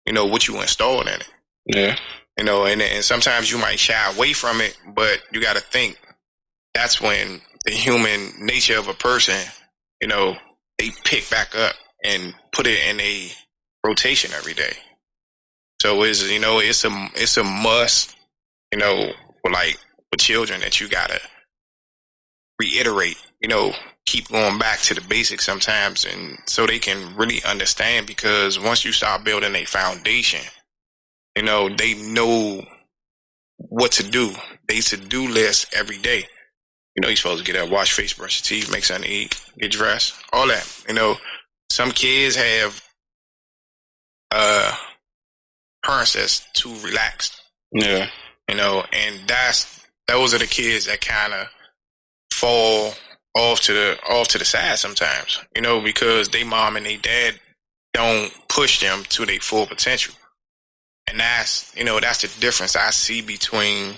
what you installed in it. Yeah. And sometimes you might shy away from it, but you got to think that's when the human nature of a person, they pick back up and put it in a rotation every day. So it's a must, for children that you gotta reiterate, keep going back to the basics sometimes, and so they can really understand, because once you start building a foundation, they know what to do. They to-do list every day. You're supposed to get up, wash your face, brush your teeth, make something to eat, get dressed, all that. Some kids have parents that's too relaxed. Yeah. And those are the kids that kind of fall off to the side sometimes, because they mom and they dad don't push them to their full potential. And that's the difference I see between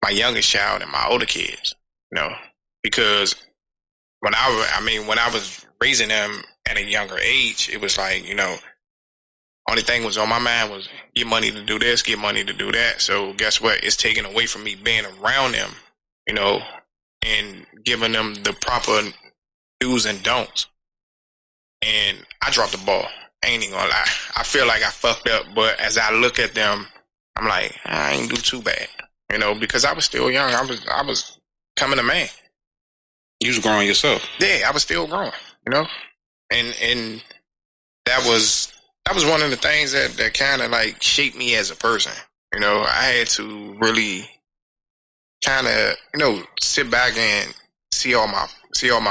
my youngest child and my older kids, because when I was raising them at a younger age, it was like, only thing was on my mind was get money to do this, get money to do that. So guess what? It's taken away from me being around them, and giving them the proper do's and don'ts. And I dropped the ball. I ain't even gonna lie. I feel like I fucked up, but as I look at them, I'm like, I ain't do too bad, because I was still young. I was coming a man. You was growing yourself. Yeah, I was still growing, and that was one of the things that kind of like shaped me as a person. I had to really kind of, sit back and see all my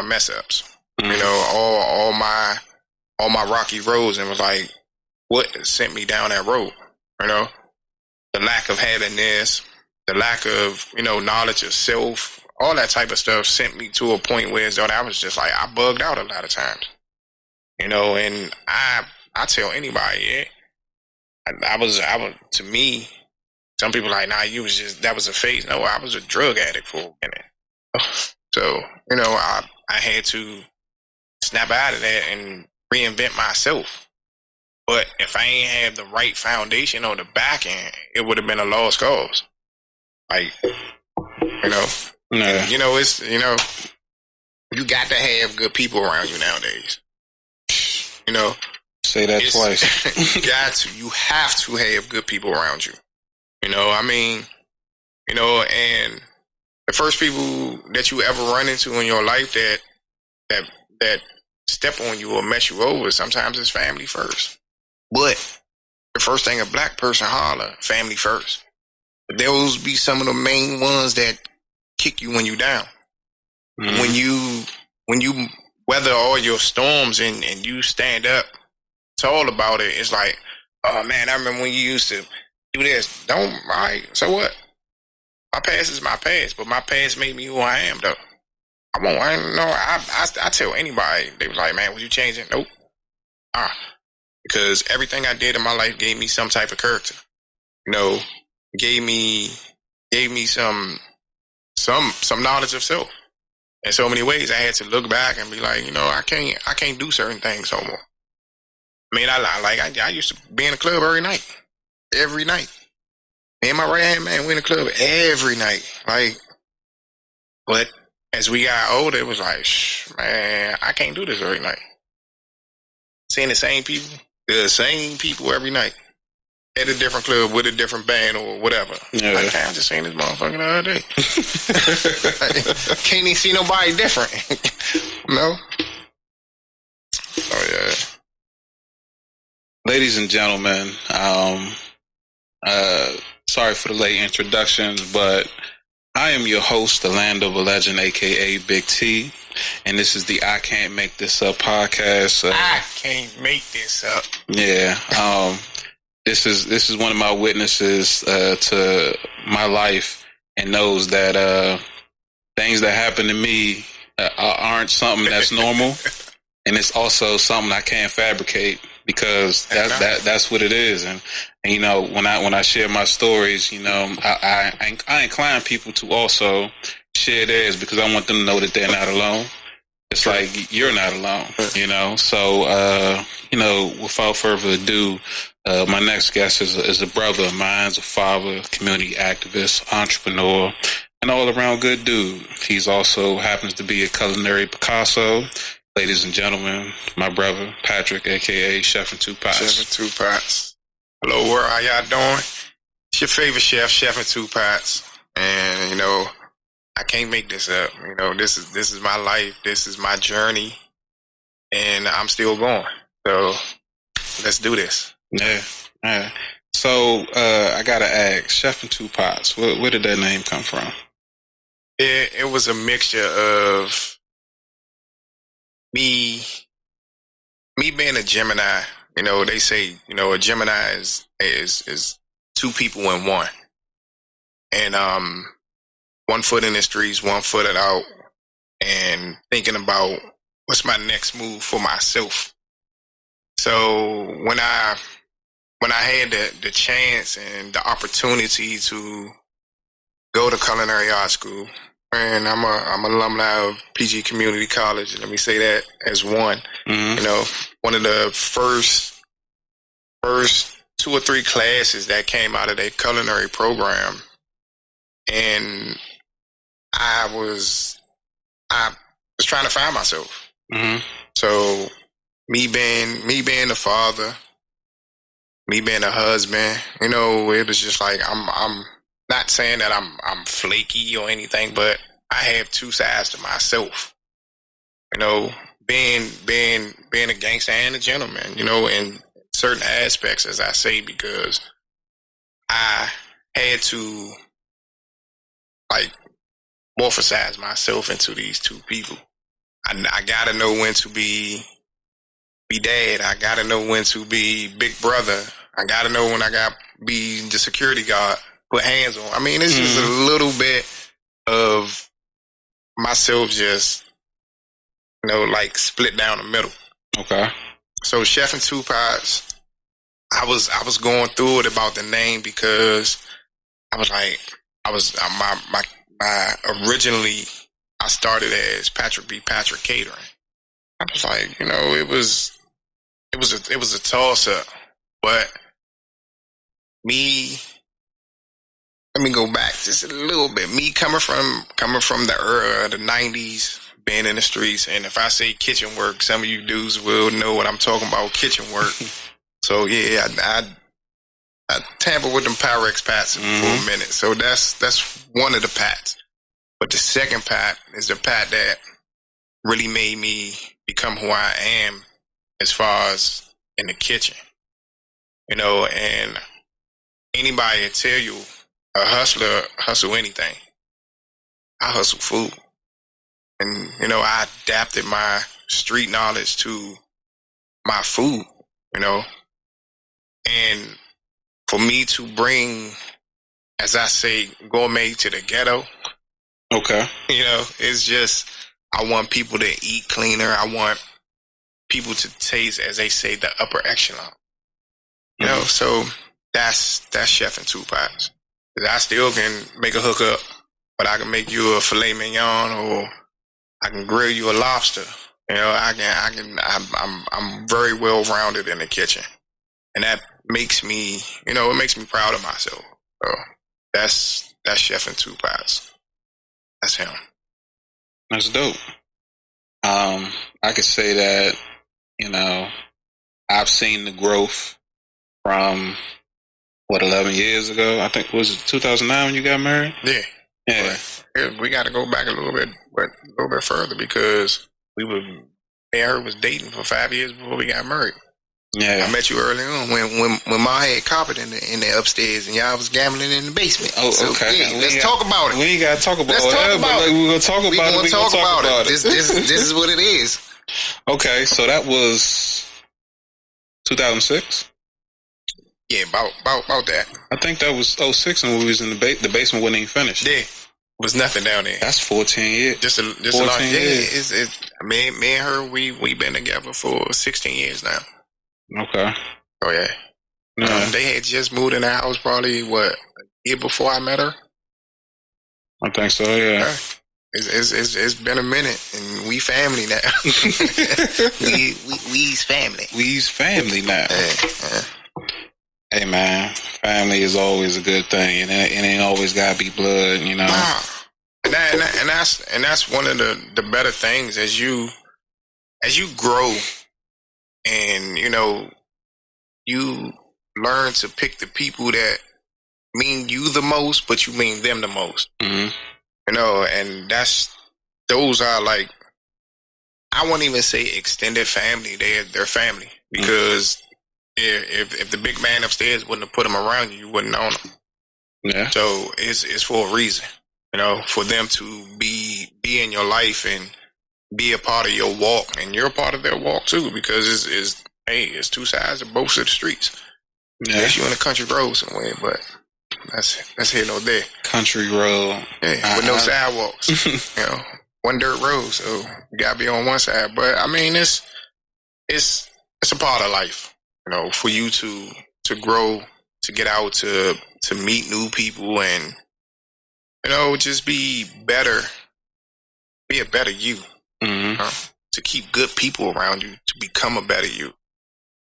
mess ups, all my rocky roads, and was like, what sent me down that road? The lack of having this, the lack of, knowledge of self, all that type of stuff sent me to a point where I was just like, I bugged out a lot of times, and I tell anybody, yeah, I was, to me, some people like, nah, that was a phase. No, I was a drug addict for a minute. So, I had to snap out of that and reinvent myself. But if I ain't have the right foundation on the back end, it would have been a lost cause. Like, Yeah. And, it's, you got to have good people around you nowadays. Say that twice. You have to have good people around you. And the first people that you ever run into in your life that step on you or mess you over, sometimes it's family first. But the first thing a black person holler, family first. But those be some of the main ones that kick you when you down. Mm-hmm. When you weather all your storms and you stand up tall about it, it's like, oh man, I remember when you used to do this. So what? My past is my past, but my past made me who I am, though. I tell anybody, they was like, man, would you change it? Nope. Because everything I did in my life gave me some type of character. Gave me some knowledge of self. In so many ways, I had to look back and be like, I can't do certain things no more. I mean, I used to be in the club every night. Me and my right hand man, we in the club every night. But as we got older, it was like, man, I can't do this every night. Seeing the same people every night at a different club with a different band or whatever. Yeah. I'm just seeing this motherfucker the other day. Can't even see nobody different. No? Oh, yeah. Ladies and gentlemen, sorry for the late introductions, but I am your host, the Land of a Legend, a.k.a. Big T, and this is the I Can't Make This Up podcast. I can't make this up. Yeah. This is one of my witnesses to my life, and knows that things that happen to me aren't something that's normal, and it's also something I can't fabricate, because that's what it is. And when I share my stories, I incline people to also share theirs, because I want them to know that they're not alone. It's like, you're not alone, So without further ado, my next guest is a brother of mine, a father, community activist, entrepreneur, an all-around good dude. He's also happens to be a culinary Picasso. Ladies and gentlemen, my brother, Patrick, a.k.a. ChefN2Pots. ChefN2Pots. Hello, world. How y'all doing? It's your favorite chef, ChefN2Pots. And, I can't make this up. This is my life. This is my journey. And I'm still going. So let's do this. Yeah. So I gotta ask, ChefN2Pots, where did that name come from? It was a mixture of me being a Gemini. They say, a Gemini is two people in one. And 1 foot in the streets, 1 foot out, and thinking about what's my next move for myself. So when I had the chance and the opportunity to go to culinary art school, and I'm an alumni of PG Community College. Let me say that as one. Mm-hmm. One of the first 2 or 3 classes that came out of that culinary program, and I was trying to find myself. Mm-hmm. So me being the father, me being a husband, it was just like I'm not saying that I'm flaky or anything, but I have 2 sides to myself. Being a gangster and a gentleman, in certain aspects, as I say, because I had to morphosize myself into these 2 people. I gotta know when to be dad. I gotta know when to be big brother. I gotta know when I got be the security guard. Put hands on. I mean, it's just a little bit of myself, just split down the middle. Okay. So ChefN2Pots, I was going through it about the name because I was like, my originally I started as Patrick B. Patrick Catering. I was like, it was a toss up, but let me go back just a little bit. Me coming from the 90s, being in the streets, and if I say kitchen work, some of you dudes will know what I'm talking about, kitchen work. So yeah, I tampered with them Pyrex pots for a minute. So that's one of the pots. But the second pot is the pot that really made me become who I am as far as in the kitchen. And anybody will tell you a hustler hustle anything. I hustle food. And, I adapted my street knowledge to my food, And for me to bring, as I say, gourmet to the ghetto. Okay. It's just, I want people to eat cleaner. I want people to taste, as they say, the upper echelon. So that's ChefN2Pots. I still can make a hookup, but I can make you a filet mignon, or I can grill you a lobster. I'm very well rounded in the kitchen, and that makes me, it makes me proud of myself. So that's ChefN2Pots. That's him. That's dope. I could say that, I've seen the growth from 11 years ago. I think, was it 2009 when you got married? Yeah. But we got to go back a little bit further, because me and her was dating for 5 years before we got married. Yeah. I met you early on when Ma had carpet in the upstairs and y'all was gambling in the basement. Oh, so, okay. Yeah, let's talk about it. We ain't gotta talk about let's it. Talk about it. We're gonna talk about it. We're gonna talk about it. This is what it is. Okay, so that was 2006. Yeah, about that. I think that was 06, and we was in the basement wasn't even finished. Yeah, was nothing down there. That's 14 years. Just 14 a long years. Yeah, me and her, we been together for 16 years now. Okay. Oh yeah. They had just moved in the house probably a year before I met her. I think so. Yeah. it's been a minute, and we family now. we's family. We's family now. Yeah. Hey man, family is always a good thing, and it ain't always gotta be blood, you know. Nah. And that's one of the better things as you grow, and you learn to pick the people that mean you the most, but you mean them the most. Mm-hmm. And those are like, I won't even say extended family. They're family, because if the big man upstairs wouldn't have put them around you, you wouldn't know them. Yeah. So it's for a reason, for them to be in your life and be a part of your walk, and you're a part of their walk too, because it's two sides of both of the streets. Yeah. Yes, you're in a country road somewhere, but that's here nor there. Country road. Yeah, with no sidewalks. One dirt road, so you gotta be on one side. But I mean, it's a part of life, for you to grow, to get out, to meet new people, and just be better, be a better you. Mm-hmm. To keep good people around you, to become a better you,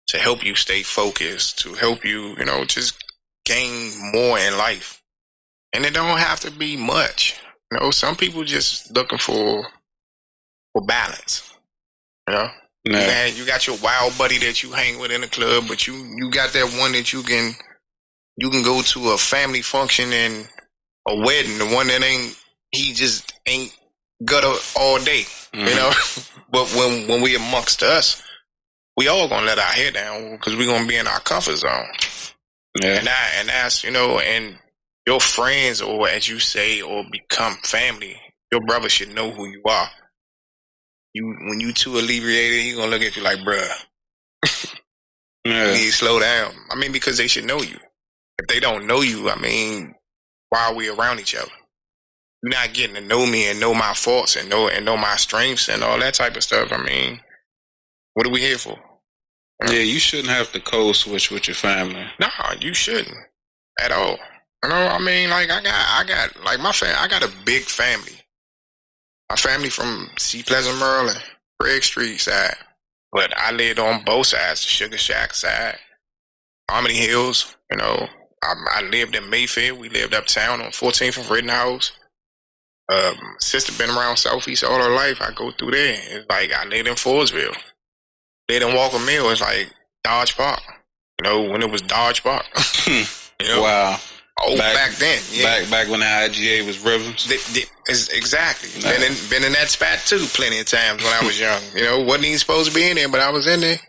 to help you stay focused, to help you, just gain more in life. And it don't have to be much. Some people just looking for balance. Yeah. You got your wild buddy that you hang with in the club, but you got that one that you can go to a family function and a wedding, the one that he just ain't gutter all day. Mm-hmm. But when we amongst us, we all gonna let our hair down, because we gonna be in our comfort zone. Yeah. And that's and your friends, or as you say, or become family, your brother should know who you are. When you too alleviated, he gonna look at you like, bruh, yeah. you need to slow down. I mean, because they should know you. If they don't know you, I mean, why are we around each other? You're not getting to know me and know my faults and know my strengths and all that type of stuff. I mean, what are we here for? Yeah, you shouldn't have to code switch with your family. Nah, you shouldn't at all. I mean, like I got like my family. I got a big family. My family from C Pleasant, Maryland, Craig Street side, but I lived on both sides, the Sugar Shack side, Harmony Hills. I lived in Mayfair. We lived uptown on 14th and Rittenhouse. Sister been around Southeast all her life. I go through there. It's like I lived in Fordsville. Lived in Walker Mill. It's like Dodge Park. When it was Dodge Park. Wow. Oh, back then. Yeah. Back when the IGA was Rivers. Exactly. Been in that spot too plenty of times when I was young. Wasn't even supposed to be in there, but I was in there.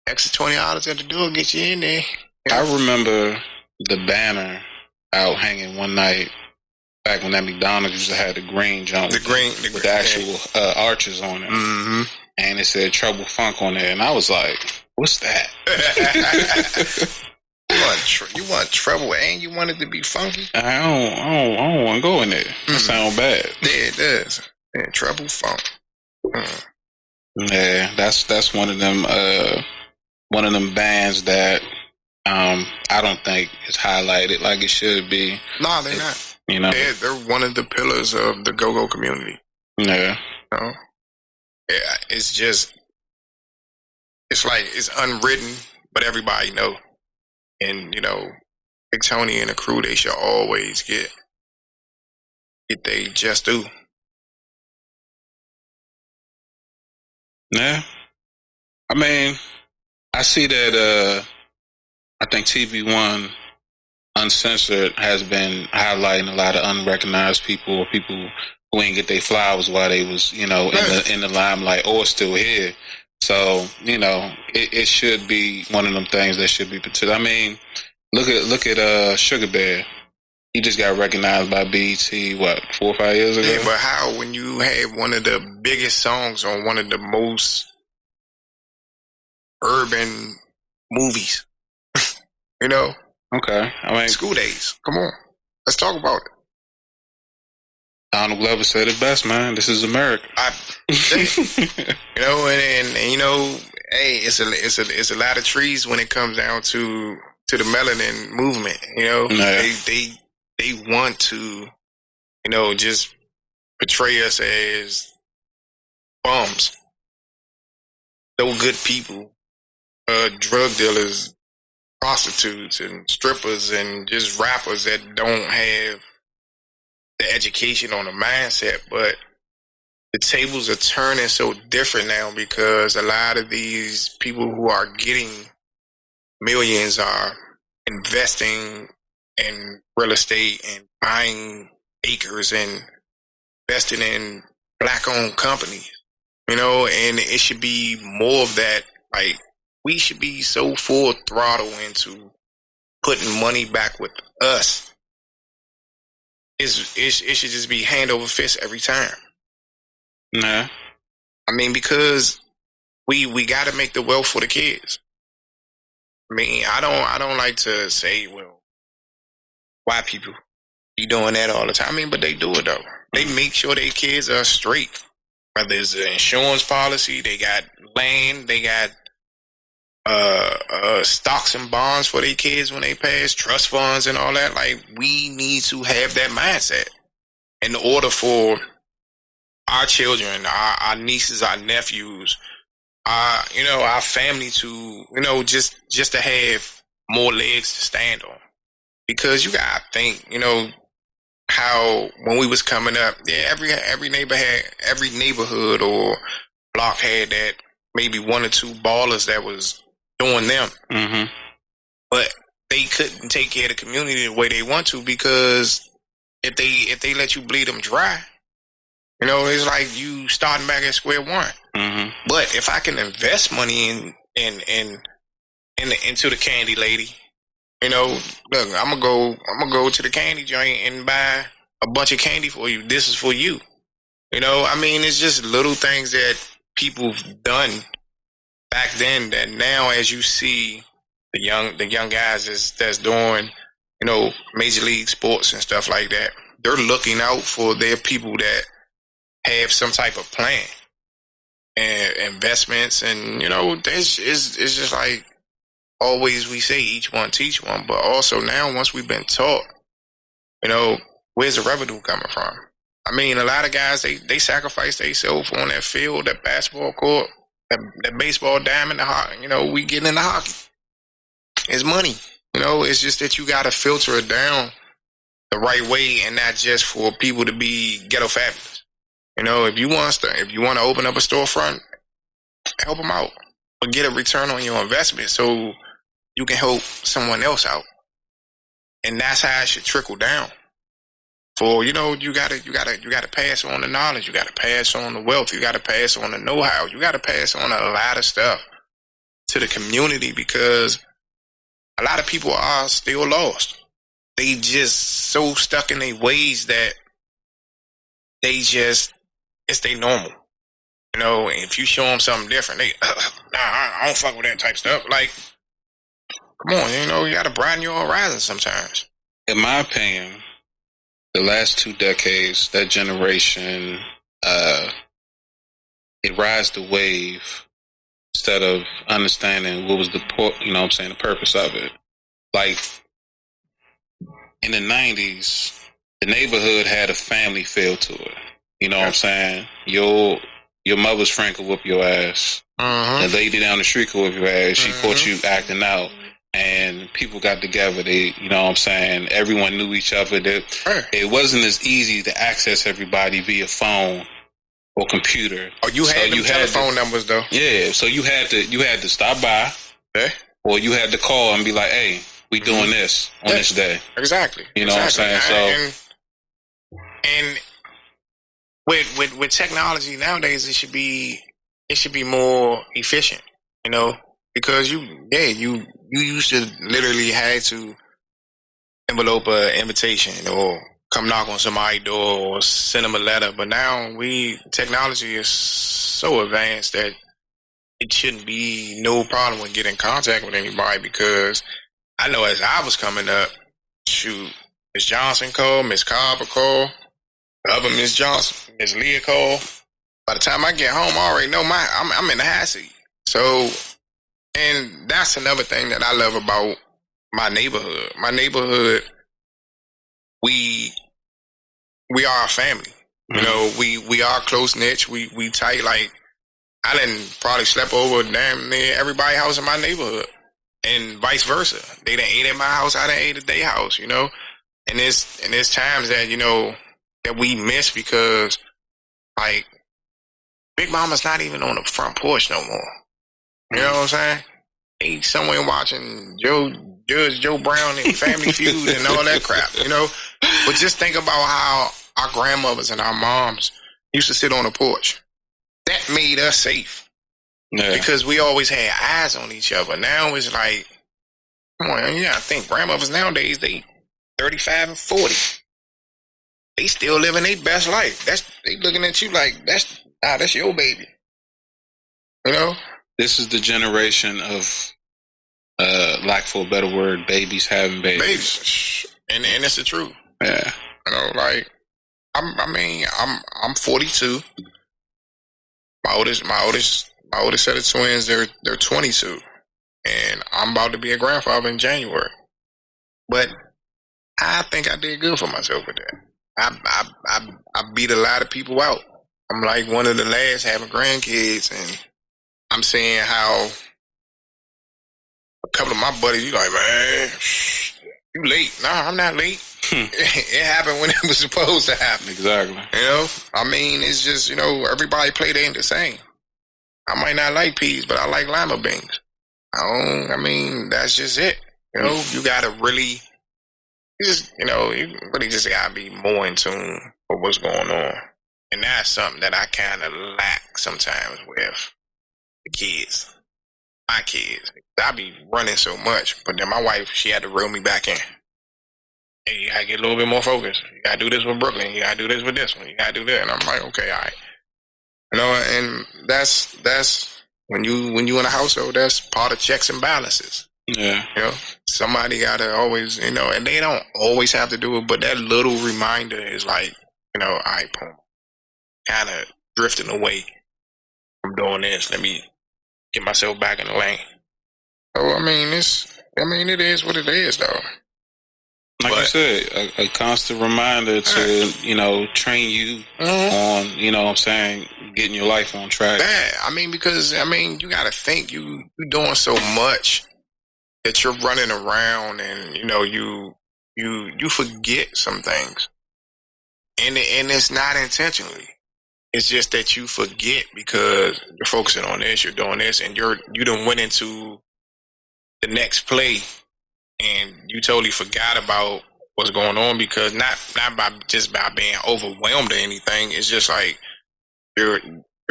Extra $20 at the door, get you in there. I remember the banner out hanging one night back when that McDonald's used to have the green jump with the actual arches on it. Mm-hmm. And it said Trouble Funk on there, and I was like, what's that? You want trouble and you want it to be funky? I don't want to go in there. That sound bad. Yeah, it does. Yeah, Trouble Funk. Yeah, that's one of them bands that I don't think is highlighted like it should be. No, they're not. They're one of the pillars of the go-go community. Yeah. Yeah, it's just, it's like it's unwritten, but everybody know. And Big Tony and the crew, they should always get they just do. Yeah. I mean, I see that I think TV1 Uncensored has been highlighting a lot of unrecognized people, or people who ain't get their flowers while they was, in the limelight or still here. So, it should be one of them things that should be considered. I mean, look at Sugar Bear. He just got recognized by BET, 4 or 5 years ago? Yeah, but how, when you have one of the biggest songs on one of the most urban movies, Okay. I mean, School Days. Come on. Let's talk about it. Donald Glover said it best, man. This is America. Hey, it's a lot of trees when it comes down to the melanin movement. Yeah. They want to, just portray us as bums, no good people, drug dealers, prostitutes, and strippers, and just rappers that don't have the education on the mindset. But the tables are turning so different now because a lot of these people who are getting millions are investing in real estate and buying acres and investing in black owned companies, and it should be more of that. Like, we should be so full throttle into putting money back with us. It should just be hand over fist every time. Nah. I mean, because we got to make the wealth for the kids. I mean, I don't like to say, well, white people be doing that all the time. I mean, but they do it though. They make sure their kids are straight. Whether it's an insurance policy, they got land, they got stocks and bonds for their kids when they pass, trust funds and all that. Like, we need to have that mindset in order for our children, our nieces, our nephews, our family to, just to have more legs to stand on. Because you gotta think, how when we was coming up, yeah, every neighborhood or block had that maybe one or two ballers that was doing them. Mm-hmm. But they couldn't take care of the community the way they want to, because if they let you bleed them dry, it's like you starting back at square one. Mm-hmm. But if I can invest money into the candy lady, look, I'm gonna go to the candy joint and buy a bunch of candy for you. This is for you. I mean, it's just little things that people've done back then that now, as you see the young guys that's doing, major league sports and stuff like that, they're looking out for their people that have some type of plan and investments, and it's just like always we say, each one teach one. But also now, once we've been taught, where's the revenue coming from? I mean, a lot of guys, they sacrifice themselves on that field, that basketball court, that baseball diamond, the hockey. We getting into hockey. It's money. It's just that you got to filter it down the right way, and not just for people to be ghetto fabulous. If you want to open up a storefront, help them out, but get a return on your investment so you can help someone else out. And that's how it should trickle down. For you gotta pass on the knowledge, you gotta pass on the wealth, you gotta pass on the know-how, you gotta pass on a lot of stuff to the community, because a lot of people are still lost. They just so stuck in their ways that it's their normal. And if you show them something different, they I don't fuck with that type stuff. Like, come on, you gotta broaden your horizon sometimes. In my opinion, the last 2 decades, that generation, it rides the wave instead of understanding what was the purpose of it. Like, in the 90s, the neighborhood had a family feel to it. You know what I'm saying? Your mother's friend could whoop your ass. Mm-hmm. The lady down the street could whoop your ass. She caught you acting out. And people got together. Everyone knew each other. It wasn't as easy to access everybody via phone or computer. Oh, you had telephone numbers though. Yeah, so you had to stop by, or you had to call and be like, "Hey, we doing this on this day." Exactly. You know what I'm saying? And with technology nowadays, it should be more efficient. Because you used to literally had to envelope an invitation or come knock on somebody's door or send them a letter. But now technology is so advanced that it shouldn't be no problem with getting in contact with anybody. Because I know as I was coming up, shoot, Miss Johnson called, Miss Carver called, the other Miss Johnson, Miss Leah called. By the time I get home, I already know I'm in the high seat. So. And that's another thing that I love about my neighborhood. My neighborhood, we are a family. You know, we are close knit. We tight. Like I done probably slept over damn near everybody's house in my neighborhood, and vice versa. They done ate at my house. I done ate at their house. You know, and there's times that that we miss because like Big Mama's not even on the front porch no more. You know what I'm saying? He somewhere watching Judge Joe Brown and Family Feud and all that crap, But just think about how our grandmothers and our moms used to sit on the porch. That made us safe. Yeah. Because we always had eyes on each other. Now it's like, come on, I think grandmothers nowadays, they 35 and 40. They still living their best life. They looking at you like, that's your baby. This is the generation of, lack for a better word, babies having babies. And it's the truth. Yeah. Like I'm 42. My oldest set of twins, they're 22, and I'm about to be a grandfather in January. But I think I did good for myself with that. I beat a lot of people out. I'm like one of the last having grandkids, and I'm seeing how a couple of my buddies, you like, man, you late. Nah, I'm not late. It happened when it was supposed to happen. Exactly. I mean, it's just, everybody play they ain't the same. I might not like peas, but I like lima beans. I mean, that's just it. You gotta really, you really just gotta be more in tune with what's going on. And that's something that I kind of lack sometimes with the kids. My kids. I be running so much, but then my wife, she had to reel me back in. Hey, you gotta get a little bit more focused. You gotta do this with Brooklyn. You gotta do this with this one. You gotta do that. And I'm like, okay, all right. And that's when you in a household, that's part of checks and balances. Yeah. Somebody gotta always, and they don't always have to do it, but that little reminder is like, all right, boom, kind of drifting away from doing this. Let me get myself back in the lane. So it is what it is, though. Like you said, a constant reminder to, train you on, what I'm saying, getting your life on track. Because you got to think you're doing so much that you're running around and, you forget some things. And it's not intentionally. It's just that you forget because you're focusing on this, you're doing this, and you done went into the next play. And you totally forgot about what's going on because not by being overwhelmed or anything. It's just like you're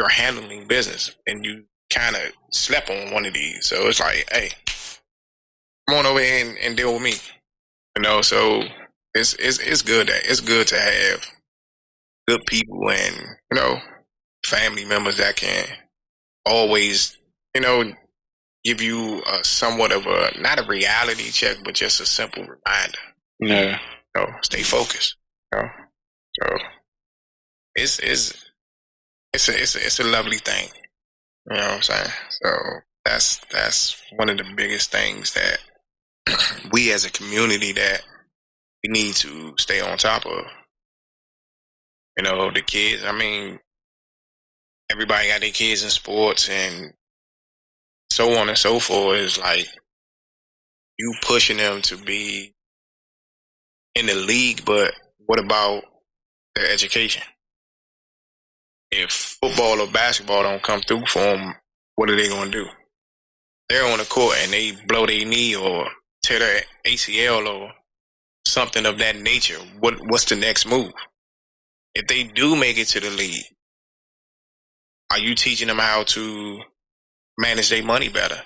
handling business and you kind of slept on one of these. So it's like, hey, come on over here and deal with me. So it's good to have good people and family members that can always give you somewhat of not a reality check, but just a simple reminder. Yeah. Stay focused. So it's a lovely thing. You know what I'm saying? So that's one of the biggest things that we as a community that we need to stay on top of. The kids. Everybody got their kids in sports and so on and so forth. Is like you pushing them to be in the league, but what about their education? If football or basketball don't come through for them, what are they going to do? They're on the court and they blow their knee or tear their ACL or something of that nature. What's the next move? If they do make it to the league, are you teaching them how to manage their money better?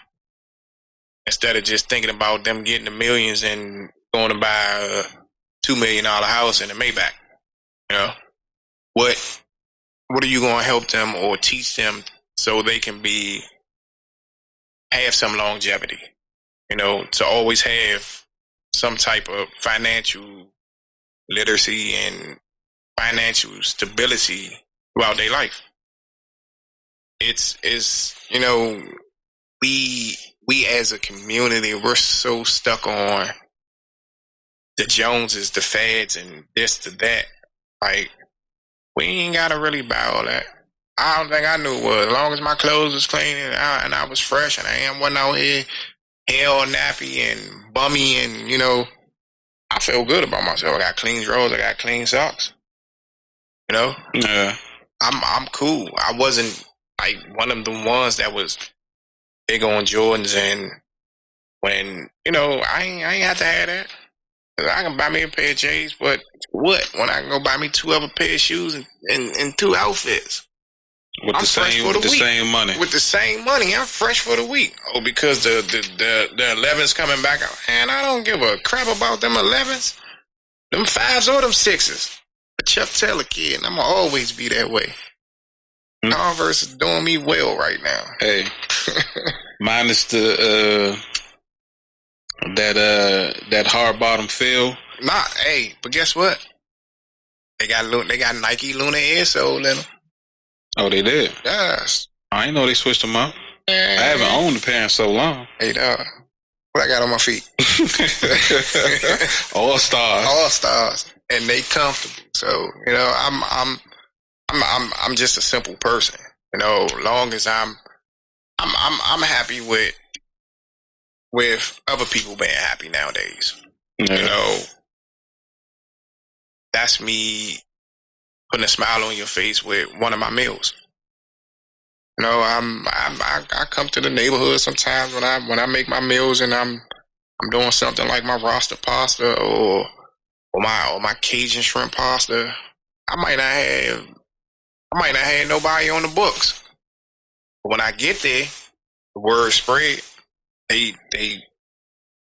Instead of just thinking about them getting the millions and going to buy a $2 million house in a Maybach. What are you going to help them or teach them so they can have some longevity? To always have some type of financial literacy and financial stability throughout their life. We as a community, we're so stuck on the Joneses, the fads, and this to that. Like, We ain't gotta really buy all that. I don't think I knew it was. As long as my clothes was clean and I was fresh and I wasn't out here hell nappy and bummy and, I feel good about myself. I got clean drawers, I got clean socks. Yeah. I'm cool. I wasn't like one of the ones that was big on Jordans, and when, I ain't have to have that. I can buy me a pair of J's, but what? When I can go buy me 2 other pair of shoes and 2 outfits. With I'm the fresh same for the with the week. same money. With the same money, I'm fresh for the week. Oh, because the 11s coming back out. And I don't give a crap about them 11s. Them 5s or them 6s. A Chuck Taylor kid, and I'm going to always be that way. Converse is doing me well right now. Hey. Minus the that hard bottom feel. Nah, hey, but guess what? They got Nike Luna insole in them. Oh, they did? Yes. I ain't know they switched them up. I haven't owned a pair in so long. Hey, dog. What I got on my feet? All stars. All stars, and they comfortable. So I'm just a simple person. Long as I'm happy with other people being happy nowadays. Yeah. That's me putting a smile on your face with one of my meals. I come to the neighborhood sometimes when I make my meals and I'm doing something like my roster pasta or my Cajun shrimp pasta. I might not have nobody on the books. But when I get there, the word spread. They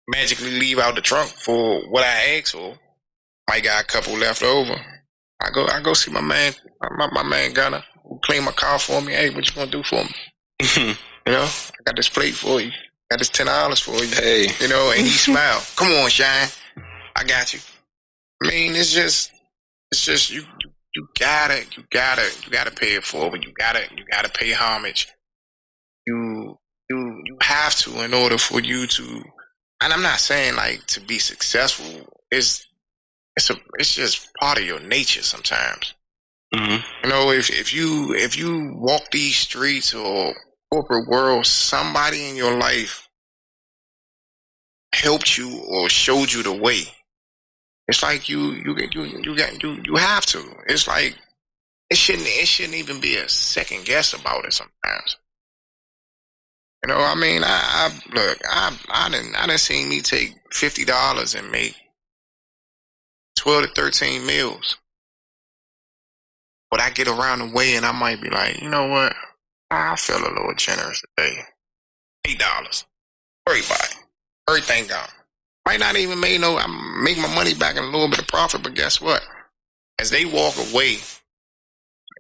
magically leave out the trunk for what I asked for. Might got a couple left over. I go see my man, my man Gunner, who clean my car for me. Hey, what you gonna do for me? I got this plate for you. Got this $10 for you. Hey. And he smiled. Come on, Shine. I got you. I mean, it's just you gotta pay it forward. You gotta pay homage. You have to in order for you to. And I'm not saying like to be successful. It's just part of your nature sometimes. Mm-hmm. If you walk these streets or corporate world, somebody in your life helped you or showed you the way. It's like you have to. It's like it shouldn't even be a second guess about it sometimes. I mean, I done seen me take $50 and make 12 to 13 meals. But I get around the way and I might be like, you know what? I feel a little generous today. $8. Everybody. Everything gone. Might not even make my money back in a little bit of profit, but guess what? As they walk away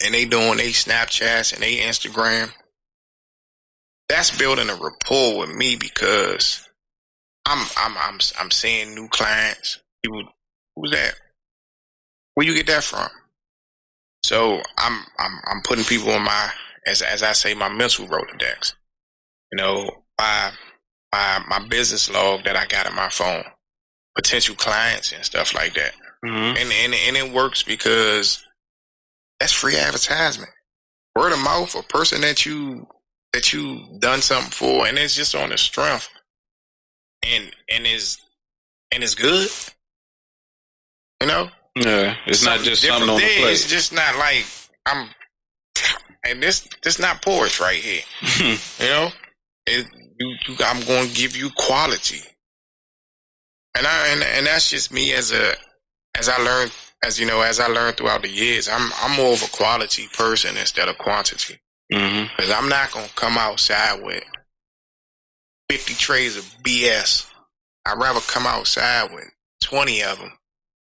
and they doing they Snapchats and they Instagram, that's building a rapport with me because I'm seeing new clients. People, who's that? Where you get that from? So I'm putting people on my as I say my mental Rolodex. By my business log that I got in my phone, potential clients and stuff like that. Mm-hmm. And it works because that's free advertisement. Word of mouth, a person that you done something for, and it's just on the strength, and it's good. Yeah, it's not just something on the plate. It's just not like and this not porch right here. I'm going to give you quality, and that's just me as I learned throughout the years. I'm more of a quality person instead of quantity. Because I'm not going to come outside with 50 trays of BS. I'd rather come outside with 20 of them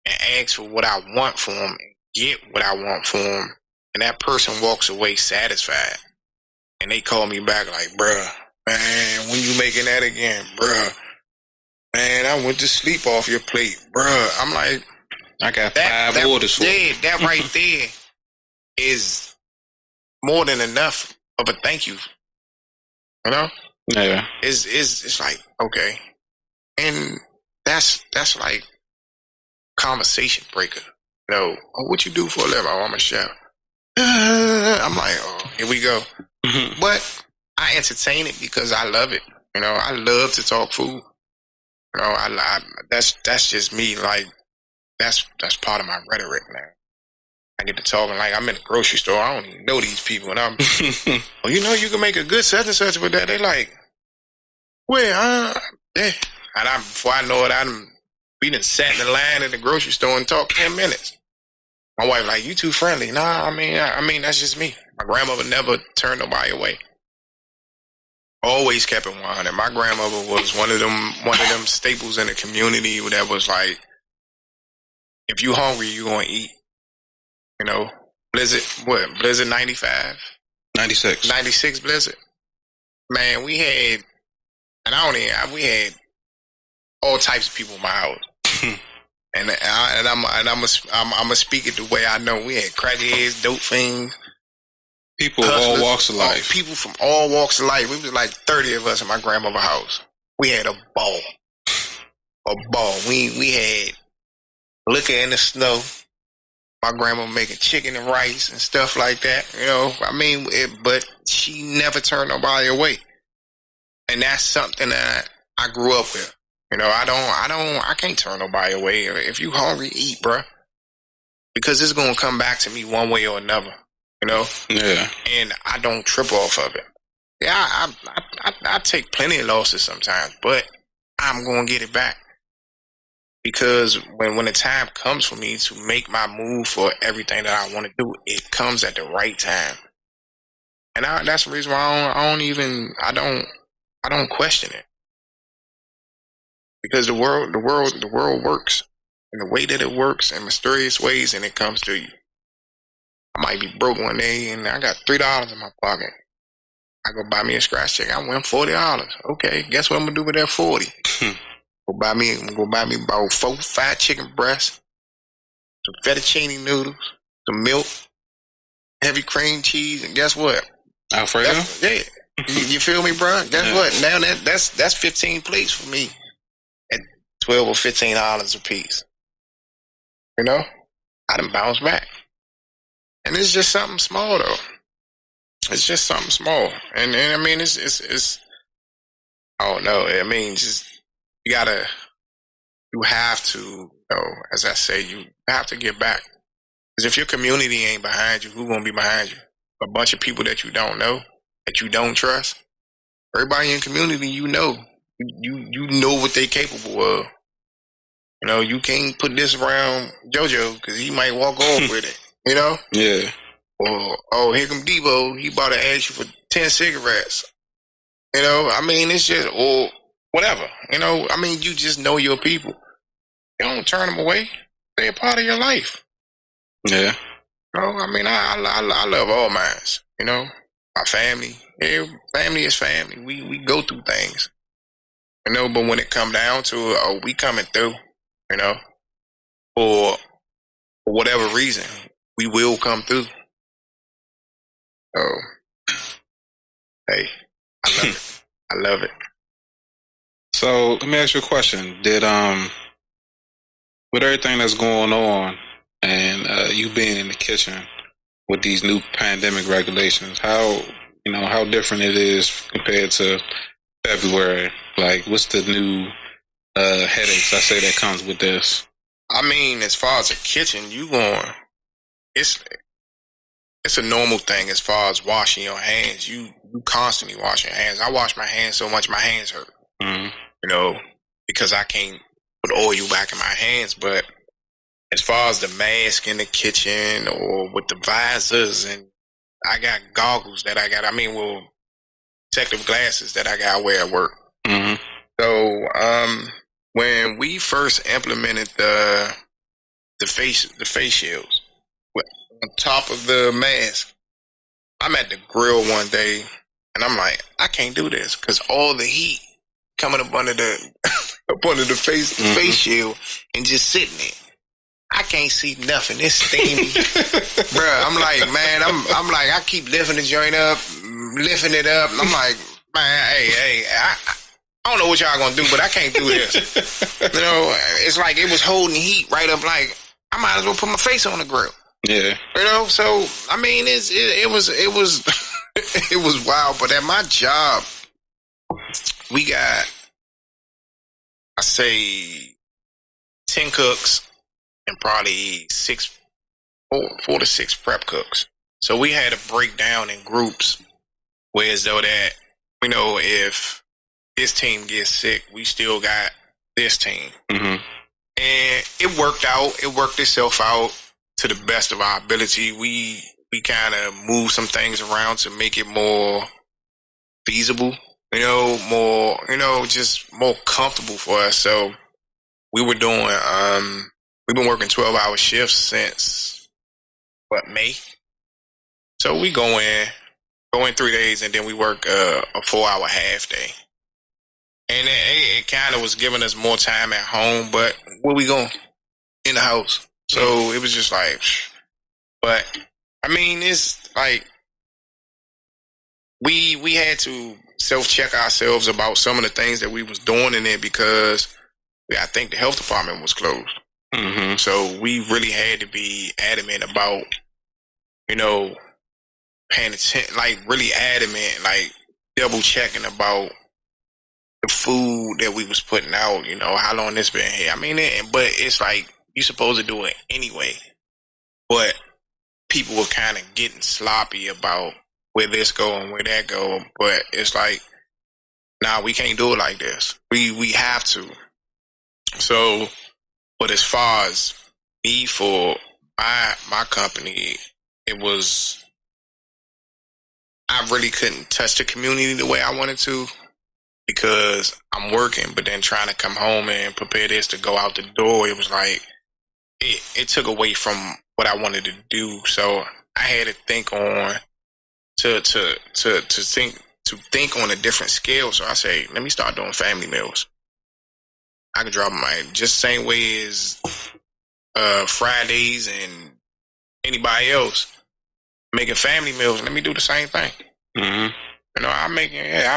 and ask for what I want for them and get what I want for them. And that person walks away satisfied. And they call me back like, bruh, man, when you making that again? Bruh, man, I went to sleep off your plate. Bruh, I'm like, I got 5 orders for you. That right there is more than enough of a thank you. Yeah. It's like, okay. And that's like conversation breaker. what you do for a living? Oh, I'm a chef. I'm like, oh, here we go. But I entertain it because I love it. I love to talk food. That's just me. Like that's part of my rhetoric, man. I get to talking like I'm in the grocery store. I don't even know these people, and I'm, well, you can make a good such and such with that. They like, well, yeah. And before I know it, we done sat in the line at the grocery store and talked 10 minutes. My wife like, you too friendly. Nah, I mean that's just me. My grandmother never turned nobody away. Always kept it 100. My grandmother was one of them staples in the community that was like, if you hungry, you gonna eat. Blizzard 95? 96. 96 Blizzard. Man, we had all types of people in my house. and I'm gonna speak it the way I know. We had crackheads, dope fiends. People of all walks of life. People from all walks of life. We was like 30 of us in my grandmother's house. We had a ball. We had liquor in the snow. My grandma making chicken and rice and stuff like that. But she never turned nobody away. And that's something that I grew up with. I can't turn nobody away. If you hungry, eat, bruh. Because it's gonna come back to me one way or another. Yeah. And I don't trip off of it. Yeah, I take plenty of losses sometimes, but I'm gonna get it back. Because when the time comes for me to make my move for everything that I want to do, it comes at the right time. And that's the reason why I don't question it. Because the world works in the way that it works in mysterious ways, and it comes to you. I might be broke one day and I got $3 in my pocket. I go buy me a scratch check. I win $40. Okay, guess what I'm gonna do with that 40? Go buy me about 4-5 chicken breasts, some fettuccine noodles, some milk, heavy cream cheese, and guess what? Alfredo? Yeah. You feel me, bro? Guess what? Now that's 15 plates for me at $12 or $15 a piece. I done bounce back. And it's just something small though. It's just something small. And I mean it's I don't know. I mean just you have to, as I say, you have to get back. Because if your community ain't behind you, who gonna be behind you? A bunch of people that you don't know, that you don't trust. Everybody in the community, you know what they capable of. You can't put this around JoJo because he might walk off with it. Yeah. Or here come Debo, he about to ask you for 10 cigarettes. It's just, or whatever. You just know your people. You don't turn them away. They're a part of your life. Yeah. I love all mines. My family. Yeah, family is family. We go through things. But when it come down to it, we coming through. For whatever reason, we will come through. So, hey, I love it. I love it. So let me ask you a question. Did with everything that's going on and you being in the kitchen with these new pandemic regulations, how different it is compared to February? Like, what's the new headaches I say that comes with this? As far as the kitchen, it's a normal thing as far as washing your hands. You constantly wash your hands. I wash my hands so much my hands hurt. Mm-hmm. Because I can't put oil back in my hands. But as far as the mask in the kitchen or with the visors, and I got goggles that I got. Protective glasses that I got to wear at work. Mm-hmm. So when we first implemented the face shields on top of the mask, I'm at the grill one day and I'm like, I can't do this because all the heat coming up under the face shield and just sitting there. I can't see nothing. It's steamy. Bruh, I'm like, man, I'm like, I keep lifting the joint up, lifting it up. And I'm like, man, hey, I don't know what y'all gonna do, but I can't do this. It's like it was holding heat right up like, I might as well put my face on the grill. Yeah. You know, so I mean, it was it was wild. But at my job, we got, I say, 10 cooks and probably four to six prep cooks. So we had to break down in groups, whereas though that, you know, if this team gets sick, we still got this team. Mm-hmm. And it worked out. It worked itself out to the best of our ability. We kind of moved some things around to make it more feasible, you know, more, you know, just more comfortable for us. So we were doing, we've been working 12-hour shifts since, May? So we go in 3 days, and then we work a 4-hour half day. And it kind of was giving us more time at home, but where we going? In the house. So it was just like, but I mean, it's like we had to self-check ourselves about some of the things that we was doing in it, because I think the health department was closed. Mm-hmm. So we really had to be adamant about, you know, paying attention, like really adamant, like double checking about the food that we was putting out, you know, how long it's been here. I mean, but it's like, you're supposed to do it anyway. But people were kind of getting sloppy about where this go and where that go. But it's like, nah, we can't do it like this. We have to. So, but as far as me for my company, it was, I really couldn't touch the community the way I wanted to, because I'm working, but then trying to come home and prepare this to go out the door, it was like, it took away from what I wanted to do. So I had to think on to think on a different scale. So I say, let me start doing family meals. I can drop my, just same way as Fridays and anybody else making family meals. Let me do the same thing. Mm-hmm. You know, I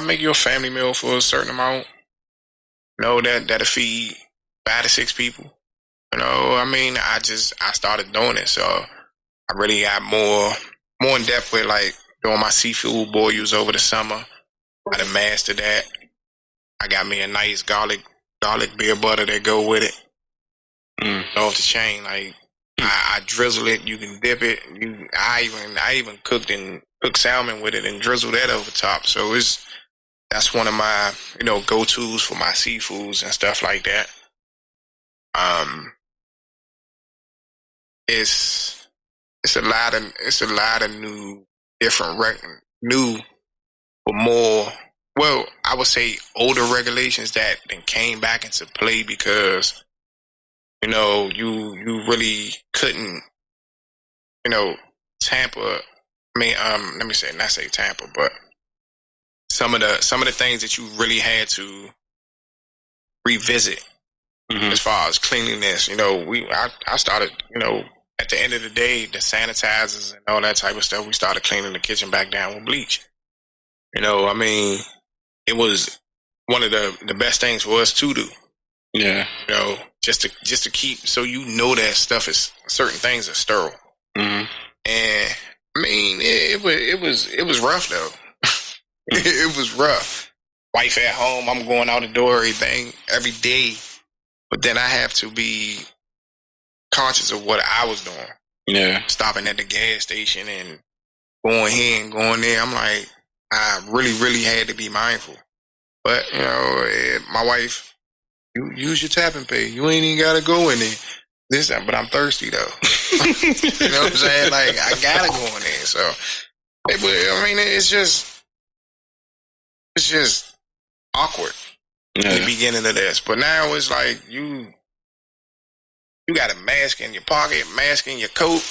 make you a family meal for a certain amount. You know, that'll feed 5 to 6 people. You know, I mean, I started doing it, so I really got more in depth with, like, doing my seafood boils over the summer. I done mastered that. I got me a nice garlic beer butter that go with it. Off the chain, like, I drizzle it. You can dip it. I even cooked salmon with it and drizzle that over top. So that's one of my, you know, go-tos for my seafoods and stuff like that. It's a lot of new, different new, but more, well, I would say older regulations that then came back into play, because, you know, you really couldn't, you know, tamper. I mean, let me not say tamper, but some of the things that you really had to revisit. Mm-hmm. As far as cleanliness, you know, I started, you know, at the end of the day, the sanitizers and all that type of stuff, we started cleaning the kitchen back down with bleach. You know, I mean, it was one of the best things for us to do. Yeah. You know, just to keep, so you know that stuff is, certain things are sterile. Mm-hmm. And I mean, it was rough though. It was rough. Wife at home, I'm going out the door every day. But then I have to be conscious of what I was doing. Yeah. Stopping at the gas station and going here and going there. I'm like, I really, really had to be mindful. But, you know, my wife, you use your tap and pay. You ain't even got to go in there. But I'm thirsty, though. You know what I'm saying? Like, I got to go in there. So, I mean, it's just awkward in the beginning of this. But now it's like, you got a mask in your pocket, mask in your coat,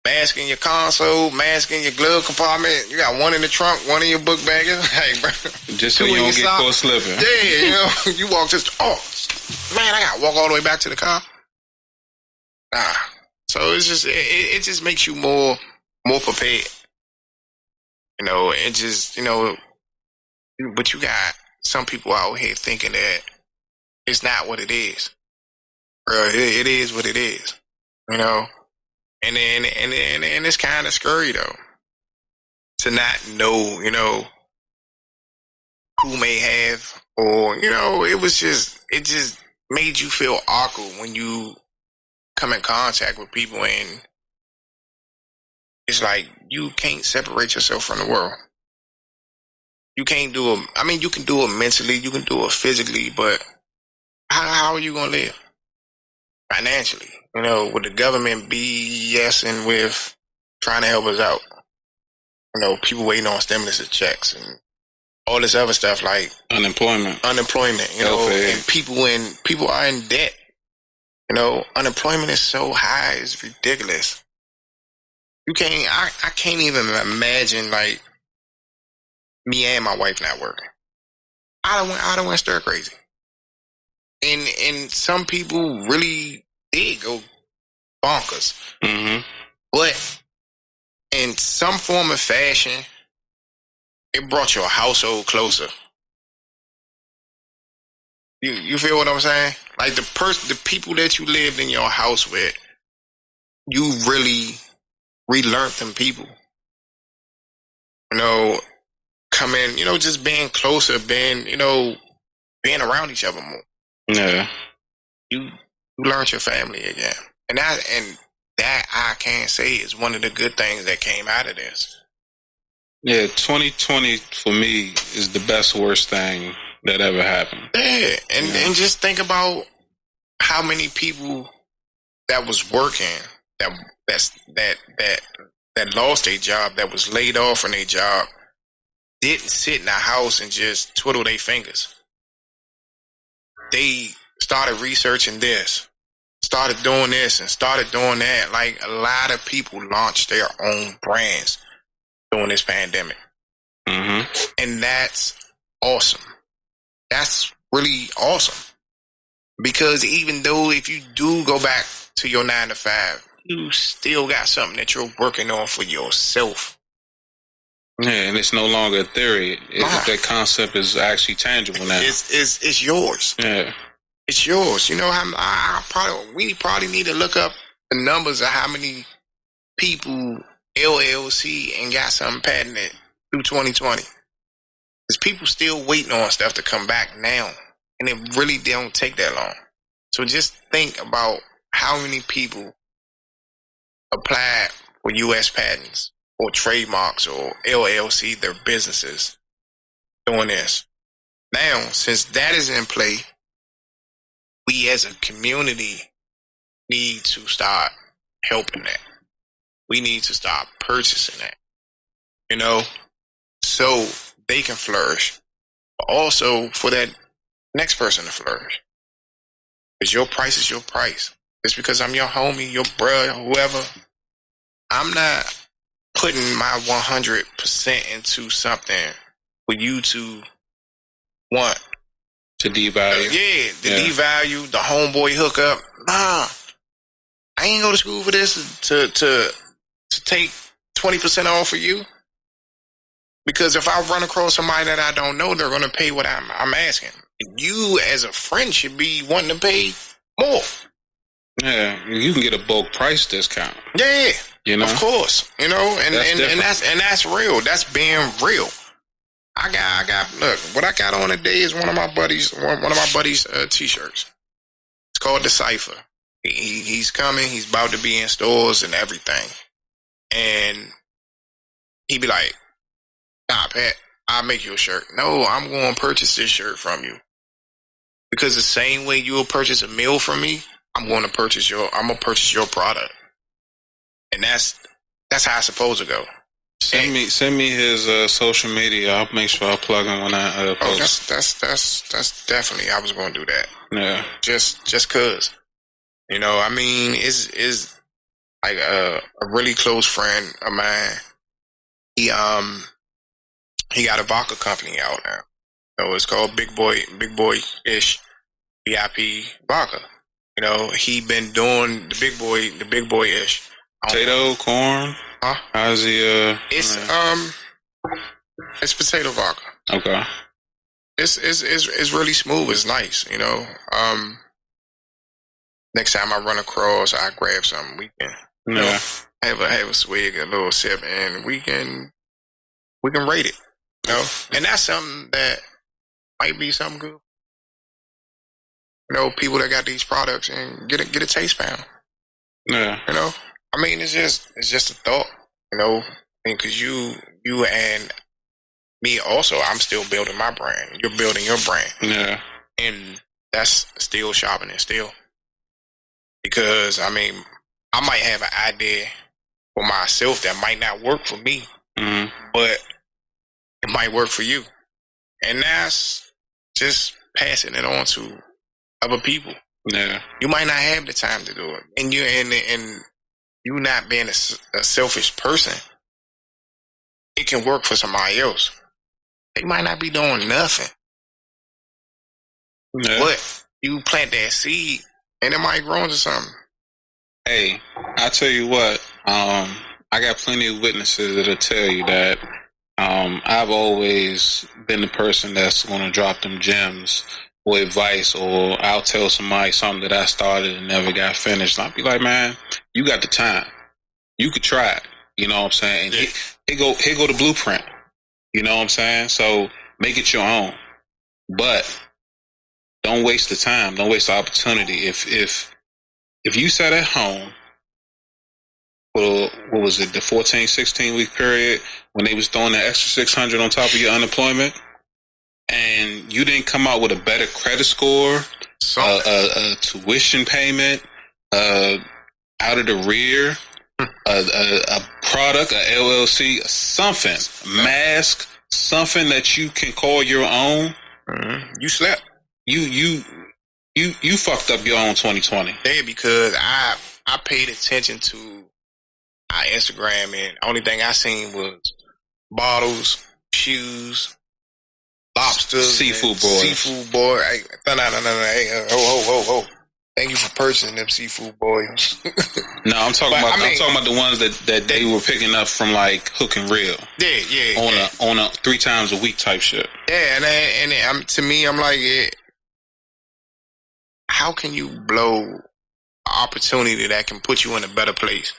mask in your console, mask in your glove compartment. You got one in the trunk, one in your book bag. Hey, bro. Just so you don't get caught slipping. Yeah, you know, you walk man, I got to walk all the way back to the car. Nah. So it's just, it just makes you more prepared. You know, it just, you know, but you got some people out here thinking that it's not what it is. Bro, it is what it is. you know. And it's kind of scary though to not know, who may have, or it just made you feel awkward when you come in contact with people, and it's like you can't separate yourself from the world. You can't do it. I mean, you can do it mentally, you can do it physically, but how are you gonna live financially? With the government BSing with trying to help us out. People waiting on stimulus checks and all this other stuff like unemployment. And people are in debt. Unemployment is so high, it's ridiculous. I can't even imagine like me and my wife not working. I don't went stir crazy. And some people really did go bonkers. Mm-hmm. But in some form of fashion, it brought your household closer. You feel what I'm saying? Like the people that you lived in your house with, you really relearned them people. Coming, just being closer, being around each other more. Yeah. You learned your family again. And that I can say is one of the good things that came out of this. Yeah, 2020 for me is the best worst thing that ever happened. Yeah, and just think about how many people that was working that lost their job, that was laid off from their job, didn't sit in a house and just twiddle their fingers. They started researching this, started doing this, and started doing that. Like a lot of people launched their own brands during this pandemic. Mm-hmm. And that's awesome. That's really awesome. Because even though if you do go back to your 9 to 5, you still got something that you're working on for yourself. Yeah, and it's no longer a theory. That concept is actually tangible now. It's yours. Yeah. It's yours. We probably need to look up the numbers of how many people LLC and got something patented through 2020. Because people still waiting on stuff to come back now. And it really don't take that long. So just think about how many people applied for U.S. patents or trademarks or LLC their businesses doing this. Now, since that is in play, we as a community need to start helping that. We need to start purchasing that, so they can flourish. But also for that next person to flourish. Because your price is your price. Just because I'm your homie, your brother, whoever, I'm not putting my 100% into something for you to want. To devalue. Devalue, the homeboy hookup. Nah. I ain't go to school for this to take 20% off for you. Because if I run across somebody that I don't know, they're going to pay what I'm asking. You as a friend should be wanting to pay more. Yeah, you can get a bulk price discount. Yeah, of course. And that's real. That's being real. I got. Look, what I got on today is one of my buddies' t-shirts. It's called the Cipher. He's coming. He's about to be in stores and everything. And he be like, "Nah, Pat, I'll make you a shirt." No, I'm going to purchase this shirt from you. Because the same way you will purchase a meal from me, I'm going to purchase your product. And that's how it's supposed to go. Send me his social media. I'll make sure I plug him when I post. That's definitely, I was going to do that. Yeah. Just cause. Is like a really close friend of mine. He got a vodka company out now. So it's called Big Boy-ish VIP vodka. He been doing the Big Boy-ish. Potato, corn. Huh? How's he? It's potato vodka. Okay. It's really smooth. It's nice. next time I run across, I grab something. We can, you know, have a swig, a little sip, and we can rate it. You know, and that's something that might be something good. You know, people that got these products and get a taste pound. Yeah. You know, I mean, it's just a thought. You know, because you and me also, I'm still building my brand. You're building your brand. Yeah. And that's still shopping and still. Because, I mean, I might have an idea for myself that might not work for me, but it might work for you. And that's just passing it on to other people. Yeah. You might not have the time to do it. And you not being a selfish person, it can work for somebody else. They might not be doing nothing. Yeah. But you plant that seed and it might grow into something. Hey, I tell you what, I got plenty of witnesses that'll tell you that I've always been the person that's going to drop them gems or advice, or I'll tell somebody something that I started and never got finished. And I'll be like, man, you got the time. You could try it. You know what I'm saying? And here go the blueprint. You know what I'm saying? So make it your own. But don't waste the time. Don't waste the opportunity. If you sat at home for, what was it, the 14, 16-week period when they was throwing the extra 600 on top of your unemployment, and you didn't come out with a better credit score, a tuition payment, out of the rear, a product, a LLC, something, mask, something that you can call your own, you slept. You fucked up your own 2020. Yeah, because I paid attention to our Instagram, and the only thing I seen was bottles, shoes, lobsters, seafood boy. Seafood boy. No. Hey, ho. Thank you for purchasing them seafood boys. No, I'm talking about. I'm talking about the ones that they were picking up from like Hook and Reel. Yeah. On a 3 times a week type shit. Yeah, and to me, I'm like, how can you blow an opportunity that can put you in a better place?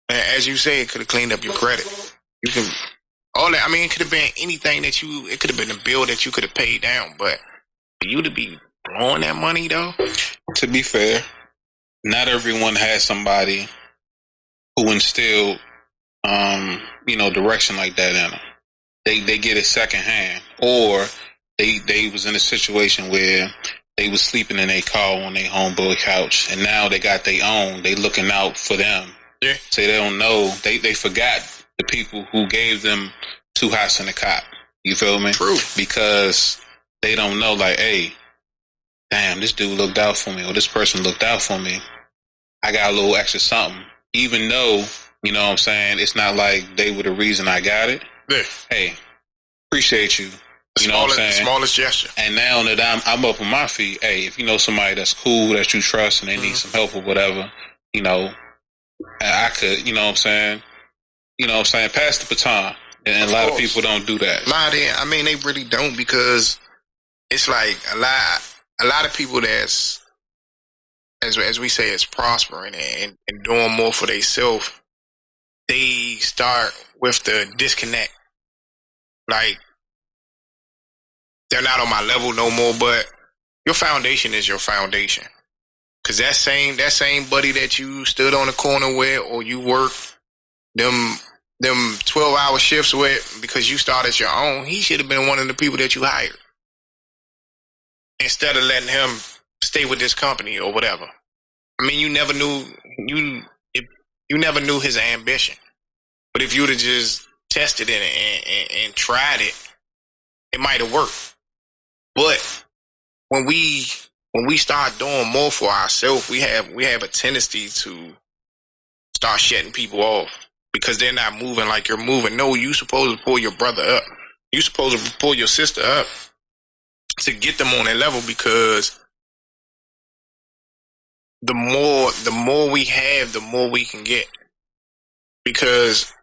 And as you say, it could have cleaned up your credit. You can all that. I mean, it could have been anything that it could have been a bill that you could have paid down, but for you to be blowing that money though. To be fair, not everyone has somebody who instilled, direction like that in them. They get it secondhand, or they was in a situation where they was sleeping in a car on their homeboy couch, and now they got their own. They looking out for them. Yeah. So they don't know. They forgot the people who gave them 2 hots in a cot. You feel me? True. Because they don't know, like, hey, damn, this dude looked out for me, or this person looked out for me. I got a little extra something. Even though, you know what I'm saying, it's not like they were the reason I got it. Yeah. Hey, appreciate you. You know what I'm saying? The smallest gesture. And now that I'm up on my feet, hey, if you know somebody that's cool, that you trust, and they need some help or whatever, I could, you know what I'm saying? Pass the baton. And a lot of people don't do that. They really don't, because it's like a lot of people that's, as we say, is prospering and doing more for themselves. They start with the disconnect. Like, they're not on my level no more, but your foundation is your foundation. Cause that same buddy that you stood on the corner with, or you worked them 12-hour shifts with because you started your own, he should have been one of the people that you hired. Instead of letting him stay with this company or whatever. I mean, you never knew his ambition. But if you would have just tested it and tried it, it might have worked. But when we start doing more for ourselves, we have a tendency to start shutting people off because they're not moving like you're moving. No, you supposed to pull your brother up. You supposed to pull your sister up to get them on that level, because the more we have, the more we can get. Because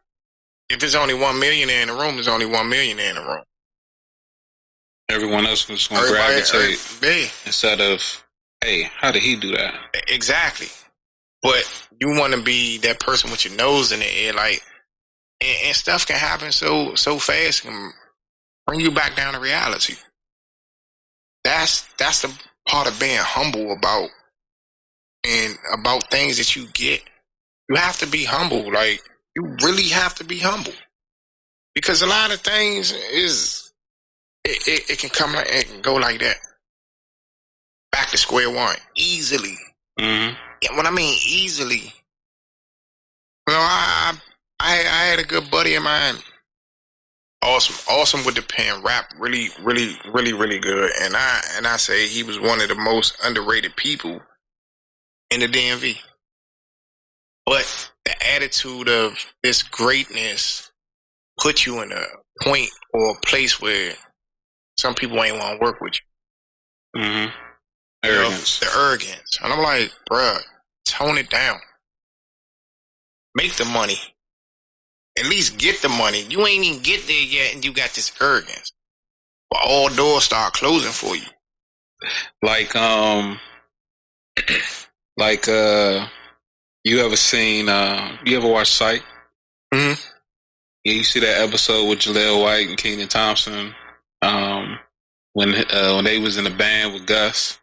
if it's only 1 millionaire in the room, there's only 1 millionaire in the room. Everyone else was going to gravitate instead of, hey, how did he do that? Exactly. But you want to be that person with your nose in the air, like, and stuff can happen so fast and bring you back down to reality. That's the part of being humble about things that you get. You have to be humble. Like, you really have to be humble, because a lot of things it can come like, it can go like that, back to square one easily. Mm-hmm. Yeah, when I mean easily, I had a good buddy of mine, awesome with the pen, rap really good, and I say he was one of the most underrated people in the DMV. But the attitude of this greatness put you in a point or a place where some people ain't want to work with you. Mm-hmm. Arrogance. The arrogance. And I'm like, bruh, tone it down. Make the money. At least get the money. You ain't even get there yet and you got this arrogance. But all doors start closing for you. You ever seen, you ever watch Psych? Mm-hmm. Yeah, you see that episode with Jaleel White and Kenan Thompson, when they was in the band with Gus,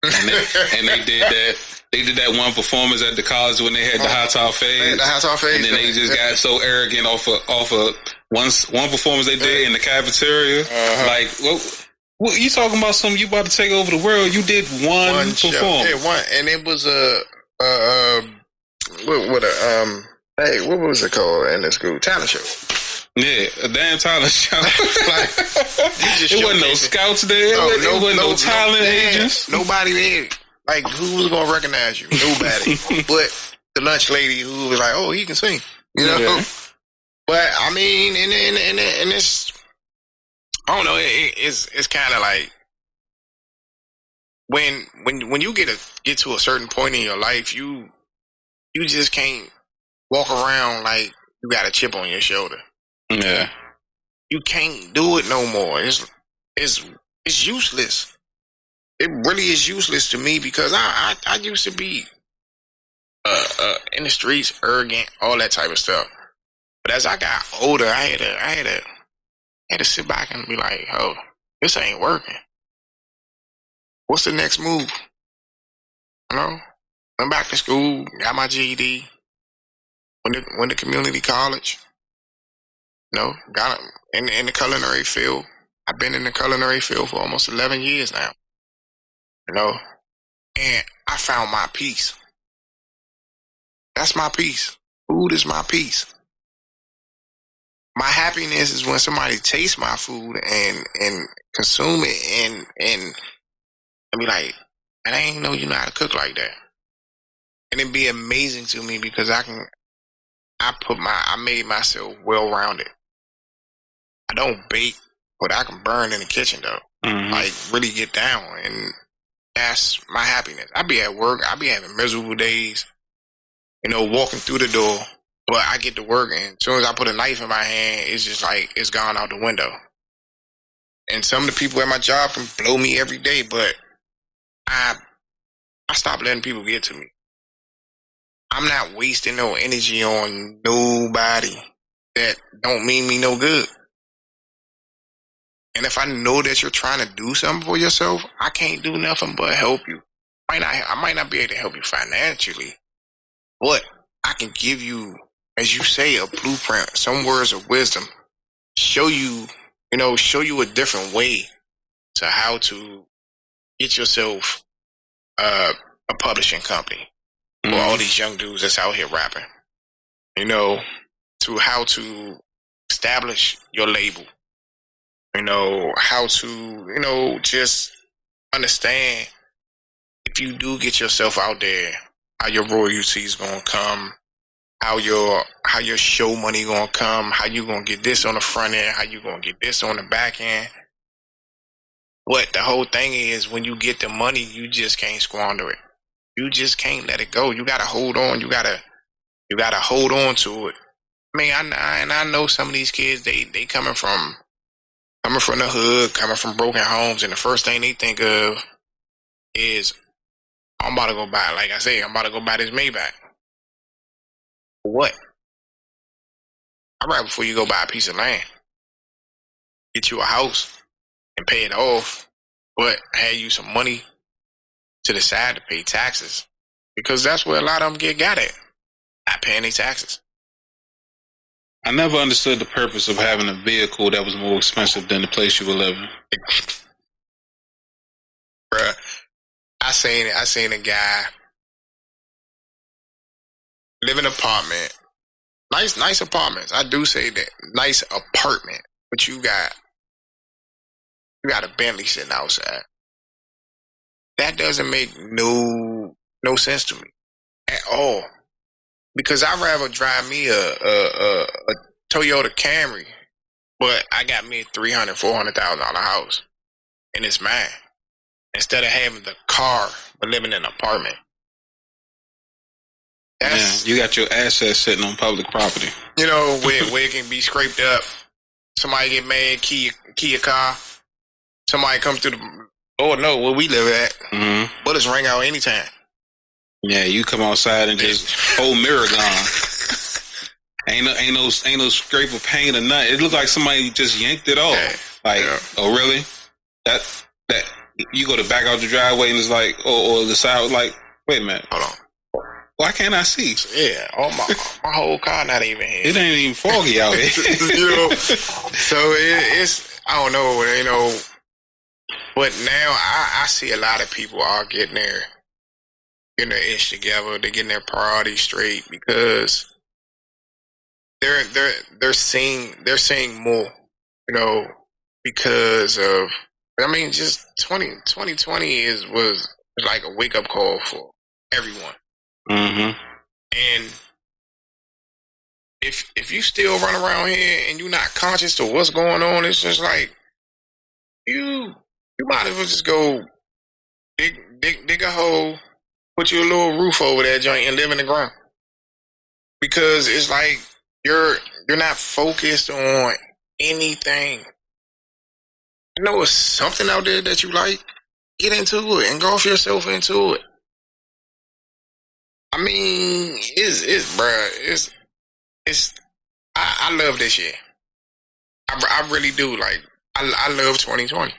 and they did that one performance at the college when they had the high top fade. The high top fade. And then they just got so arrogant off of one performance they did in the cafeteria. Like, what you talking about? Something you about to take over the world? You did one performance. Yeah, one, and it was what was it called in the school? Talent show. Yeah, a damn talent show. Like, it wasn't no scouts there. It wasn't no talent agents. Nobody there. Like, who was gonna recognize you? Nobody. But the lunch lady who was like, "Oh, he can sing," you know. Yeah. But I mean, and it's, I don't know. It's kind of like when you get to a certain point in your life, you just can't walk around like you got a chip on your shoulder. Yeah, you can't do it no more. It's useless. It really is useless to me, because I used to be in the streets, arrogant, all that type of stuff. But as I got older, I had to sit back and be like, "Oh, this ain't working. What's the next move?" You know, went back to school, got my GED, went to community college. You know, got in the culinary field. I've been in the culinary field for almost 11 years now. You know, and I found my peace. That's my peace. Food is my peace. My happiness is when somebody tastes my food and consume it and be like, "And I ain't know you know how to cook like that." And it'd be amazing to me, because I made myself well rounded. I don't bake, but I can burn in the kitchen though. Mm-hmm. Like, really get down, and that's my happiness. I be at work, I be having miserable days, you know, walking through the door, but I get to work, and as soon as I put a knife in my hand, it's just like it's gone out the window. And some of the people at my job can blow me every day, but I stop letting people get to me. I'm not wasting no energy on nobody that don't mean me no good. And if I know that you're trying to do something for yourself, I can't do nothing but help you. I might not be able to help you financially, but I can give you, as you say, a blueprint, some words of wisdom, show you a different way to how to get yourself a publishing company for all these young dudes that's out here rapping. You know, to how to establish your label. You know, how to, you know, just understand, if you do get yourself out there, how your royalties gonna come, how your show money gonna come, how you gonna get this on the front end, how you gonna get this on the back end. But the whole thing is, when you get the money, you just can't squander it. You just can't let it go. You gotta hold on. You gotta hold on to it. I mean, I know some of these kids, they coming from the hood, coming from broken homes, and the first thing they think of is I'm about to go buy, like I say, I'm about to go buy this Maybach. For what? I'd rather before you go buy a piece of land, get you a house and pay it off, but have you some money to the side to pay taxes. Because that's where a lot of them get got at. Not paying their taxes. I never understood the purpose of having a vehicle that was more expensive than the place you were living. Bruh, I seen a guy live in an apartment. Nice apartments. I do say that. Nice apartment. But you got a Bentley sitting outside. That doesn't make no sense to me at all. Because I'd rather drive me a Toyota Camry, but I got me a $300,000-$400,000 house, and it's mine. Instead of having the car, but living in an apartment. That's, you got your assets sitting on public property. You know, where it can be scraped up. Somebody get mad, key a car. Somebody come through the, oh no, where we live at. Mm-hmm. But it's ring out anytime. Yeah, you come outside and just whole mirror gone. Ain't no scrape of paint or nothing. It looked like somebody just yanked it off. Oh really? That you go to back out the driveway and it's like, or the side was like, wait a minute, hold on. Why can't I see? Yeah, my whole car not even here. It ain't even foggy out here. You know, so it's I don't know, you know. But now I see a lot of people are getting their ish together. They're getting their priorities straight because they're seeing more, you know, because of, I mean, just 2020 was like a wake up call for everyone. Mm-hmm. And if you still run around here and you're not conscious to what's going on, it's just like you might as well just go dig a hole, put you a little roof over that joint, and live in the ground. Because it's like you're not focused on anything. You know, it's something out there that you like. Get into it, engulf yourself into it. I mean, I love this year. I really do. Like, I love 2020.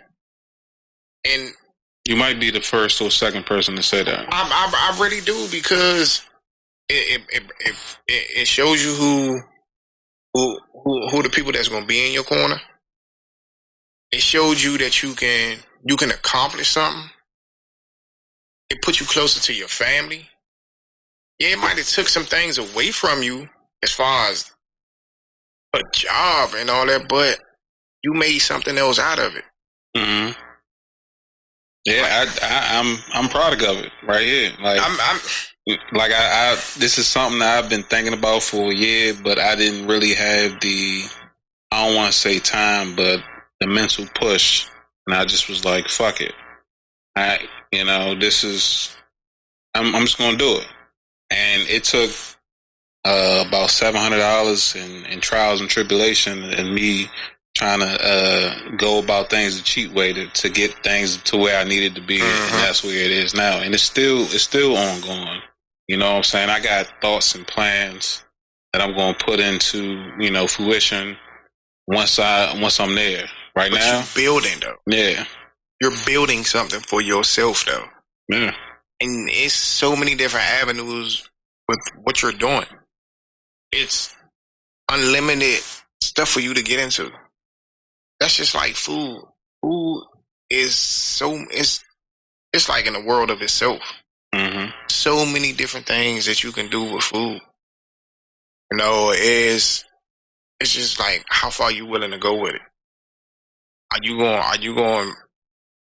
And you might be the first or second person to say that. I really do, because it shows you who the people that's gonna be in your corner. It showed you that you can accomplish something. It put you closer to your family. Yeah, it might have took some things away from you as far as a job and all that, but you made something else out of it. Mm-hmm. Yeah, I'm proud of it right here. Like I this is something that I've been thinking about for a year, but I didn't really have I don't want to say time, but the mental push, and I just was like, fuck it. I'm just gonna do it. And it took about $700 in trials and tribulation, and me trying to go about things the cheap way to get things to where I needed to be, and that's where it is now. And it's still ongoing. You know what I'm saying? I got thoughts and plans that I'm going to put into, you know, fruition once I'm there. Right but now, you're building though. Yeah, you're building something for yourself though. Yeah, and it's so many different avenues with what you're doing. It's unlimited stuff for you to get into. That's just like food. Food is it's like in a world of itself. Mm-hmm. So many different things that you can do with food. You know, it's just like how far you willing to go with it. Are you going to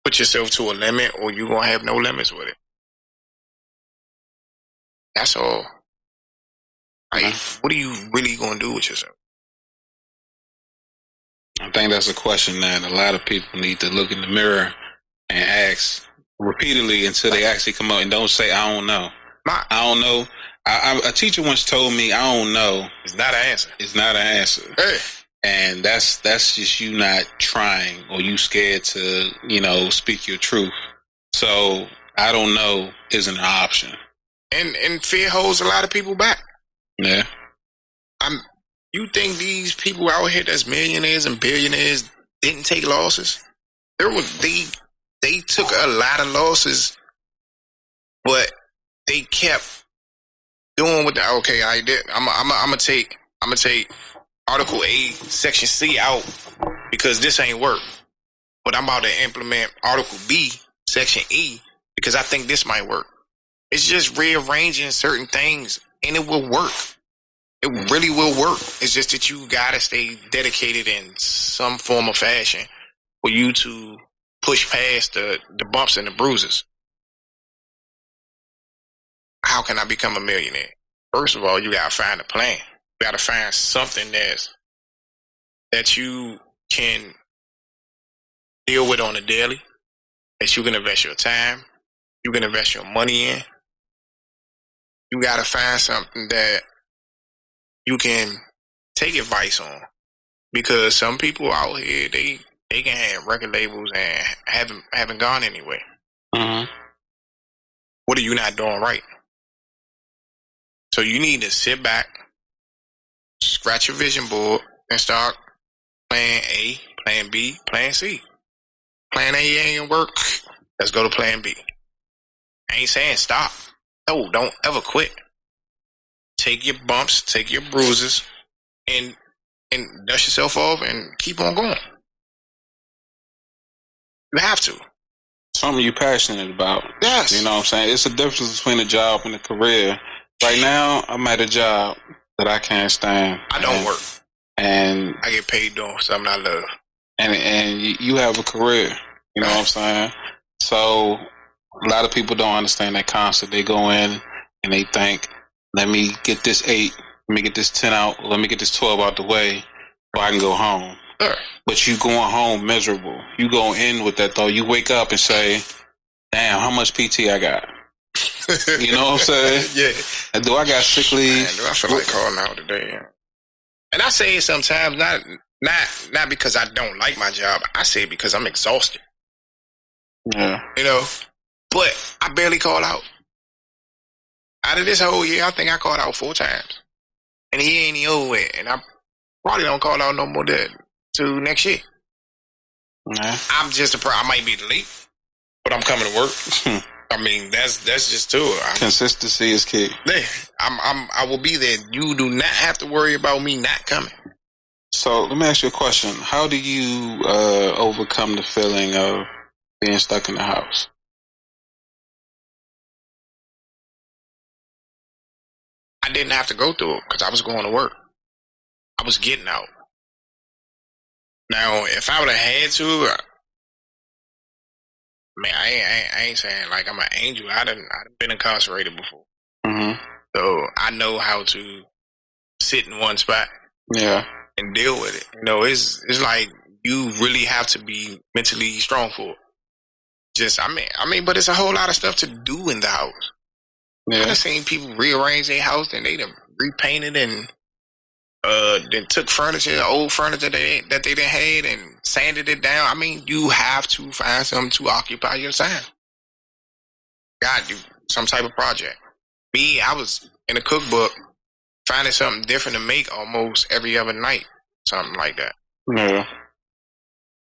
put yourself to a limit, or you going to have no limits with it? That's all. Like, what are you really going to do with yourself? I think that's a question that a lot of people need to look in the mirror and ask repeatedly until they actually come out and don't say, I don't know. I don't know. A teacher once told me, I don't know. It's not an answer. It's not an answer. Hey. And that's just you not trying, or you scared to, you know, speak your truth. So I don't know isn't an option. And fear holds a lot of people back. Yeah. You think these people out here that's millionaires and billionaires didn't take losses? They took a lot of losses, but they kept doing what the okay. I did. I'm gonna take Article A, Section C out because this ain't work. But I'm about to implement Article B, Section E because I think this might work. It's just rearranging certain things, and it will work. It really will work. It's just that you gotta stay dedicated in some form of fashion for you to push past the bumps and the bruises. How can I become a millionaire? First of all, you gotta find a plan. You gotta find something that you can deal with on a daily, that you can invest your time, you can invest your money in. You gotta find something that you can take advice on. Because some people out here they can have record labels and haven't gone anywhere. Mm-hmm. What are you not doing right? So you need to sit back, scratch your vision board, and start plan A, plan B, plan C. Plan A ain't gonna work. Let's go to plan B. I ain't saying stop. No, don't ever quit. Take your bumps, take your bruises, and dust yourself off and keep on going. You have to. Something you're passionate about. Yes. You know what I'm saying? It's a difference between a job and a career. Right now, I'm at a job that I can't stand. I don't work. And I get paid doing something I love. And you have a career. You know what I'm saying? So a lot of people don't understand that concept. They go in and they think, let me get this 8, let me get this 10 out, let me get this 12 out the way so I can go home. Sure. But you going home miserable. You go in with that though. You wake up and say, damn, how much PT I got? You know what I'm saying? Yeah. Do I got sick leave? Man, do I feel like calling out today? And I say it sometimes, not because I don't like my job. I say it because I'm exhausted. Yeah. You know? But I barely call out. Out of this whole year, I think I called out 4 times. And the year ain't even over with. And I probably don't call out no more to next year. Yeah. I'm just I might be late, but I'm coming to work. I mean, that's just too. Consistency is key. Yeah, I will be there. You do not have to worry about me not coming. So let me ask you a question. How do you overcome the feeling of being stuck in the house? I didn't have to go through it because I was going to work. I was getting out. Now, if I would have had to, man, I ain't saying like I'm an angel. I'd been incarcerated before. Mm-hmm. So I know how to sit in one spot. Yeah. And deal with it. You know, it's like you really have to be mentally strong for it. Just I mean, but it's a whole lot of stuff to do in the house. Yeah. I've seen people rearrange their house and they done repainted and then took furniture, old furniture that they done had and sanded it down. I mean, you have to find something to occupy your time. God, do some type of project. Me, I was in a cookbook finding something different to make almost every other night, something like that. Yeah.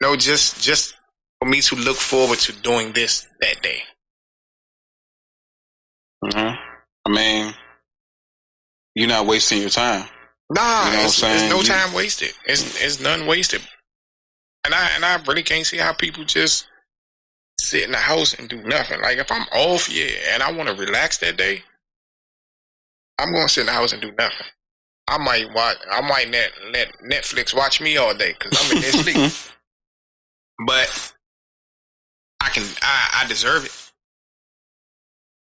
No, just for me to look forward to doing this that day. Mm-hmm. I mean, you're not wasting your time. Nah, you know it's no time wasted. It's none wasted. And I really can't see how people just sit in the house and do nothing. Like if I'm off, yeah, and I want to relax that day, I'm gonna sit in the house and do nothing. I might let Netflix watch me all day because I'm in there sleep. But I deserve it.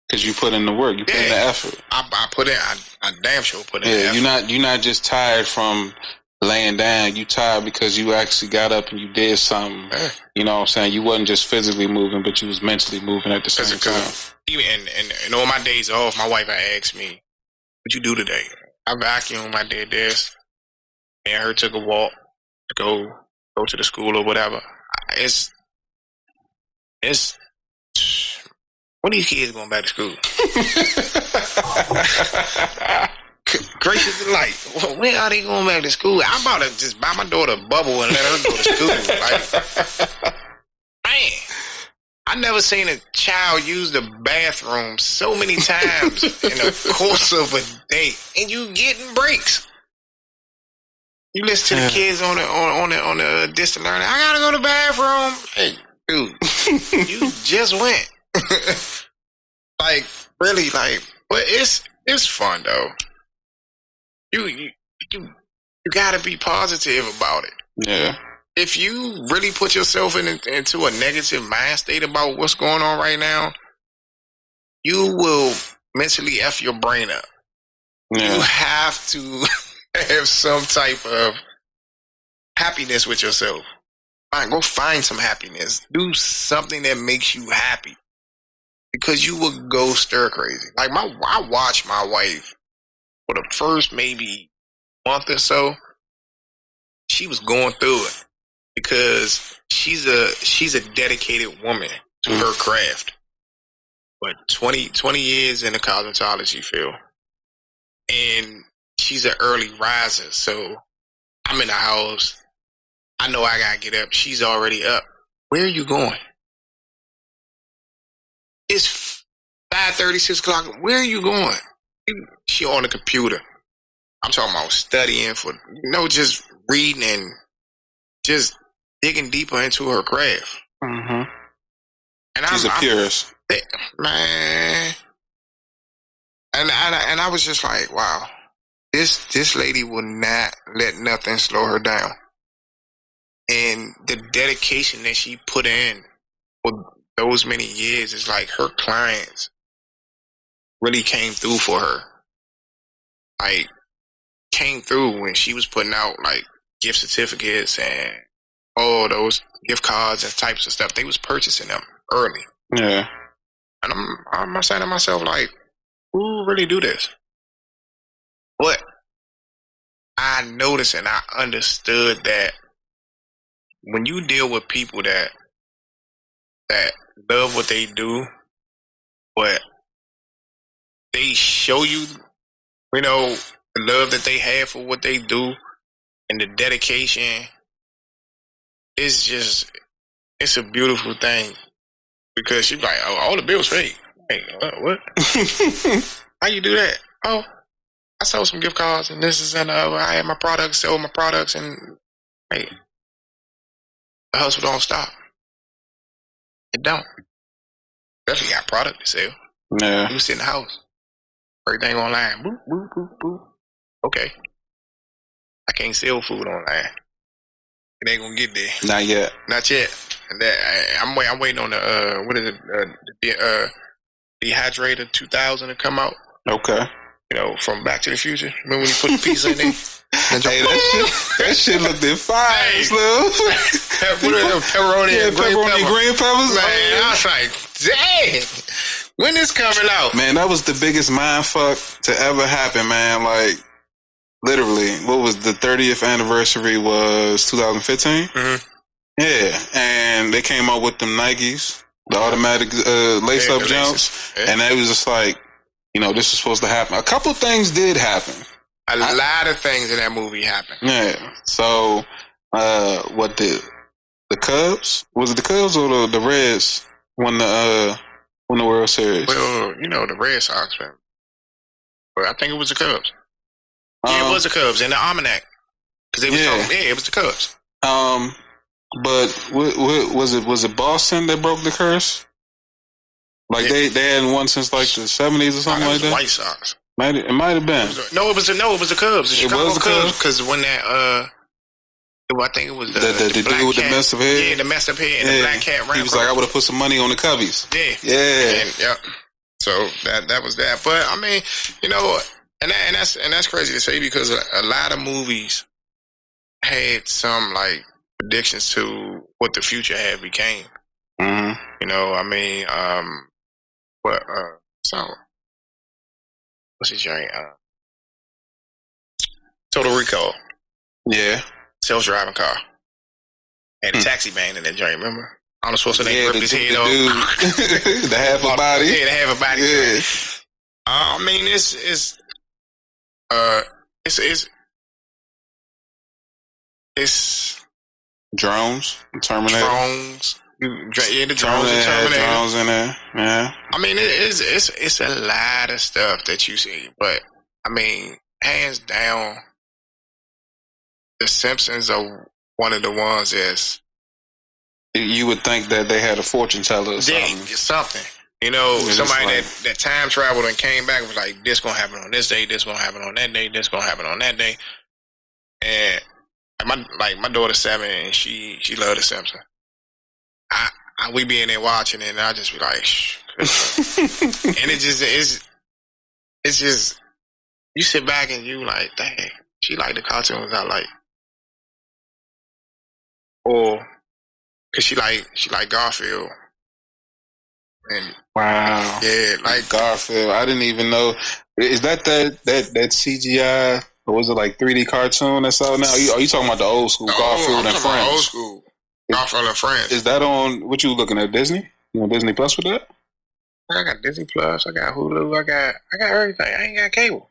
Because you put in the work, you put in the effort. I put in, I damn sure put in the effort. You're not just tired from laying down. You tired because you actually got up and you did something. Yeah. You know what I'm saying? You wasn't just physically moving, but you was mentally moving at the same time. Even and on my days off, my wife asked me, "What you do today?" I vacuumed, I did this, and her took a walk to go to the school or whatever. It's when these kids going back to school? Gracious delight. When are they going back to school? I'm about to just buy my daughter a bubble and let her go to school. Like, man, I never seen a child use the bathroom so many times in the course of a day, and you getting breaks. You listen to the kids on the distant learning. I gotta go to the bathroom. Hey, dude, you just went. Like, really, like, but it's fun though. You gotta be positive about it. Yeah. If you really put yourself into a negative mind state about what's going on right now, you will mentally F your brain up. Yeah. You have to have some type of happiness with yourself. Go find some happiness. Do something that makes you happy. Because you will go stir crazy. Like I watched my wife for the first maybe month or so. She was going through it because she's a dedicated woman to her craft. But 20 years in the cosmetology field. And she's an early riser. So I'm in the house. I know I gotta get up. She's already up. Where are you going? It's 5:30, 6 o'clock. Where are you going? She on the computer. I'm talking about studying for, just reading and just digging deeper into her craft. Mm-hmm. And she's a purist. Man. And I was just like, wow, this lady will not let nothing slow her down. And the dedication that she put in for those many years is like her clients really came through for her. Like, came through when she was putting out like gift certificates and all those gift cards and types of stuff. They was purchasing them early. Yeah. And I'm saying to myself, like, who really do this? But I noticed and I understood that when you deal with people that love what they do, but they show you, the love that they have for what they do and the dedication, it's a beautiful thing. Because she's like, oh, all the bills paid. Hey, what? How you do that? Oh, I sold some gift cards and this and the other. I had my products, sold my products, and hey, the hustle don't stop. It don't. Definitely got product to sell. Yeah. You sit in the house. Everything online. Boop, boop, boop, boop. Okay. I can't sell food online. It ain't gonna get there. Not yet. Not yet. And I'm waiting on the what is it? The Dehydrator 2000 to come out. Okay. From Back to the Future. Remember when you put the pizza in there? Hey, that shit looked fire, hey. Pepperoni and green peppers. Man, I was like, dang. When is coming out? Man, that was the biggest mind fuck to ever happen, man. Like, literally, what was the 30th anniversary was 2015? Mm-hmm. Yeah, and they came out with them Nikes, the automatic lace-up jumps, and they was just like, this is supposed to happen. A couple things did happen. A lot of things in that movie happened. Yeah. So, what the Cubs? Was it the Cubs or the Reds won the World Series? Well, the Red Sox, man. But I think it was the Cubs. Yeah, it was the Cubs in the almanac. Because it was the Cubs. But was it Boston that broke the curse? Like they hadn't won since like the 70s or something like that. White Sox. It might have been. It was the Cubs. The Chicago Cubs. Because when that I think it was the dude with the messed up head. Yeah, the messed up head and the black cat ran. He was like, I would have put some money on the Cubbies. Yeah. So that was that. But I mean, and that's crazy to say because a lot of movies had some like predictions to what the future had became. Mm-hmm. What's his name? Total Recall. Yeah. Self-driving car. Had a taxi band in that joint, remember? Arnold Schwarzenegger ripped his the head off. dude, the half a body. Yeah, the half a body. Yeah. I mean, uh, it's Drones, Terminator. drones. Yeah, the drones and Terminator. Terminator. Drones in there. Yeah. I mean, it's a lot of stuff that you see, but I mean, hands down, The Simpsons are one of the ones that's You would think that they had a fortune teller or something. something. You know, Yeah, somebody like, that time traveled and came back and was like, this gonna happen on this day, this gonna happen on that day, this gonna happen on that day. And my daughter's 7 and she loved The Simpsons. We be in there watching it and I just be like, shh. And it's just you sit back and you like, dang, she like the cartoons I like. Or cause she like Garfield. And wow. yeah, like Garfield. I didn't even know. Is that CGI or was it like 3D cartoon that's out now? Are you talking about the old school Garfield and Friends? Old school Garfield and Friends. Is that on? What you looking at? Disney? You on Disney Plus with that? I got Disney Plus. I got Hulu. I got everything. I ain't got cable.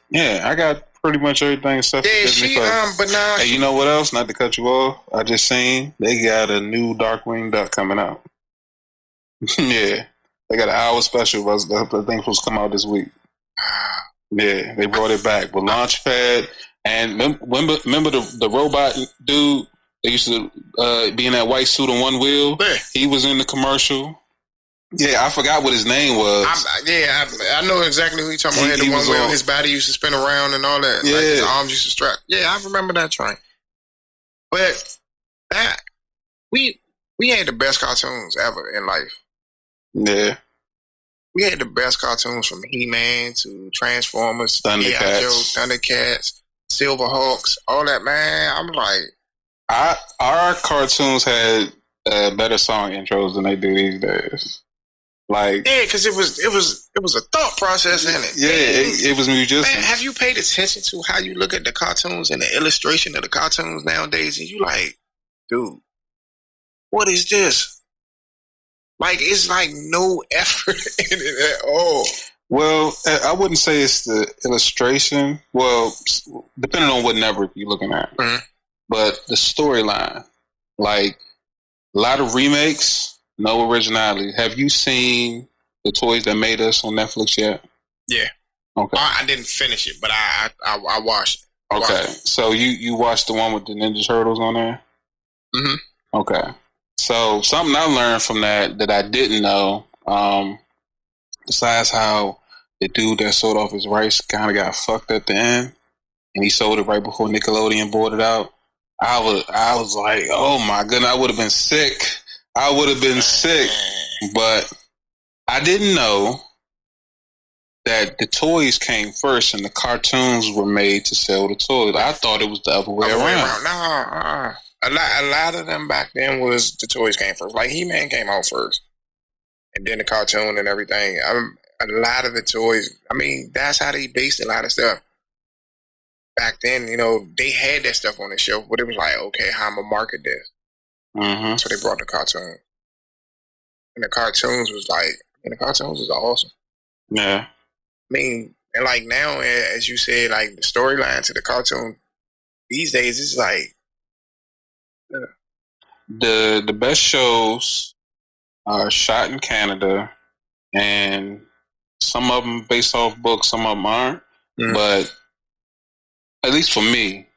Yeah, I got pretty much everything except for Disney Plus. But now hey, you know what else? Not to cut you off. I just seen they got a new Darkwing Duck coming out. Yeah, they got an hour special. I think it was supposed to come out this week. Yeah, they brought it back with Launchpad. And remember the robot dude that used to be in that white suit on one wheel? Yeah. He was in the commercial. Yeah, I forgot what his name was. I know exactly who you're talking about. He had the one where his body used to spin around and all that. Yeah. Like his arms used to strap. Yeah, I remember that train. But we had the best cartoons ever in life. Yeah. We had the best cartoons from He-Man to Transformers, Thundercats, Silverhawks, all that, man. I'm like, our cartoons had better song intros than they do these days. Like, yeah, because it was a thought process in it. Yeah, it was musician. Man, have you paid attention to how you look at the cartoons and the illustration of the cartoons nowadays? And you like, dude, what is this? Like, it's like no effort in it at all. Well, I wouldn't say it's the illustration. Well, depending on what network you're looking at. Mm-hmm. But the storyline, like a lot of remakes, no originality. Have you seen The Toys That Made Us on Netflix yet? Yeah. Okay. I didn't finish it, but I watched it. Okay. So you watched the one with the Ninja Turtles on there? Mm-hmm. Okay. So something I learned from that I didn't know, besides how the dude that sold off his rights kind of got fucked at the end, and he sold it right before Nickelodeon bought it out. I was like, oh my goodness, I would have been sick. But I didn't know that the toys came first and the cartoons were made to sell the toys. I thought it was the other way around. No, a lot of them back then was the toys came first. Like He-Man came out first, and then the cartoon and everything. A lot of the toys. I mean, that's how they based a lot of stuff. Back then, you know, they had that stuff on the shelf, but it was like, okay, how I'm gonna market this? Mm-hmm. So they brought the cartoon, and the cartoons was awesome. Yeah. I mean, and like now, as you said, like the storyline to the cartoon these days, it's like the best shows are shot in Canada, and some of them based off books, some of them aren't. Mm-hmm. But at least for me,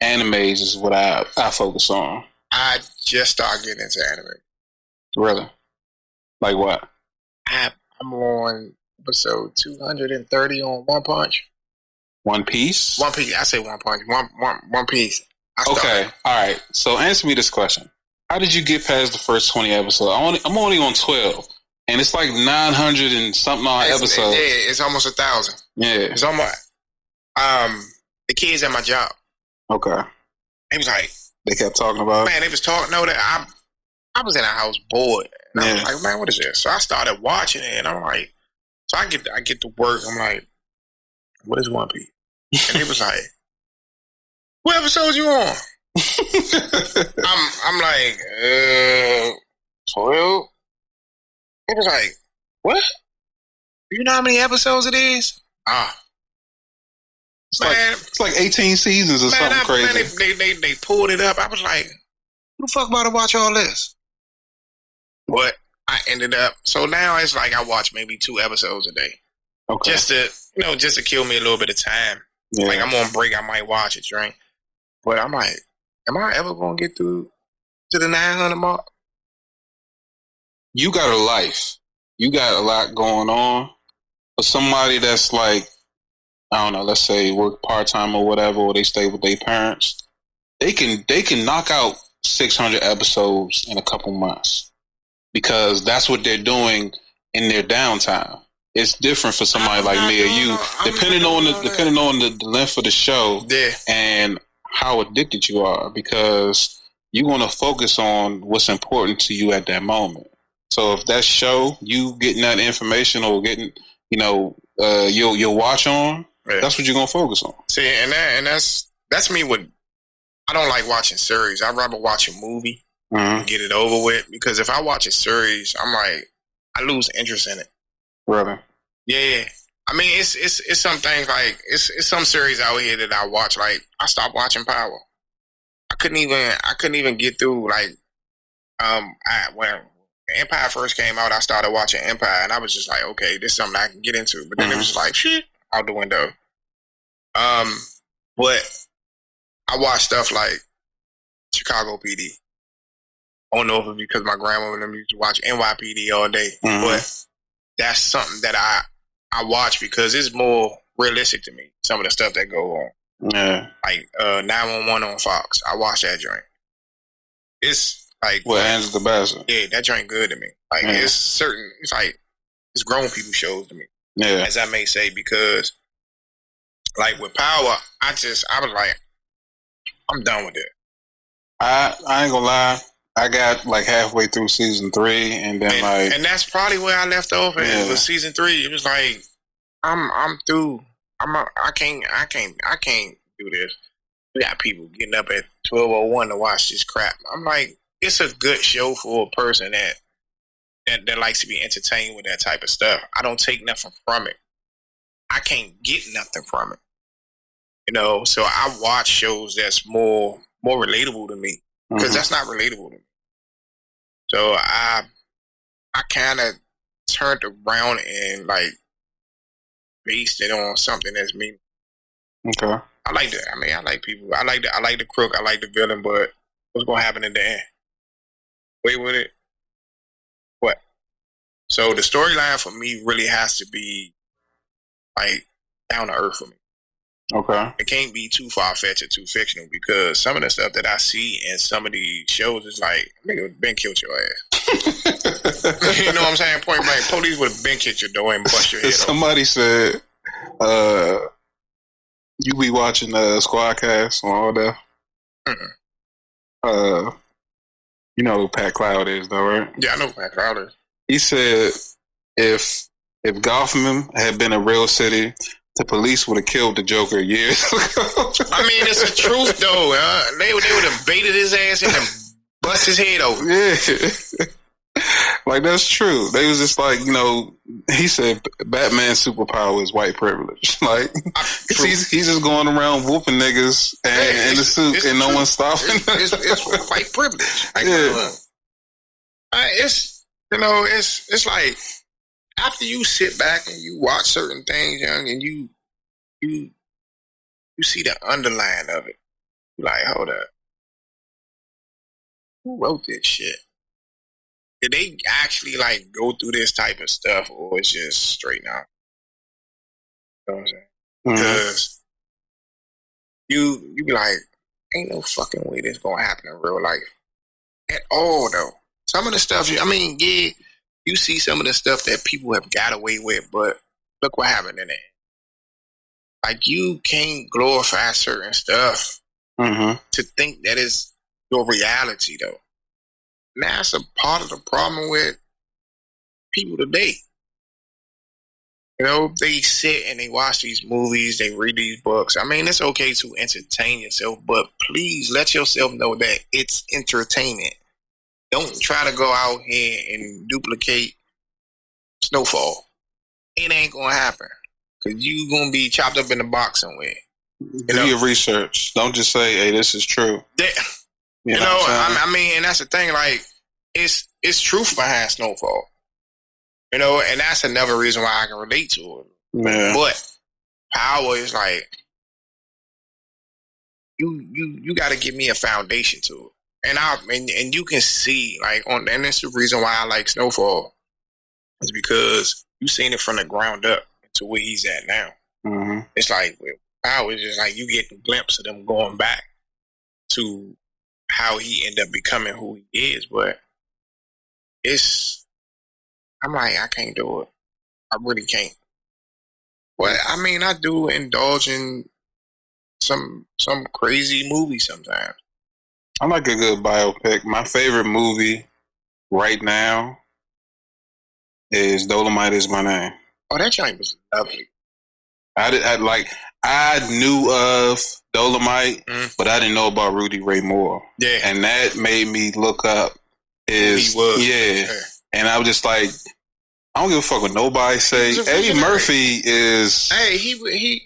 animes is what I focus on. I just started getting into anime. Really? Like what? I'm on episode 230 on One Punch. One Piece? One Piece. I say One Punch. One Piece. Okay. All right. So answer me this question. How did you get past the first 20 episodes? I'm only on 12. And it's like 900 and something odd episodes. Yeah, it's almost 1,000. Yeah. It's almost the kids at my job. Okay. They was like, they kept talking about it? Man, they was talking. No, that I was in a house bored. And I was like, man, what is this? So I started watching it, and I'm like, so I get to work. I'm like, what is One Piece? And they was like, what episode you on? I'm like, 12. It was like, what? Do you know how many episodes it is? It's like 18 seasons or something crazy. Man, they pulled it up. I was like, who the fuck about to watch all this? But I ended up, so now it's like I watch maybe 2 episodes a day. Okay. Just to kill me a little bit of time. Yeah. Like I'm on break, I might watch it, right? But I'm like, am I ever gonna get through to the 900 mark? You got a life. You got a lot going on. For somebody that's like, I don't know, let's say work part-time or whatever, or they stay with their parents, they can knock out 600 episodes in a couple months because that's what they're doing in their downtime. It's different for somebody like me or you, depending on the length of the show and how addicted you are, because you're going to focus on what's important to you at that moment. So if that show, you getting that information or getting, you'll watch on, that's what you're going to focus on. See, and that's me with, I don't like watching series. I'd rather watch a movie and get it over with, because if I watch a series, I'm like, I lose interest in it. Really? Yeah. I mean, it's some things like, it's some series out here that I watch. Like, I stopped watching Power. I couldn't even get through, like, when Empire first came out, I started watching Empire, and I was just like, okay, this is something I can get into. But then it was just like, shit, out the window. But I watch stuff like Chicago PD. I don't know if it's because my grandma and them used to watch NYPD all day, but that's something that I watch because it's more realistic to me. Some of the stuff that go on, like 911 on Fox. I watch that joint. It's like what Angela Bassett. Yeah, that joint good to me. Like it's like it's grown people shows to me. Yeah, as I may say, because like with Power, I was like, I'm done with it. I ain't gonna lie. I got like halfway through season 3, and then and that's probably where I left off. It was season 3. It was like I'm through. I can't do this. We got people getting up at 12:01 to watch this crap. I'm like, it's a good show for a person that likes to be entertained with that type of stuff. I don't take nothing from it. I can't get nothing from it. So I watch shows that's more relatable to me, because that's not relatable to me. So I kind of turned around and like based it on something that's me. Okay. I like that. I mean, I like people. I like the crook. I like the villain. But what's gonna happen in the end? Wait with it. What? So the storyline for me really has to be like down to earth for me. Okay. It can't be too far-fetched or too fictional, because some of the stuff that I see in some of these shows is like, nigga, Ben killed your ass. You know what I'm saying? Point blank, police would have been kicked your door and bust your head off. Somebody said, you be watching Squadcast on all that? You know who Pat Cloud is, though, right? Yeah, I know who Pat Cloud is. He said if Gotham had been a real city, the police would have killed the Joker years ago. I mean, it's the truth, though. They would have baited his ass in and bust his head over. Yeah. Like, that's true. They was just like, he said Batman's superpower is white privilege. Like, he's just going around whooping niggas in the suit, and no one's stopping. It's white privilege. Like, it's like, after you sit back and you watch certain things, young, and you see the underline of it, you're like, hold up, who wrote this shit? Did they actually like go through this type of stuff, or it's just straight out? You know what I'm saying? Because you be like, ain't no fucking way this gonna happen in real life at all, though. Some of the stuff, you see some of the stuff that people have got away with, but look what happened in it. Like, you can't glorify certain stuff to think that is your reality, though. And that's a part of the problem with people today. They sit and they watch these movies, they read these books. I mean, it's okay to entertain yourself, but please let yourself know that it's entertainment. don't try to go out here and duplicate Snowfall. It ain't gonna happen because you gonna be chopped up in a box somewhere. Do your research. Don't just say, "Hey, this is true." Yeah. You know I mean, and that's the thing. Like, it's truth behind Snowfall. You know, and that's another reason why I can relate to it. Yeah. But power is like you got to give me a foundation to it, and you can see like and that's the reason why I like Snowfall is because you seen it from the ground up to where he's at now. Mm-hmm. It's like with power is just like you get a glimpse of them going back to how he ended up becoming who he is, but I'm like, I can't do it. I really can't. But I mean, I do indulge in some crazy movie sometimes. I like a good biopic. My favorite movie right now is Dolomite Is My Name. Oh, that joint was lovely. I knew of Dolomite, but I didn't know about Rudy Ray Moore. Yeah. And that made me look up his yeah. And I was just like, I don't give a fuck what nobody say. Eddie Murphy is he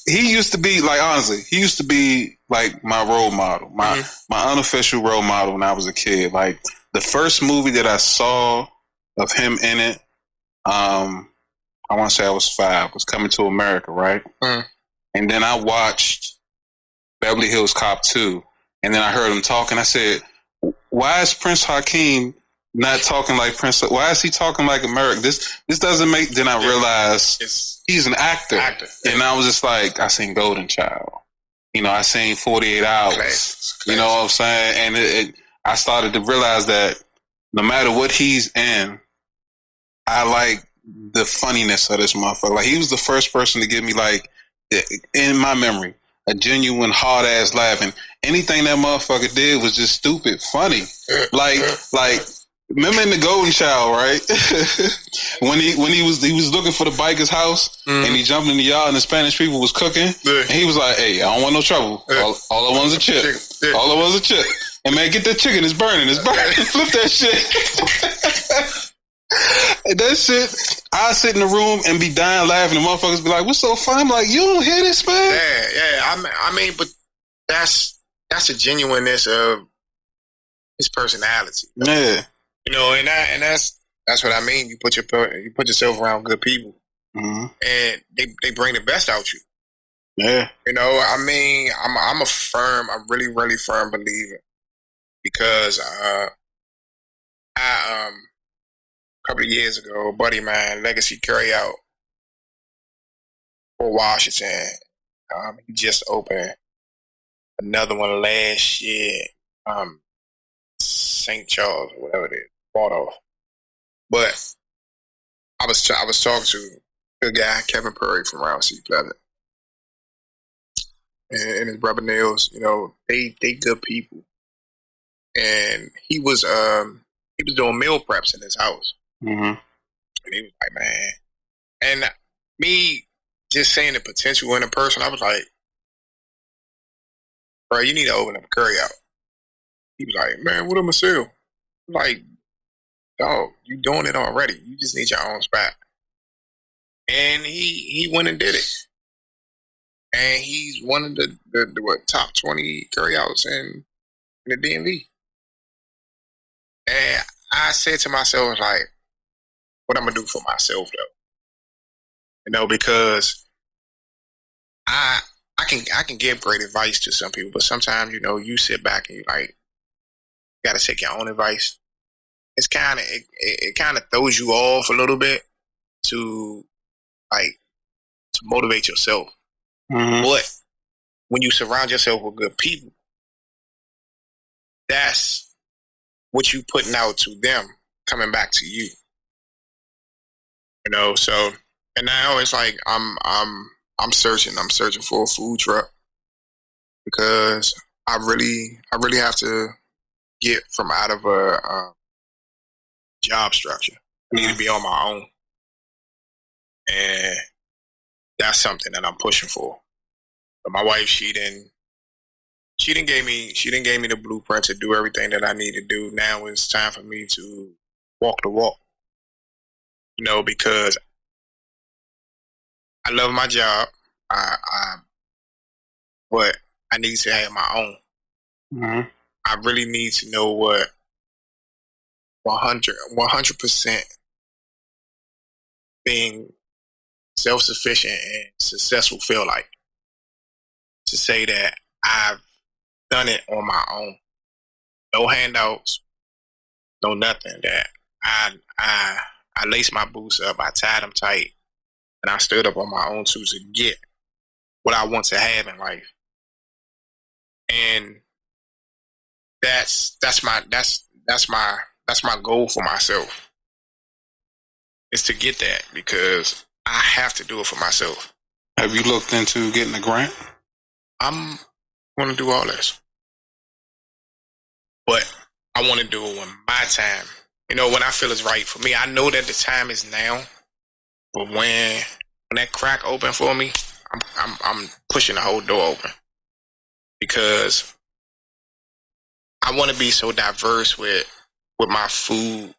he used to be like, honestly, he used to be like my role model, my unofficial role model when I was a kid. Like the first movie that I saw of him in it, I want to say I was 5, was Coming to America, right? And then I watched Beverly Hills Cop 2, and then I heard him talking. I said, why is Prince Hakeem not talking like Prince? Why is he talking like America? This doesn't make. Then I realized he's an actor. And I was just like, I seen Golden Child. You know, I seen 48 Hours. You know what I'm saying? And I started to realize that no matter what he's in, I like the funniness of this motherfucker. Like he was the first person to give me, like, in my memory, a genuine hard ass laugh. And anything that motherfucker did was just stupid funny. Like remember in the Golden Child, right? when he was looking for the biker's house and he jumped in the yard and the Spanish people was cooking and he was like, "Hey, I don't want no trouble. All I want is a chip. All I want is a chip. And man, get that chicken. It's burning. It's burning. Flip that shit." And that shit, I sit in the room and be dying laughing. And motherfuckers be like, "What's so funny?" I'm like, "You don't hear this, man?" Yeah. I mean, but that's the genuineness of his personality. Yeah. You know, and that's what I mean. You put yourself around good people, and they bring the best out you. Yeah. You know, I mean, I'm a really firm believer because a couple of years ago, a buddy of mine, Legacy Carryout for Washington, he just opened another one last year, St. Charles or whatever it is, bought off. But I was talking to a guy, Kevin Perry from Round C Pleasant, and his brother Nails. You know, they good people, and he was doing meal preps in his house, and he was like, man, and me just saying the potential in a person, I was like, bro, you need to open up a curry out. He was like, man, what am I sell? I'm like, dog, you doing it already. You just need your own spot. And he went and did it. And he's one of the top 20 curry outs in the DMV. And I said to myself, like, what I'm gonna do for myself though. You know, because I can give great advice to some people, but sometimes, you know, you sit back and you like, you gotta take your own advice. It's it kind of throws you off a little bit to motivate yourself. But when you surround yourself with good people, that's what you putting out to them coming back to you. You know, so and now it's like I'm searching for a food truck because I really have to get from out of a job structure. I need to be on my own, and that's something that I'm pushing for. But my wife, she She didn't gave me the blueprint to do everything that I need to do. Now it's time for me to walk the walk. Because I love my job. I but I need to have my own. Mm-hmm. I really need to know what 100% being self-sufficient and successful feel like, to say that I've done it on my own. No handouts, no nothing. That I laced my boots up, I tied them tight, and I stood up on my own too to get what I want to have in life. And that's my goal for myself, is to get that, because I have to do it for myself. Have you looked into getting a grant? I'm going to do all this, but I want to do it when my time. When I feel it's right for me. I know that the time is now, but when that crack open for me, I'm pushing the whole door open, because I want to be so diverse with my food,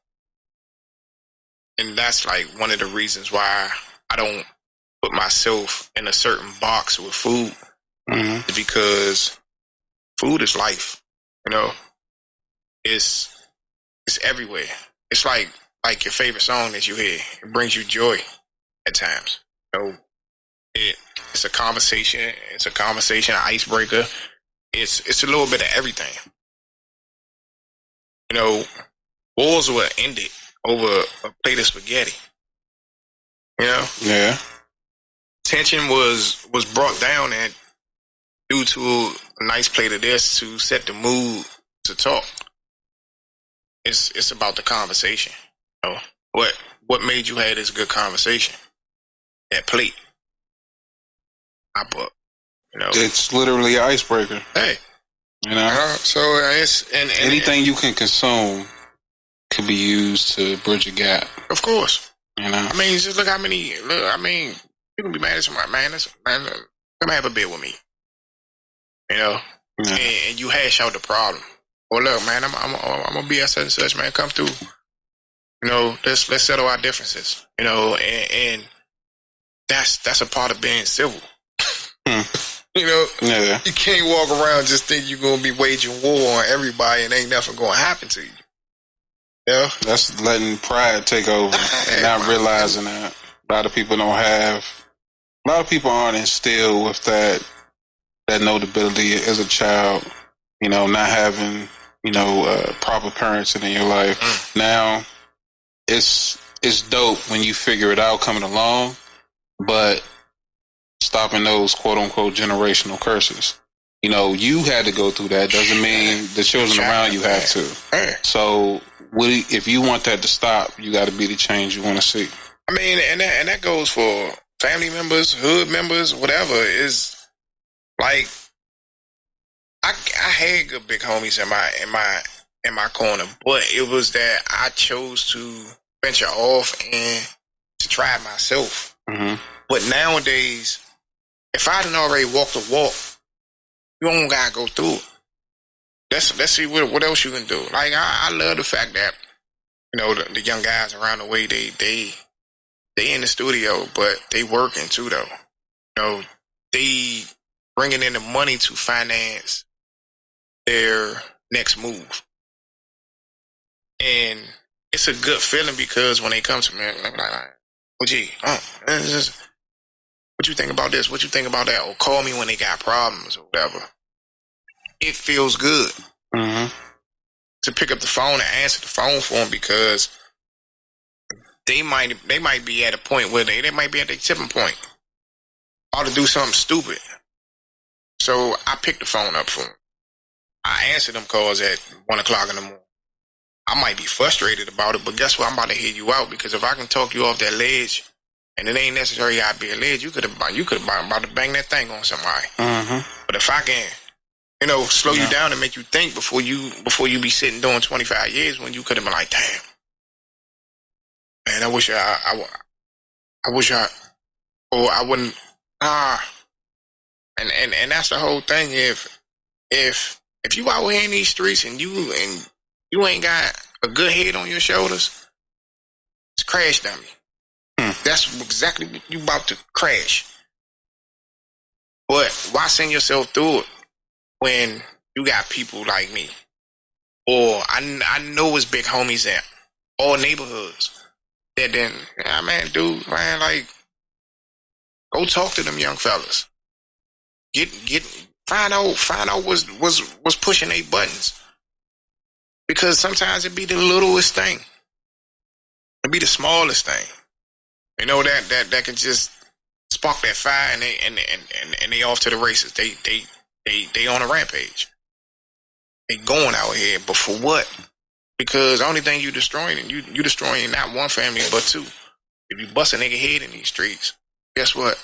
and that's like one of the reasons why I don't put myself in a certain box with food. Mm-hmm. Because food is life. It's everywhere. It's like your favorite song that you hear. It brings you joy at times. It's a conversation. It's a conversation, an icebreaker. It's a little bit of everything. Wars were ended over a plate of spaghetti. Yeah. Tension was brought down, and due to a nice plate of this to set the mood to talk. It's about the conversation. What made you have this good conversation? That plate. I book. It's literally an icebreaker. Hey. So it's and anything you can consume could be used to bridge a gap. Of course. I mean, just look how many. You can be mad at somebody, man. Come have a beer with me. Yeah. And you hash out the problem. Well, look, man, I'm gonna be at such and such, man. Come through. Let's settle our differences. And that's a part of being civil. Yeah. You can't walk around just think you're gonna be waging war on everybody and ain't nothing gonna happen to you. That's letting pride take over and not realizing that a lot of people aren't instilled with that notability as a child. Not having proper parenting in your life. Now it's dope when you figure it out coming along, but stopping those quote unquote generational curses. You had to go through that. Doesn't mean the children around you have to. So if you want that to stop, you got to be the change you want to see. I mean, and that goes for family members, hood members, whatever. Is like I had good big homies in my corner, but it was that I chose to venture off and to try it myself. Mm-hmm. But nowadays, if I didn't already walk the walk, you don't gotta go through it. Let's see what else you can do. Like I love the fact that the young guys around the way they in the studio, but they working too though. They bringing in the money to finance their next move, and it's a good feeling, because when they come to me, I'm like, "Oh, gee, what you think about this? What you think about that?" Or call me when they got problems or whatever. It feels good to pick up the phone and answer the phone for them, because they might be at a point where they might be at their tipping point, or to do something stupid. So I pick the phone up for them. I answer them calls at 1:00 in the morning. I might be frustrated about it, but guess what? I'm about to hear you out, because if I can talk you off that ledge, and it ain't necessarily I be a ledge, you could have about to bang that thing on somebody. But if I can, slow you down and make you think before you be sitting doing 25 years, when you could have been like, damn, man, I wish I, or I wouldn't. And that's the whole thing. if you out here in these streets and you ain't got a good head on your shoulders, it's crash dummy. That's exactly what you about to crash. But why send yourself through it when you got people like me? Or I know it's big homies in all neighborhoods that then, yeah, man, dude, man, like, go talk to them young fellas. Find out what's pushing their buttons. Because sometimes it be the littlest thing. It be the smallest thing. You know, that can just spark that fire, and they off to the races. They on a rampage. They going out here, but for what? Because the only thing you destroying, and you destroying not one family but two. If you bust a nigga head in these streets, guess what?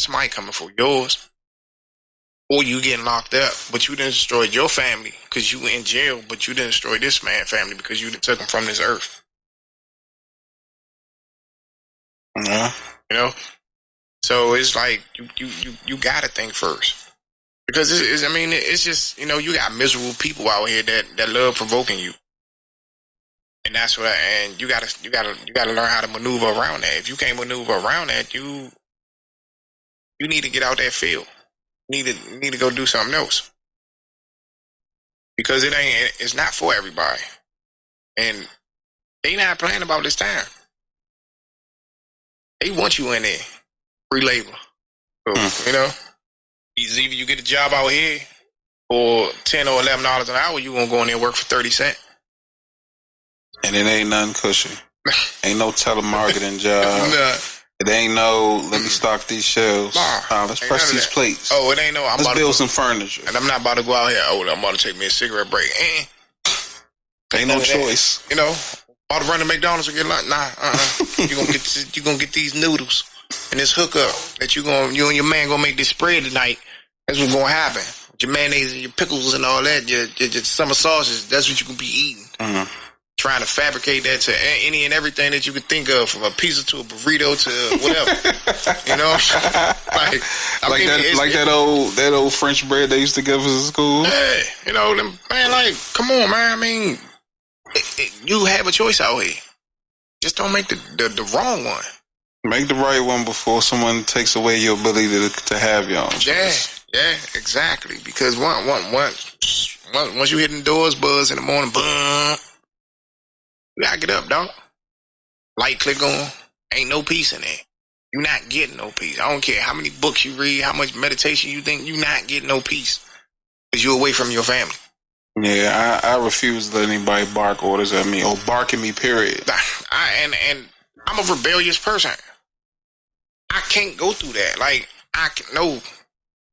Somebody coming for yours, or you getting locked up. But you done destroyed your family because you in jail. But you done destroyed this man's family because you done took him from this earth. Yeah. You know, so it's like you gotta think first, because it's just, you know, you got miserable people out here that love provoking you, and that's what. And you gotta learn how to maneuver around that. If you can't maneuver around that, you need to get out that field. You need to go do something else, because it's not for everybody, and they not playing about this time. They want you in there, free labor. So, you know, either you get a job out here for $10 or $11 an hour, you gonna go in there and work for 30 cents. And it ain't nothing cushy. Ain't no telemarketing job. Nah. It ain't no, let me stock these shelves. Let's press these plates. Oh, it ain't no, let's build some furniture. And I'm not about to go out here, I'm about to take me a cigarette break. Ain't no choice. You know, about to run to McDonald's and get lunch. Nah, you gonna get these noodles and this hookup that you and your man gonna make this spread tonight. That's what's gonna happen. Your mayonnaise and your pickles and all that, your summer sauces, that's what you gonna be eating. Mm-hmm. Trying to fabricate that to any and everything that you could think of, from a pizza to a burrito to whatever. You know, that old French bread they used to give us in school. Yeah, you know, man, like, come on, man. I mean, you have a choice out here. Just don't make the wrong one. Make the right one before someone takes away your ability to have your own choice. Yeah, exactly. Because once you hit the doors, buzz in the morning, boom. You gotta get up, dog. Light click on. Ain't no peace in there. You're not getting no peace. I don't care how many books you read, how much meditation you think, you're not getting no peace. Because you're away from your family. Yeah, I refuse to let anybody bark orders at me or bark at me, period. And I'm a rebellious person. I can't go through that. Like, no.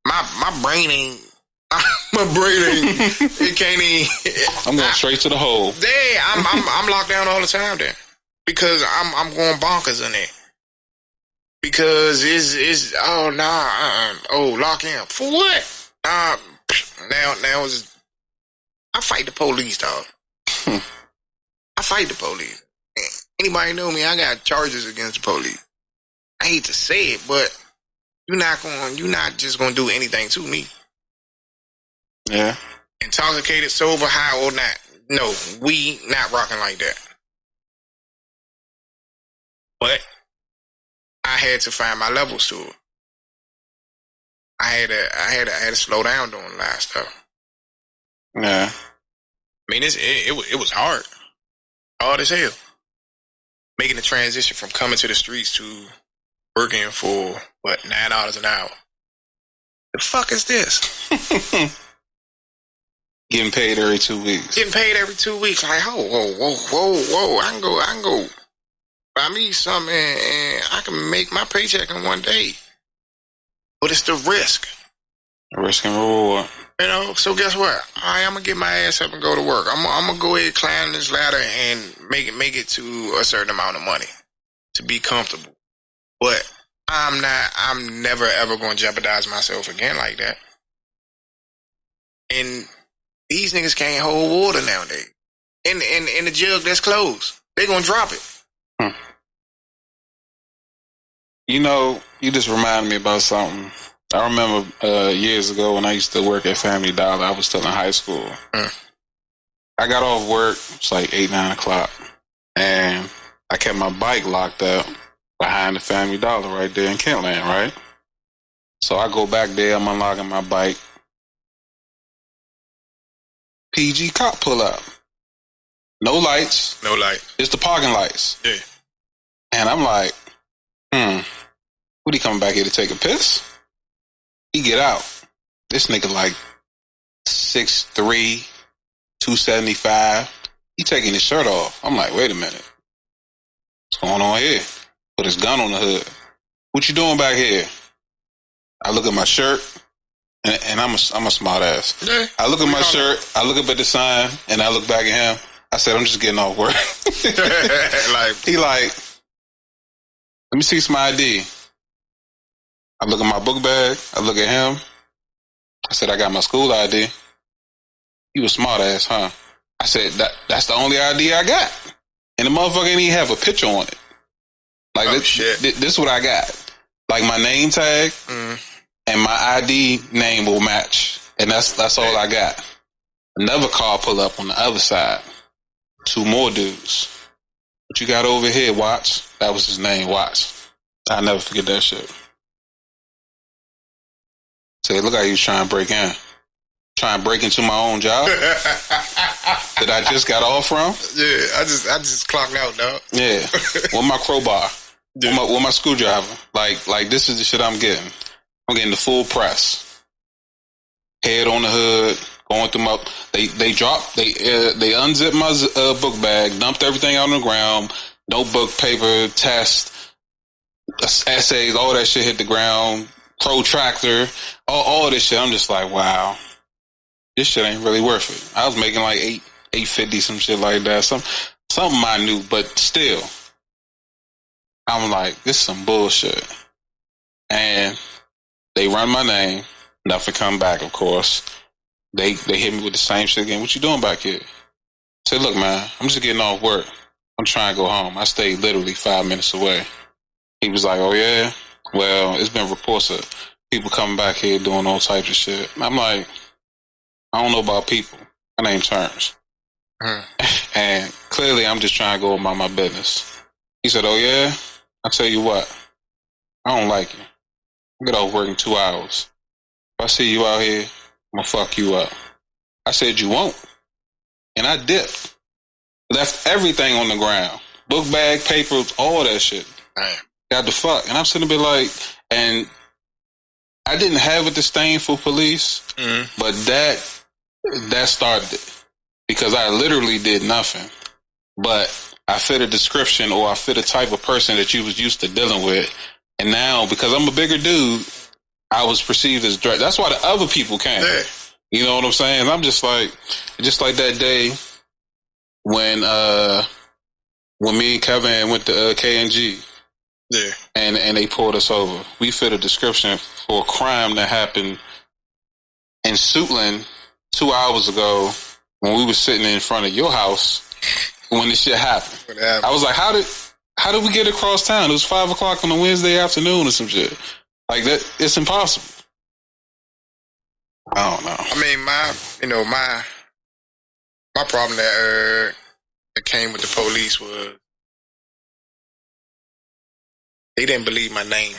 My brain ain't. It can't even. I'm going straight to the hole. Yeah, I'm locked down all the time then, because I'm going bonkers in there. Because it's lock in for what? Now is I fight the police, dog. I fight the police. Anybody know me? I got charges against the police. I hate to say it, but you're not just gonna do anything to me. Yeah. Intoxicated, sober, high or not. No, we not rocking like that. But I had to find my levels to it. I had to slow down doing a lot of stuff. Yeah. I mean, it was hard. Hard as hell. Making the transition from coming to the streets to working for, $9 an hour. The fuck is this? Getting paid every 2 weeks. Like, whoa. I can go buy me something and I can make my paycheck in one day. But it's the risk. Risk and reward. You know, so guess what? I'm going to get my ass up and go to work. I'm going to go ahead, climb this ladder and make it to a certain amount of money to be comfortable. But I'm never ever going to jeopardize myself again like that. And these niggas can't hold water nowadays. In the jug that's closed, they gonna drop it. You know, you just reminded me about something. I remember years ago when I used to work at Family Dollar. I was still in high school. I got off work. It's like 8, 9 o'clock, and I kept my bike locked up behind the Family Dollar right there in Kentland, right? So I go back there. I'm unlocking my bike. PG cop pull up. No lights. No light. It's the parking lights. Yeah. And I'm like, what, he coming back here to take a piss? He get out. This nigga like 6'3", 275. He taking his shirt off. I'm like, wait a minute. What's going on here? Put his gun on the hood. What you doing back here? I look at my shirt, and I'm a smart ass. Yeah. I look at my shirt, I look up at the sign, and I look back at him. I said, I'm just getting off work. He like, let me see some ID. I look at my book bag. I look at him. I said, I got my school ID. He was smart ass, huh? I said, that's the only ID I got. And the motherfucker didn't even have a picture on it. Like, this is what I got. Like, my name tag and my ID name will match. And that's all I got. Another car pull up on the other side. 2 more dudes. What you got over here, Watts? That was his name, Watts. I'll never forget that shit. Say, look how you was trying to break in. Trying to break into my own job that I just got off from. Yeah, I just clocked out, dog. Yeah, with my crowbar, with my screwdriver. Like this is the shit I'm getting. I'm getting the full press. Head on the hood, going through my. They unzipped my book bag, dumped everything out on the ground. Notebook, paper, test, essays, all that shit hit the ground. Protractor, all this shit. I'm just like, wow, this shit ain't really worth it. I was making like $8.50, some shit like that. Something minute, but still, I'm like, this is some bullshit. And they run my name, nothing come back. Of course, they hit me with the same shit again. What you doing back here? I said, look, man, I'm just getting off work. I'm trying to go home. I stayed literally 5 minutes away. He was like, oh yeah. Well, it's been reports of people coming back here doing all types of shit. I'm like, I don't know about people. My name Terrence. And clearly I'm just trying to go about my business. He said, oh yeah? I'll tell you what. I don't like you. I'll get off work in 2 hours. If I see you out here, I'm gonna fuck you up. I said, you won't. And I dipped. Left everything on the ground. Book bag, paper, all that shit. Damn. Got the fuck. And I'm sitting there like, and I didn't have a disdain for police, but that started it. Because I literally did nothing. But I fit a description, or I fit a type of person that you was used to dealing with. And now, because I'm a bigger dude, I was perceived as threat. That's why the other people came. Yeah. You know what I'm saying? I'm just like that day when me and Kevin went to K&G. Yeah. And they pulled us over. We fit a description for a crime that happened in Suitland 2 hours ago when we were sitting in front of your house when this shit happened. I was like, how did we get across town? It was 5 o'clock on a Wednesday afternoon or some shit. Like that, it's impossible. I don't know. I mean, my problem that came with the police was they didn't believe my name.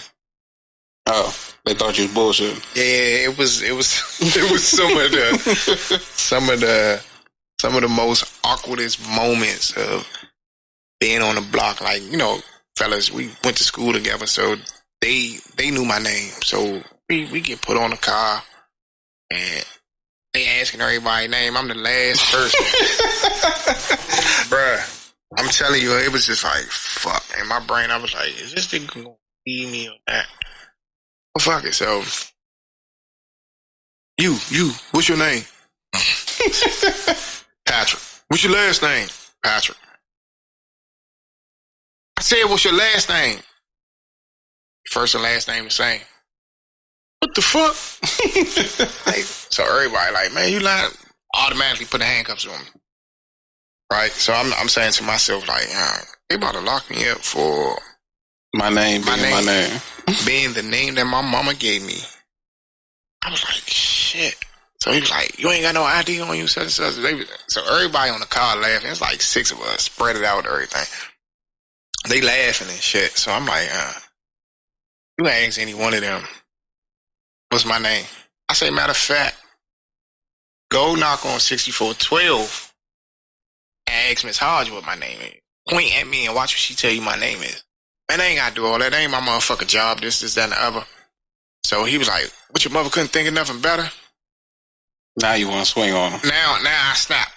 Oh, they thought you was bullshit. Yeah, it was some of the most awkwardest moments of being on the block. Like, fellas, we went to school together, so they knew my name. So we get put on the car and they asking everybody's name. I'm the last person. Bruh. I'm telling you, it was just like, fuck. In my brain, I was like, is this thing going to feed me or not? Well, fuck it. So, you, what's your name? Patrick. What's your last name? Patrick. I said, what's your last name? First and last name the same. What the fuck? So everybody like, man, you lying. Automatically put the handcuffs on me. Right? So I'm saying to myself, like, they about to lock me up for my name being my name. Being the name that my mama gave me. I was like, shit. So he was like, you ain't got no ID on you, such and such. So everybody on the car laughing. It's like 6 of us, spread it out and everything. They laughing and shit. So I'm like, you ask any one of them, what's my name? I say, matter of fact, go knock on 6412 and ask Miss Hodge what my name is. Point at me and watch what she tell you my name is. Man, I ain't got to do all that. That ain't my motherfucking job, this, that, and the other. So he was like, what, your mother couldn't think of nothing better? Now you want to swing on him. Now I snap.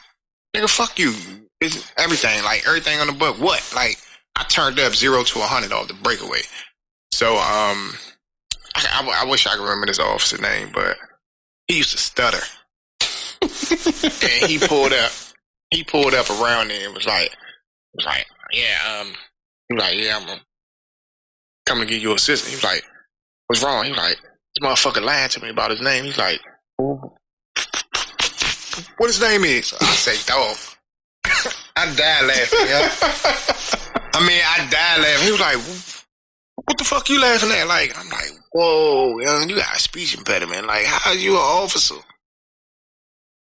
Nigga, fuck you. It's everything, like everything on the book. What? Like, I turned up 0 to 100 off the breakaway. So, I wish I could remember this officer name, but he used to stutter. And he pulled up around there and was like, yeah, I'm coming to give you assistance. He was like, what's wrong? He was like, this motherfucker lying to me about his name. He's like, what his name is? I say, dog. I died laughing, yo. I died laughing. He was like, what the fuck you laughing at? Like, I'm like, whoa, young, you got a speech impediment. Like, how are you an officer?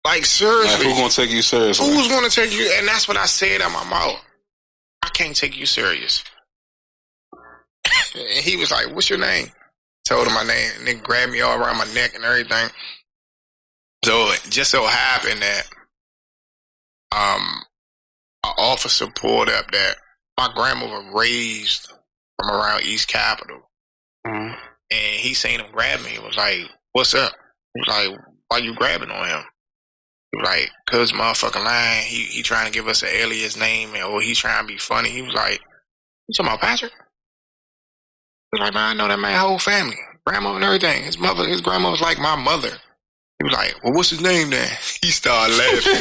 Like, seriously. Like, who's gonna take you seriously? Who's gonna take you? And that's what I said out my mouth. I can't take you serious. And he was like, what's your name? Told him my name, and then grabbed me all around my neck and everything. So it just so happened that an officer pulled up that my grandmother raised from around East Capitol. Mm-hmm. And he seen him grab me. He was like, what's up? He was like, why you grabbing on him? He was like, cause motherfucking lying. He trying to give us an alias name, or he trying to be funny. He was like, you talking about Patrick? He was like, man, I know that man whole family. Grandma and everything. His grandma was like my mother. He was like, well, what's his name then? He started laughing.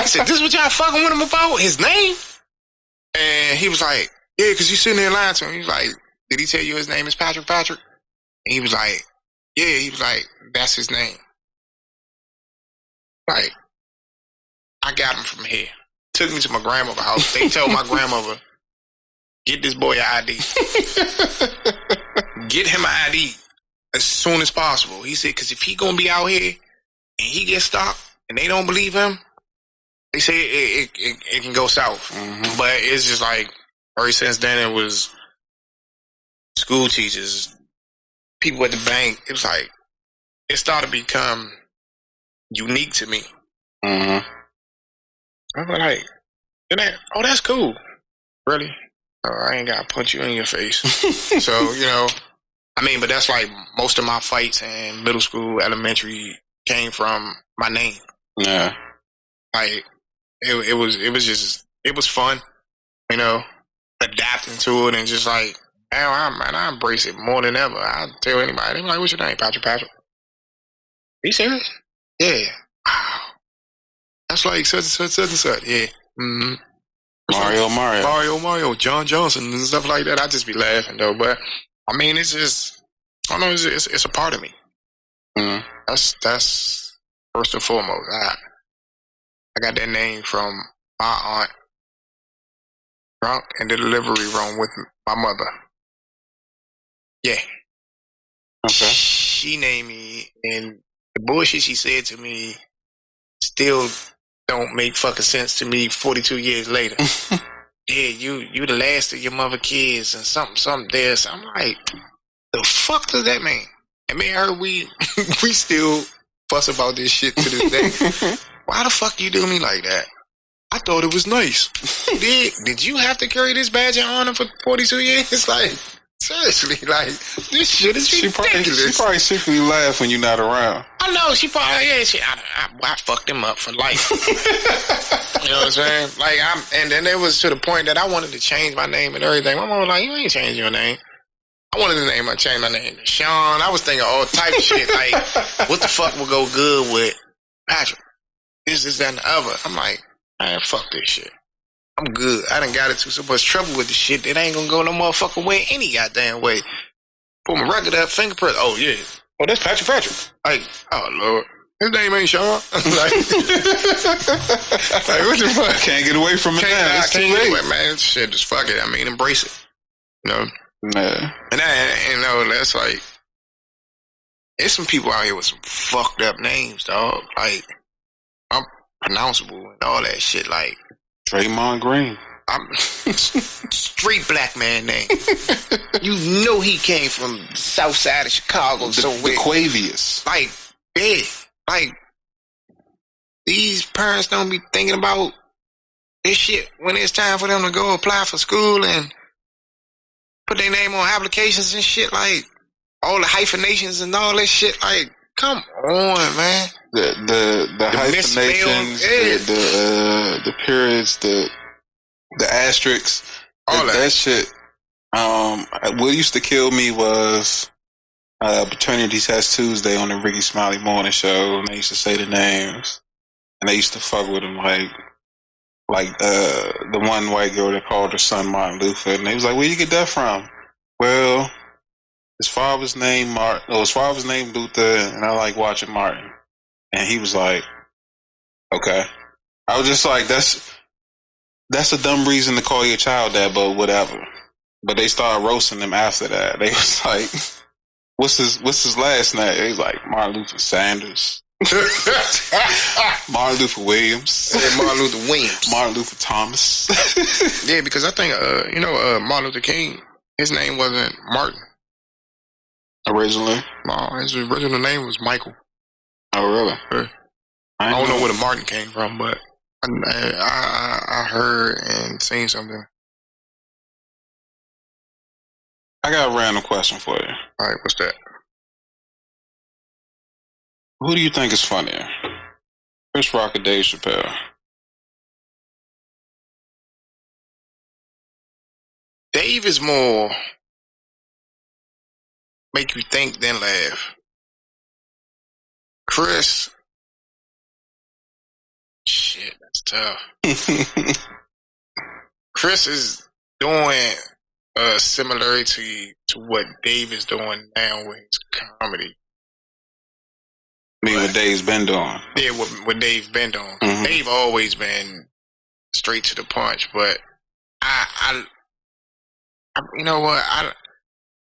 He said, this is what y'all fucking with him about? His name? And he was like, yeah, because you sitting there lying to him. He was like, did he tell you his name is Patrick? And he was like, yeah. He was like, that's his name. Like, I got him from here. Took me to my grandmother's house. They told my grandmother, get this boy an ID. Get him an ID as soon as possible. He said, because if he going to be out here and he gets stopped and they don't believe him, they say it can go south. Mm-hmm. But it's just like, ever since then, it was school teachers, people at the bank. It was like, it started to become unique to me. Mm-hmm. I was like, oh, that's cool. Really? Oh, I ain't got to punch you in your face. So, but that's like most of my fights in middle school, elementary came from my name. Yeah. Like, it was fun, adapting to it and just like, I embrace it more than ever. I tell anybody, they're like, what's your name? Patrick. You serious? Yeah. Wow. That's like such and such. Yeah. Mm-hmm. Mario, John Johnson and stuff like that. I just be laughing though. But it's just, I don't know, it's a part of me. Mm-hmm. That's first and foremost. I got that name from my aunt, drunk in the delivery room with my mother. Yeah. Okay. She named me, and the bullshit she said to me still don't make fucking sense to me 42 years later. Yeah, you the last of your mother kids and something there. So I'm like, the fuck does that mean? And me and her, we still fuss about this shit to this day. Why the fuck you do me like that? I thought it was nice. Did you have to carry this badge of honor for 42 years? Like, seriously, like, this shit is ridiculous. She probably secretly laugh when you're not around. I know, she probably, I fucked him up for life. You know what I'm saying? Like, and then it was to the point that I wanted to change my name and everything. My mom was like, you ain't changing your name. I wanted to change my name to Sean. I was thinking all type of shit. Like, what the fuck would go good with Patrick? This, that, and the other. I'm like, man, fuck this shit. I'm good. I done got into so much trouble with this shit that ain't gonna go no motherfucking way any goddamn way. Put my record up, fingerprint. Oh, yeah. Oh, that's Patrick. Like, oh, Lord. His name ain't Sean. Like, what the fuck? Can't get away from it now. I can't get away, man. Shit, just fuck it. Embrace it. Yeah. And that's like, There's some people out here with some fucked up names, dog. Like, unpronounceable and all that shit. Like, Draymond Green. I'm straight black man name. You know he came from the south side of Chicago somewhere. The Quavius. Like, yeah. Like, these parents don't be thinking about this shit when it's time for them to go apply for school and put their name on applications and shit. Like, all the hyphenations and all that shit. Like, come on, man. The hyphenations, the periods, the asterisks, all that shit. What used to kill me was Paternity Test Tuesday on the Ricky Smiley Morning Show, and they used to say the names, and they used to fuck with them like the one white girl that called her son Martin Luther, and they was like, "Where you get that from?" Well, his father's name Martin. His father's name Luther, and I like watching Martin. And he was like, "Okay." I was just like, "That's a dumb reason to call your child that, but whatever." But they started roasting him after that. They was like, "What's his last name?" He was like, "Martin Luther Sanders." Martin Luther Williams. Yeah, Martin Luther Williams. Martin Luther Thomas. Yeah, because I think Martin Luther King, his name wasn't Martin originally. No, his original name was Michael. Oh, really? Yeah. I don't know where the Martin came from, but I heard and seen something. I got a random question for you. All right, what's that? Who do you think is funnier, Chris Rock or Dave Chappelle? Dave is more make you think than laugh. Chris, shit, that's tough. Chris is doing similarity to what Dave is doing now with his comedy. I mean, what Dave's been doing. Yeah, what Dave's been doing. Mm-hmm. Dave always been straight to the punch, but I you know what?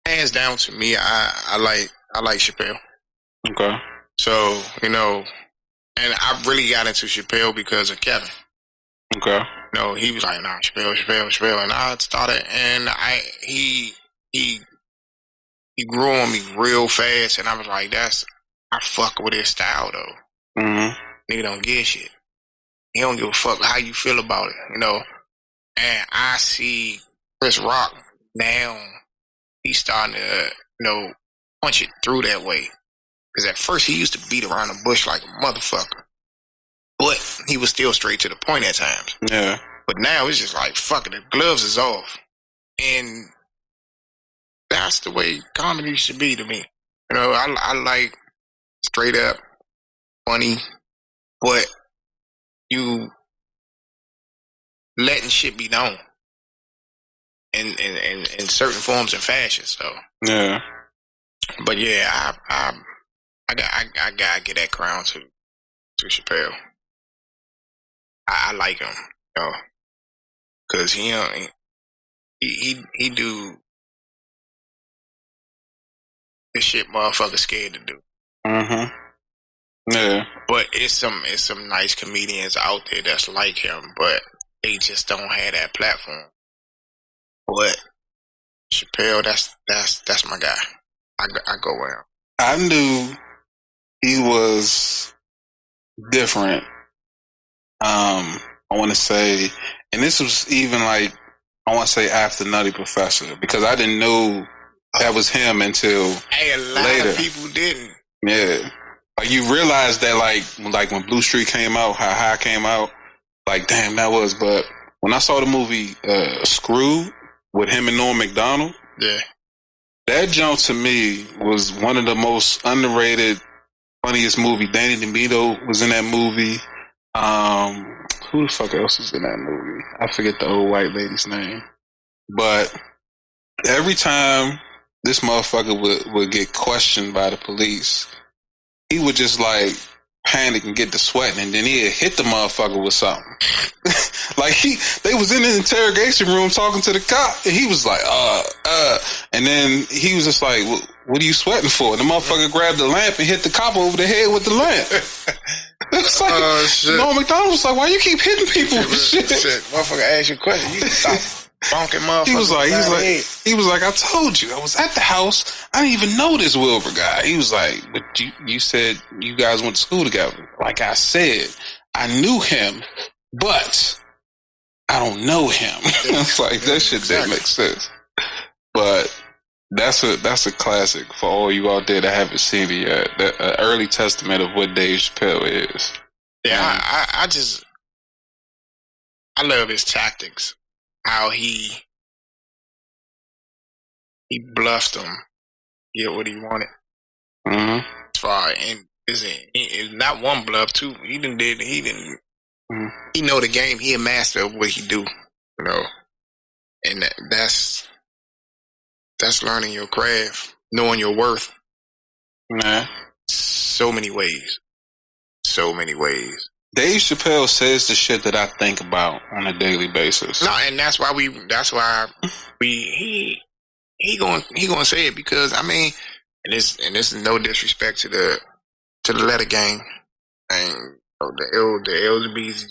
Hands down to me, I like Chappelle. Okay. So, and I really got into Chappelle because of Kevin. Okay. He was like, nah, Chappelle, and I started, and he grew on me real fast, and I was like, I fuck with his style though. Mm-hmm. Nigga don't give a shit. He don't give a fuck how you feel about it, And I see Chris Rock now. He's starting to, punch it through that way. Because at first he used to beat around the bush like a motherfucker, but he was still straight to the point at times. Yeah. But now it's just like, fuck it, the gloves is off, and that's the way comedy should be to me. I like straight up funny, but you letting shit be known in certain forms and fashions. So yeah, but yeah, I gotta get that crown to Chappelle. I like him, because he do the shit motherfuckers scared to do. Mm-hmm. Yeah. But it's some nice comedians out there that's like him, but they just don't have that platform. But Chappelle, that's my guy. I go with him. I knew he was different. I want to say, and this was even like, I want to say after Nutty Professor, because I didn't know that was him until a lot later. Of people didn't. Yeah. Like, you realize that, like when Blue Street came out, how High came out, like, damn, that was. But when I saw the movie Screwed with him and Norm Macdonald, yeah, that jump to me was one of the most underrated, funniest movie. Danny DeVito was in that movie. Who the fuck else was in that movie? I forget the old white lady's name. But every time this motherfucker would get questioned by the police, he would just like panic and get to sweating, and then he'd hit the motherfucker with something. Like they was in the interrogation room talking to the cop, and he was like, and then he was just like, what are you sweating for? And the motherfucker grabbed the lamp and hit the cop over the head with the lamp. It's like, shit. no, McDonald was like, why you keep hitting people with shit? Motherfucker asked you a question. You stop bonking motherfucker. He was like, I told you, I was at the house. I didn't even know this Wilbur guy. He was like, but you said you guys went to school together. Like I said, I knew him, but I don't know him. It's like, that shit didn't make sense. But that's a classic for all you out there that haven't seen it yet. That early testament of what Dave Chappelle is. Yeah, I love his tactics. How he bluffed him, get what he wanted. Mm-hmm. As far and it's not one bluff, too. He know the game. He a master of what he do, you know. And that's learning your craft, knowing your worth. Nah. So many ways. Dave Chappelle says the shit that I think about on a daily basis. No, and that's why he gonna say it, because I mean, and this is no disrespect to the letter gang and the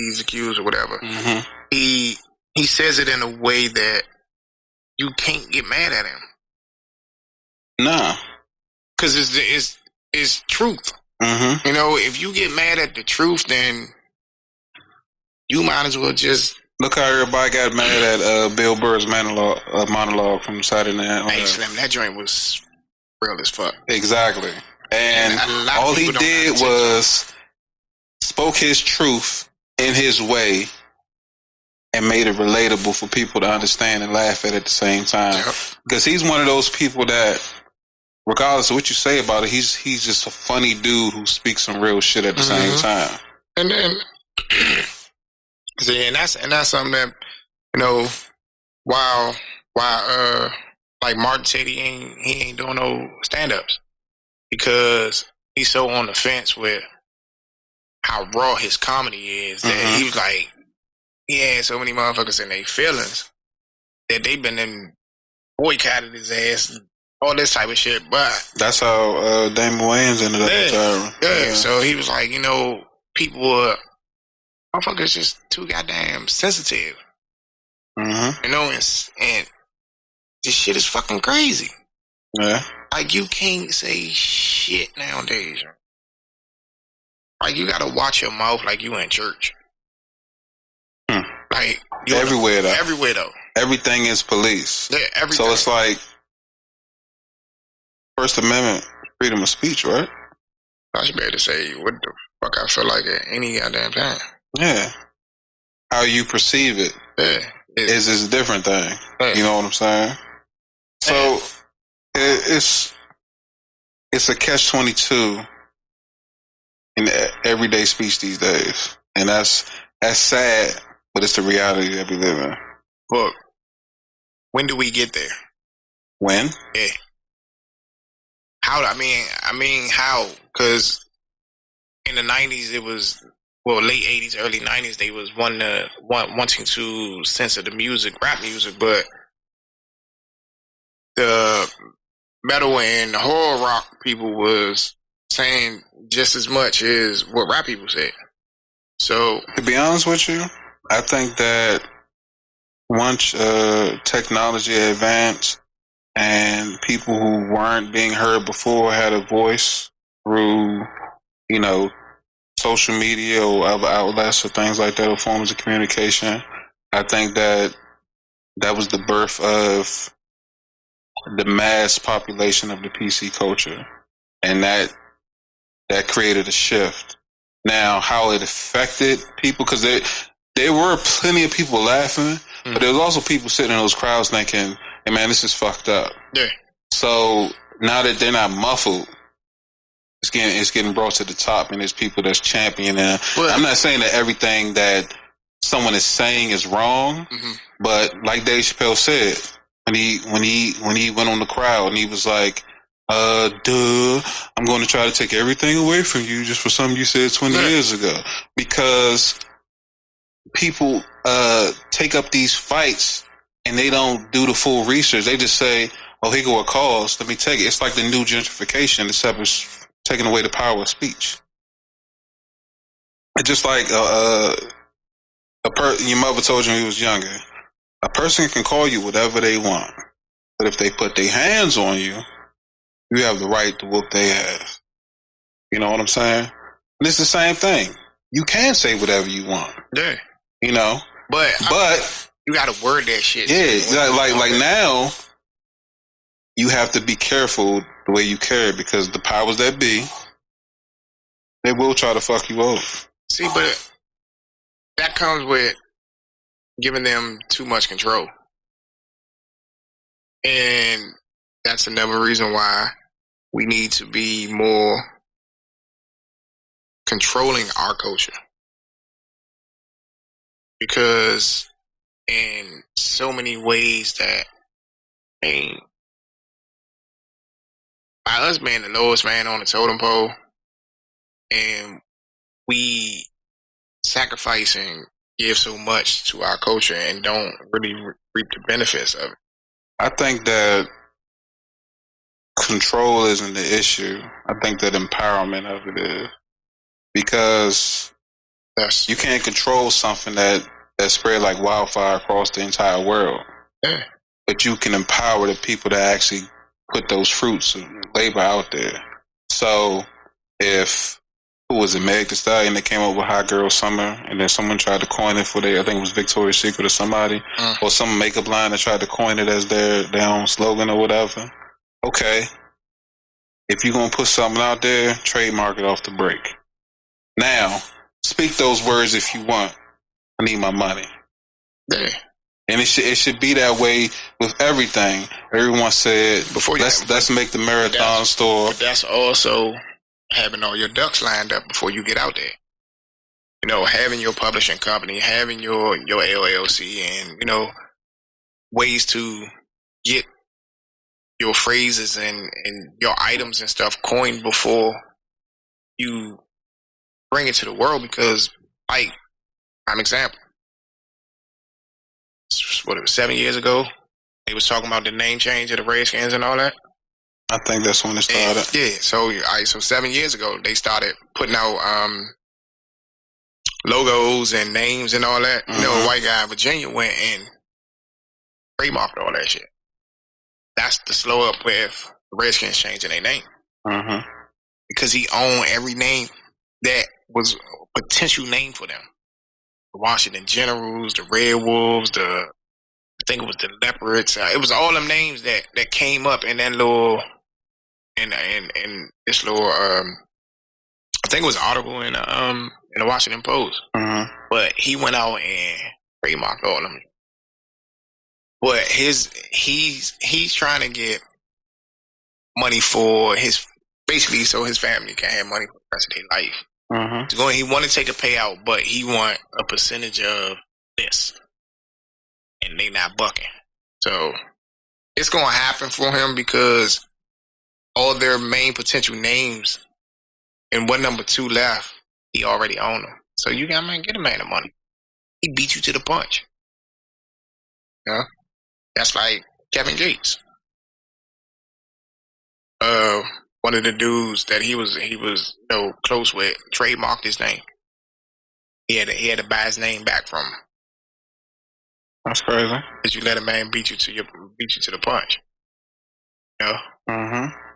LGBTQs or whatever. Mm-hmm. He says it in a way that you can't get mad at him. Nah, because it's truth. Mm-hmm. You know, if you get mad at the truth, then you might as well just look how everybody got mad at Bill Burr's monologue from Saturday Night. Hey, Slim, that joint was real as fuck. Exactly, and all he did was spoke his truth in his way and made it relatable for people to understand and laugh at the same time. Yep. Because he's one of those people that, regardless of what you say about it, he's just a funny dude who speaks some real shit at the same time. And then, see, and that's something that, you know, while like Martin said, he ain't doing no stand-ups because he's so on the fence with how raw his comedy is that he was like, he had so many motherfuckers in their feelings that they've been in boycotted his ass, all this type of shit. But that's how Damon Wayans ended up retiring. Yeah, so he was like, you know, people were motherfuckers just too goddamn sensitive. You know, and this shit is fucking crazy. Yeah. Like, you can't say shit nowadays. Like, you gotta watch your mouth like you in church. Like, everywhere though. Everywhere though. Everything is police. Yeah, everything. So it's like First Amendment, freedom of speech, right? I should be able to say what the fuck I feel like at any goddamn time. Yeah. How you perceive it is a different thing. You know what I'm saying? So it's a catch-22 in everyday speech these days, and that's sad, but it's the reality that we live in. Look, when do we get there? When? Yeah. How? I mean, how? Because in the 90s, it was, well, late 80s, early 90s, they was wanting to censor the music, rap music, but the metal and the horror rock people was saying just as much as what rap people said. So, to be honest with you, I think that once technology advanced and people who weren't being heard before had a voice through, you know, social media or other outlets or things like that, or forms of communication, I think that was the birth of the mass population of the PC culture, and that created a shift. Now, how it affected people, because there were plenty of people laughing, but there was also people sitting in those crowds thinking, hey man, this is fucked up. Yeah. So now that they're not muffled, it's getting brought to the top, and there's people that's championing. I'm not saying that everything that someone is saying is wrong, but like Dave Chappelle said, when he went on the crowd and he was like, I'm going to try to take everything away from you just for something you said 20 years ago. Because people take up these fights and they don't do the full research. They just say, oh, here go a cause, let me take it. It's like the new gentrification, except it's taking away the power of speech. It's just like your mother told you when you was younger. A person can call you whatever they want, but if they put their hands on you, you have the right to whoop their ass. You know what I'm saying? And it's the same thing. You can say whatever you want. Yeah. You know? But you gotta word that shit. Yeah, like now, you have to be careful the way you carry it, because the powers that be, they will try to fuck you over. See, but that comes with giving them too much control. And that's another reason why we need to be more controlling our culture. Because in so many ways that, I mean, by us being the lowest man on the totem pole, and we sacrifice and give so much to our culture and don't really reap the benefits of it. I think that control isn't the issue. I think that empowerment of it is. Because you can't control something that spread like wildfire across the entire world. Yeah. But you can empower the people to actually put those fruits and labor out there. So if, who was it, Meg Thee Stallion that came up with Hot Girl Summer, and then someone tried to coin it for I think it was Victoria's Secret or somebody, or some makeup line that tried to coin it as their own slogan or whatever. Okay. If you're going to put something out there, trademark it off the break. Now, speak those words if you want. I need my money. Yeah. And it should be that way with everything. Everyone said, let's make the marathon store. But that's also having all your ducks lined up before you get out there. You know, having your publishing company, having your LLC, and, you know, ways to get your phrases and your items and stuff coined before you bring it to the world. Because, like, prime example, what, it was 7 years ago, they was talking about the name change of the Redskins and all that. I think that's when it started. And, so 7 years ago they started putting out logos and names and all that. You know, a white guy in Virginia went and trademarked all that shit. That's the slow up with the Redskins changing their name. Because he owned every name that was a potential name for them. The Washington Generals, the Red Wolves, I think it was the Leopards. It was all them names that came up in that little, in this little, I think it was an article in the Washington Post. But he went out and trademarked all of them. But he's trying to get money for basically so his family can have money for the rest of their life. He want to take a payout, but he want a percentage of this, and they not bucking. So it's gonna happen for him because all their main potential names and what number 2 left, he already owned them. So you got to get a man the money. He beat you to the punch. Yeah, that's like Kevin Gates. One of the dudes that he was close with trademarked his name. He had to buy his name back from him. That's crazy. Because you let a man beat you to the punch. You know?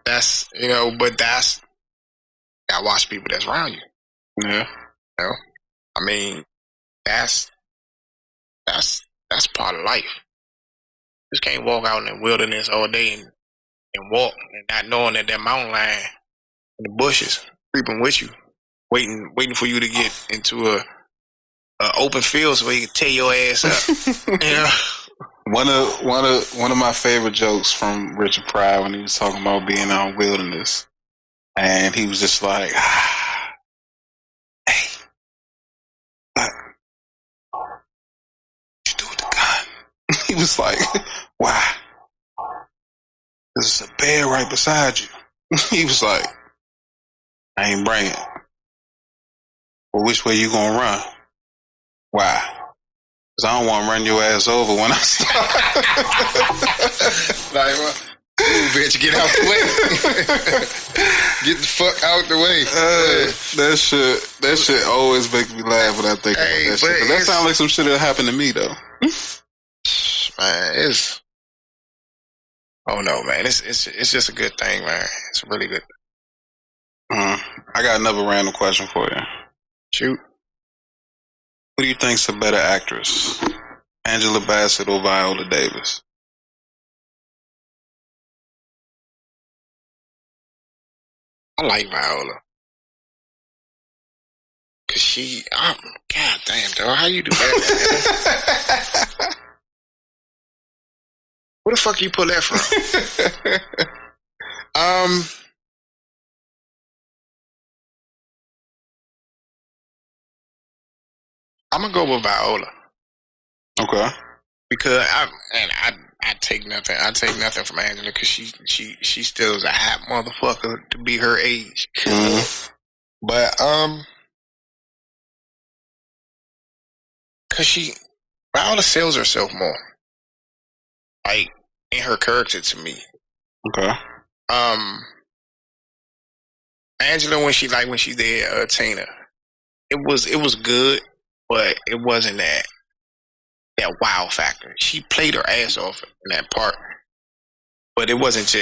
That's, but that's, gotta watch people that's around you. Yeah. You know? I mean, that's part of life. You just can't walk out in the wilderness all day and walk and not knowing that mountain lion in the bushes creeping with you, waiting for you to get into a open field so he can tear your ass up. You know? One of my favorite jokes from Richard Pryor when he was talking about being out in wilderness, and he was just like, "Hey, what you do with the gun?" He was like, "Why? There's a bear right beside you." He was like, I ain't bring it. Well, which way you gonna run? Why? Because I don't want to run your ass over when I start. Like, well, ooh, bitch, get out the way. Get the fuck out the way. That shit always make me laugh when I think about that shit. That sounds like some shit that happened to me, though. Man, it's... Oh, no, man. It's just a good thing, man. It's a really good thing. I got another random question for you. Shoot. Who do you think's a better actress? Angela Bassett or Viola Davis? I like Viola. Cause she, god damn, dog, how you do that? Where the fuck you pull that from? I'm gonna go with Viola. Okay. Because I take nothing. I take nothing from Angela because she still is a hot motherfucker to be her age. Mm-hmm. But cause Viola sells herself more, like in her character to me. Okay. Angela when she did Tina, it was good, but it wasn't that wow factor. She played her ass off in that part, but it wasn't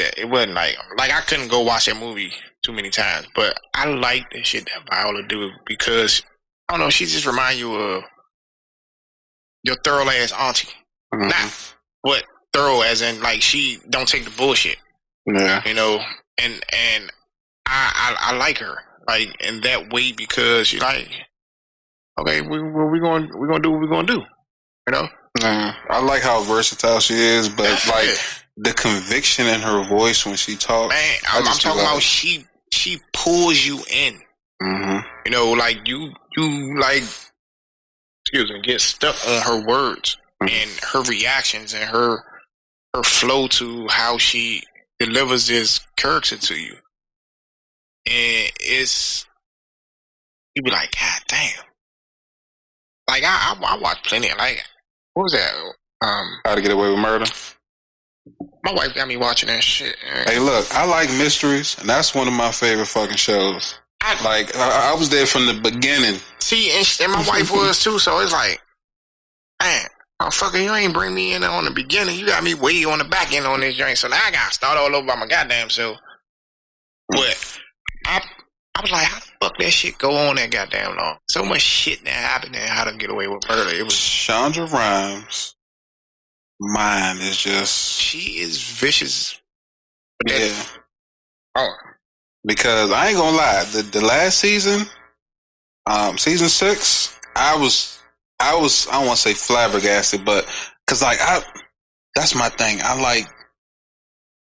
like I couldn't go watch that movie too many times. But I like the shit that Viola do because I don't know, she just remind you of your thorough ass auntie. Mm-hmm. Not what thorough as in like she don't take the bullshit. Yeah. You know, and I like her like in that way because she like, okay, we gonna do what we gonna do. You know? I like how versatile she is, but like the conviction in her voice when she talks. Man, I'm talking about she pulls you in. Mm-hmm. You know, like you like, excuse me, get stuck on her words and her reactions and her flow to how she delivers this character to you. And you be like, God damn. Like I watched plenty of, like, what was that? How to Get Away with Murder. My wife got me watching that shit. Hey, look, I like mysteries, and that's one of my favorite fucking shows. I was there from the beginning. See, and my wife was too, so it's like, man, motherfucker, you ain't bring me in on the beginning. You got me way on the back end on this joint, so now I gotta start all over by my goddamn self. But I was like, how the fuck that shit go on that goddamn long? So much shit that happened in How to Get Away with Murder. It was Shonda Rhimes. Mine is just... She is vicious. Yeah. Oh. Because I ain't gonna lie, the last season, season 6, I don't want to say flabbergasted, but because like that's my thing.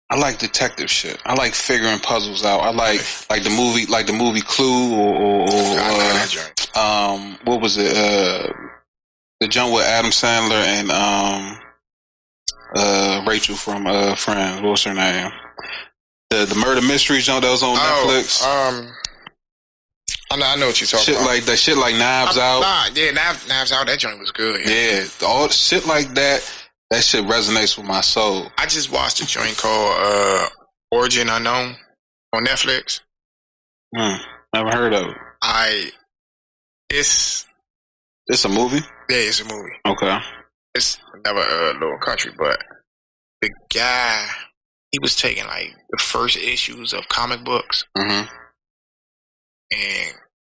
I like detective shit. I like figuring puzzles out. I like the movie Clue or what was it? The joint with Adam Sandler and Rachel from Friends. What's her name? The murder mystery joint that was on Netflix. I know what you're talking about. Shit like that. Shit like Knives Out. Knives Out. That joint was good. Yeah, all shit like that. That shit resonates with my soul. I just watched a joint called Origin Unknown on Netflix. Never heard of it. It's a movie? Yeah, it's a movie. Okay. It's never a little country, but the guy, he was taking like the first issues of comic books and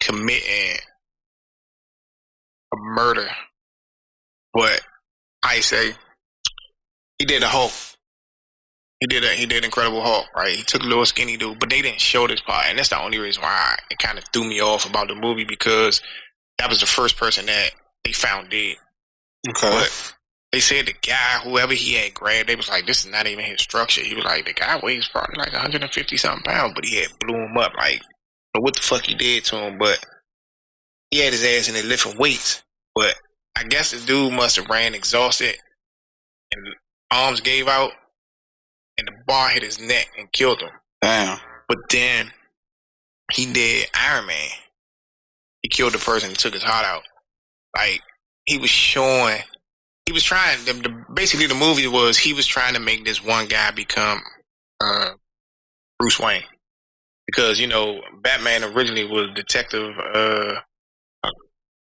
committing a murder. But I say he did a Hulk. He did Incredible Hulk, right? He took a little skinny dude, but they didn't show this part, and that's the only reason why it kind of threw me off about the movie, because that was the first person that they found dead. Okay. But they said the guy, whoever he had grabbed, they was like, this is not even his structure. He was like, the guy weighs probably like 150 something pounds, but he had blew him up. Like, what the fuck he did to him? But he had his ass in there lifting weights. But I guess the dude must have ran exhausted and arms gave out and the bar hit his neck and killed him. Damn. But then he did Iron Man. He killed the person and took his heart out. Like, he was showing, he was trying, basically the movie was, he was trying to make this one guy become Bruce Wayne. Because, Batman originally was Detective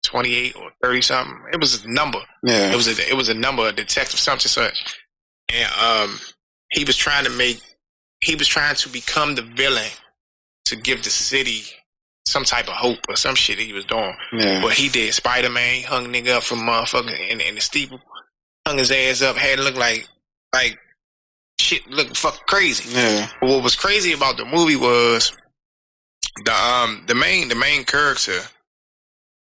28 or 30 something. It was a number. Yeah. It was a number, a detective something such. And he was trying to become the villain to give the city some type of hope or some shit he was doing. Yeah. But he did Spider-Man, he hung nigga up from motherfucking in the steeple, hung his ass up, had it look like shit looked fucking crazy. Yeah. But what was crazy about the movie was the main character,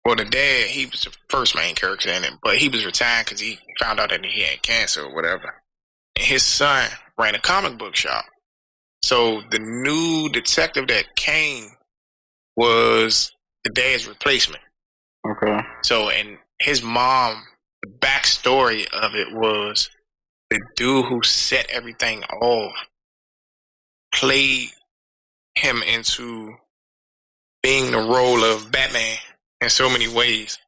well, the dad, he was the first main character in it, but he was retired because he found out that he had cancer or whatever. And his son ran a comic book shop. So the new detective that came was the dad's replacement. Okay. So, and his mom, the backstory of it was the dude who set everything off played him into being the role of Batman in so many ways.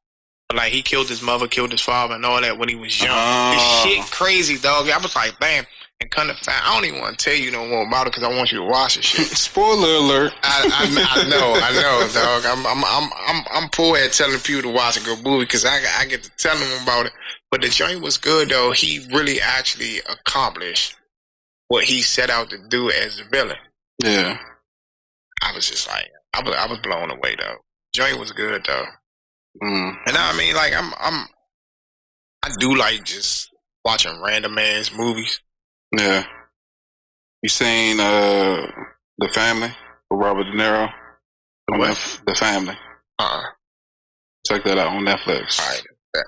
Like, he killed his mother, killed his father, and all that when he was young. This shit crazy, dog. I was like, damn. And come to find, I don't even want to tell you no more about it because I want you to watch this shit. Spoiler alert. I know, dog. I'm poor at telling people to watch a good movie because I get to tell them about it. But the joint was good, though. He really actually accomplished what he set out to do as a villain. Yeah. I was just like, I was blown away, though. Joint was good, though. Mm. And I mean, like, I do like just watching random ass movies. Yeah. You seen The Family with Robert De Niro? What? The Family. Check that out on Netflix.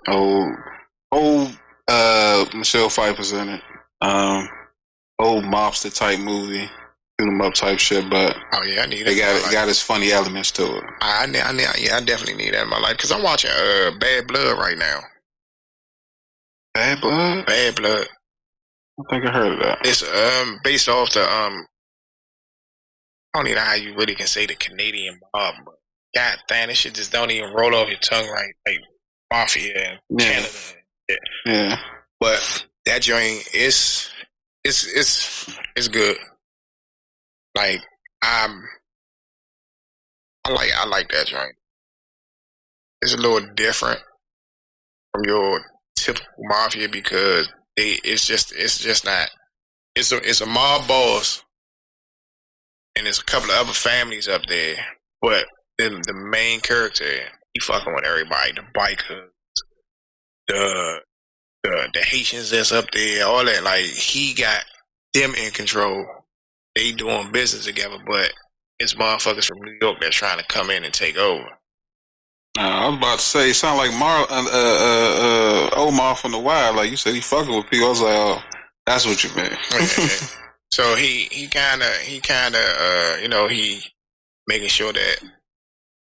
All right. Old Michelle Pfeiffer's in it. Old mobster type movie, shoot 'em up type shit, but oh yeah, I need it. It got its funny elements to it. I definitely need that in my life because I'm watching Bad Blood right now. Bad Blood? Bad Blood. I think I heard of that. It's based off the I don't even know how you really can say the Canadian mob, but god damn, this shit just don't even roll off your tongue right, like mafia and Canada. Yeah. But that joint is good. Like I like that joint. It's a little different from your typical mafia because it's just not. It's a mob boss, and there's a couple of other families up there, but the main character, he fucking with everybody, the bikers, the Haitians that's up there, all that. Like, he got them in control. They doing business together, but it's motherfuckers from New York that's trying to come in and take over. I was about to say, it sound like Omar from The Wild. Like you said, he fucking with people. I was like, oh, that's what you meant. Yeah. So he kind of he making sure that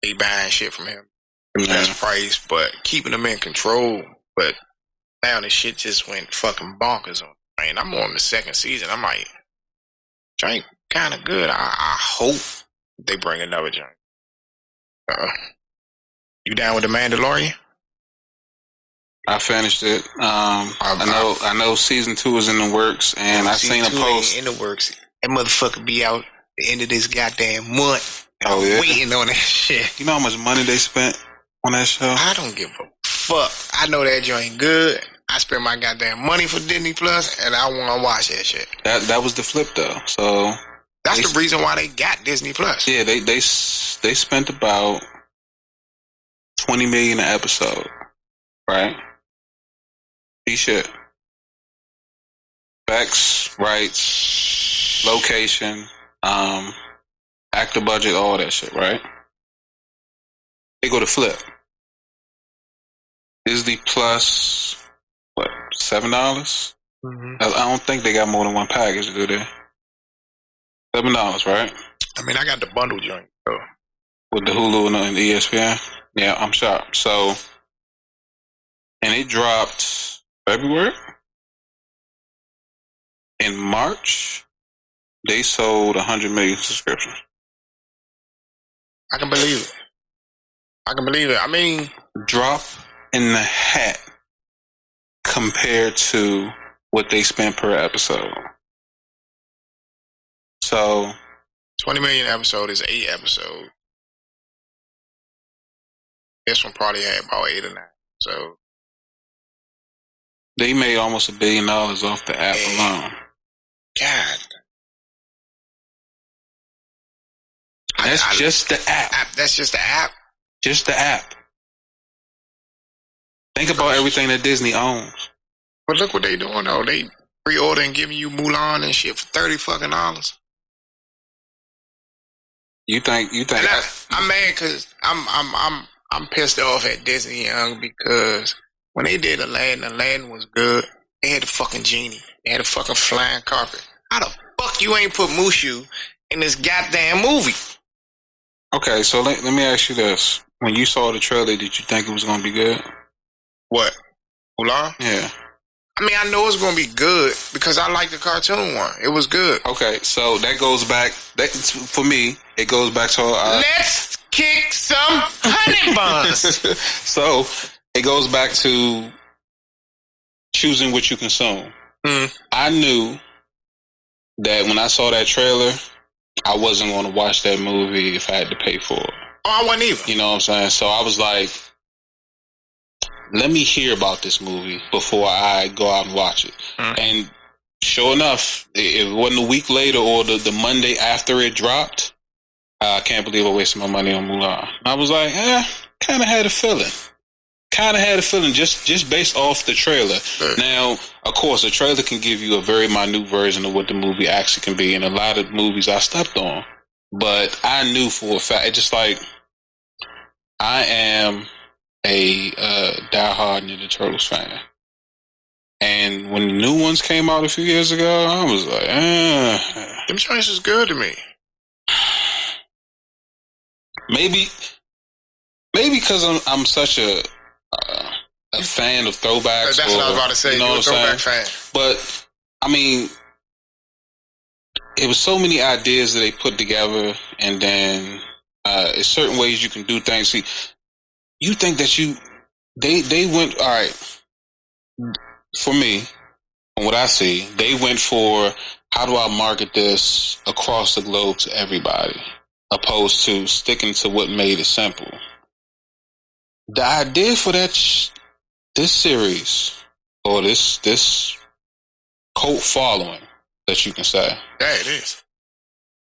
they buying shit from him at the best price, but keeping them in control. But now this shit just went fucking bonkers on. Man, I'm on the second season. I'm like, joint kind of good. I hope they bring another joint. You down with The Mandalorian? I finished it. I know season 2 is in the works, and I seen a post in the works. That motherfucker be out the end of this goddamn month. Oh yeah, waiting on that shit. You know how much money they spent on that show? I don't give a fuck. I know that joint good. I spent my goddamn money for Disney Plus, and I want to watch that shit. That was the flip though. So that's the reason why they got Disney Plus. Yeah, they spent about $20 million an episode, right? Shit. Specs, rights, location, actor budget, all that shit, right? They go to flip. Disney Plus, what, $7? Mm-hmm. I don't think they got more than one package, do they? $7, right? I mean, I got the bundle joint, so. With the Hulu and the ESPN? Yeah, I'm sharp. So, and it dropped February. In March, They sold 100 million subscriptions. I can believe it. I can believe it. I mean, drop in the hat compared to what they spent per episode. So 20 million episode is 8 episodes. This one probably had about 8 or 9. So they made almost $1 billion off the app alone. God. That's just the app. That's just the app? Just the app. Think about everything that Disney owns. But look what they doing though. They pre-order and giving you Mulan and shit for $30 fucking dollars. You think? I'm mad because I'm pissed off at Disney Young because when they did Aladdin was good. They had the fucking genie. They had a fucking flying carpet. How the fuck you ain't put Mushu in this goddamn movie? Okay, so let me ask you this: when you saw the trailer, did you think it was gonna be good? What? Mulan? Yeah. I mean, I know it's gonna be good because I like the cartoon one. It was good. Okay, so that goes back. That for me, it goes back to let's kick some honey buns. So it goes back to choosing what you consume. I knew that when I saw that trailer, I wasn't going to watch that movie if I had to pay for it. Oh, I wasn't either. You know what I'm saying? So I was like, let me hear about this movie before I go out and watch it. And sure enough, it wasn't a week later or the Monday after it dropped. I can't believe I wasted my money on Mulan. I was like, kind of had a feeling. Just based off the trailer. Now, of course, a trailer can give you a very minute version of what the movie actually can be, and a lot of movies I stepped on. But I knew for a fact, it's just like, I am a diehard Ninja Turtles fan. And when the new ones came out a few years ago, I was like, them choices is good to me. Maybe because I'm such a fan of throwbacks. That's what I was about to say. You know, you're a throwback fan. But I mean, it was so many ideas that they put together, and then it's certain ways you can do things. See, you think that they went all right. For me, from what I see, they went for how do I market this across the globe to everybody, opposed to sticking to what made it simple. The idea for this series or this cult following that you can say, yeah, it is,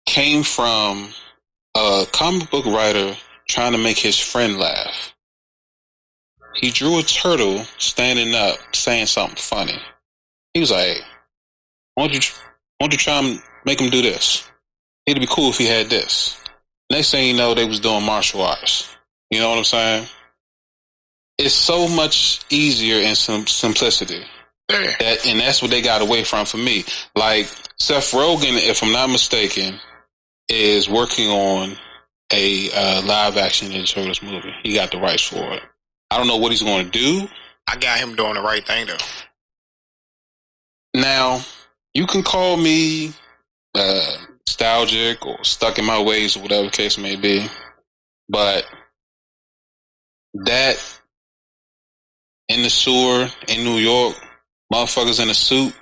came from a comic book writer trying to make his friend laugh. He drew a turtle standing up saying something funny. He was like, why don't you try and make him do this? It'd be cool if he had this. Next thing you know, they was doing martial arts. You know what I'm saying? It's so much easier in some simplicity. And that's what they got away from for me. Like, Seth Rogen, if I'm not mistaken, is working on a live action Ninja Turtles movie. He got the rights for it. I don't know what he's going to do. I got him doing the right thing, though. Now, you can call me nostalgic or stuck in my ways or whatever the case may be, but that in the sewer in New York, motherfuckers in a suit,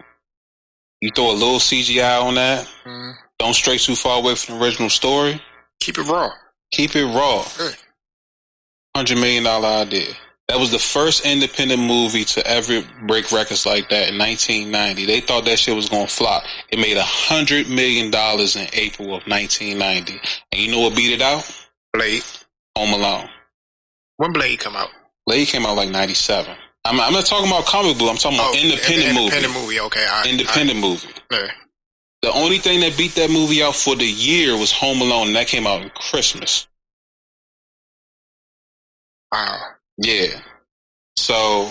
you throw a little CGI on that, don't stray too far away from the original story. Keep it raw. $100 million idea. That was the first independent movie to ever break records like that in 1990. They thought that shit was going to flop. It made $100 million in April of 1990. And you know what beat it out? Blade. Home Alone. When Blade come out? Blade came out like 97. I'm not talking about comic book. I'm talking about independent movie. Independent movie, okay. Independent movie. Yeah. The only thing that beat that movie out for the year was Home Alone, and that came out in Christmas. Wow. Yeah. So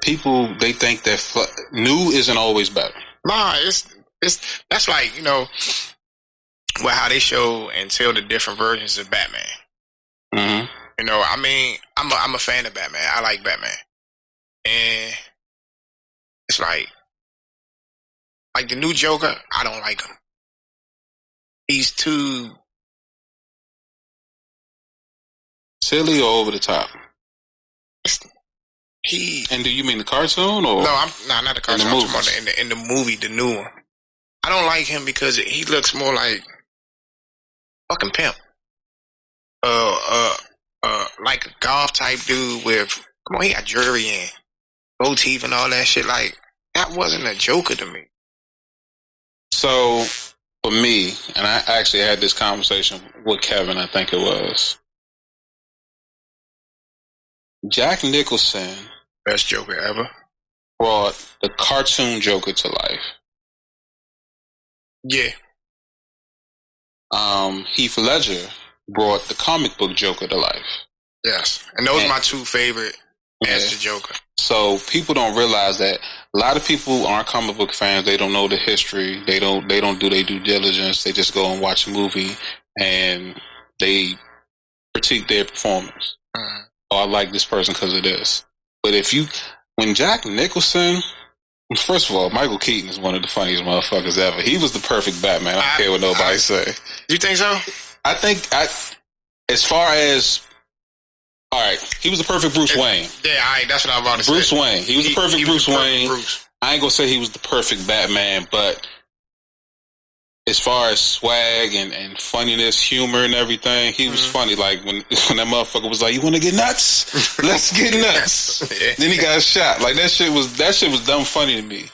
people, they think that new isn't always better. Nah, it's that's like, you know, well, how they show and tell the different versions of Batman. Mm-hmm. You know, I mean, I'm a fan of Batman. I like Batman, and it's like Like the new Joker, I don't like him. He's too silly or over the top. And do you mean the cartoon or no? Not the cartoon. I'm talking about in the movie, the new one. I don't like him because he looks more like fucking pimp. Like a golf type dude with come on, he got jewelry and gold teeth and all that shit. Like that wasn't a Joker to me. So for me, and I actually had this conversation with Kevin, I think it was. Jack Nicholson, best Joker ever, brought the cartoon Joker to life. Yeah. Heath Ledger brought the comic book Joker to life. Yes, and those are my two favorite as the Joker. So people don't realize that a lot of people aren't comic book fans. They don't know the history. They don't do their due diligence. They just go and watch a movie and they critique their performance. Mm-hmm. Oh, I like this person because of this. But when Jack Nicholson, first of all, Michael Keaton is one of the funniest motherfuckers ever. He was the perfect Batman. I don't care what nobody say. You think so? I think as far as all right, he was the perfect Bruce Wayne. Yeah, that's what I'm about to say. Bruce Wayne. He was the perfect Bruce Wayne. Bruce. I ain't gonna say he was the perfect Batman, but as far as swag and funniness, humor and everything, he was funny. Like when that motherfucker was like, "You want to get nuts? Let's get nuts." Yeah. Then he got shot. Like that shit was dumb funny to me.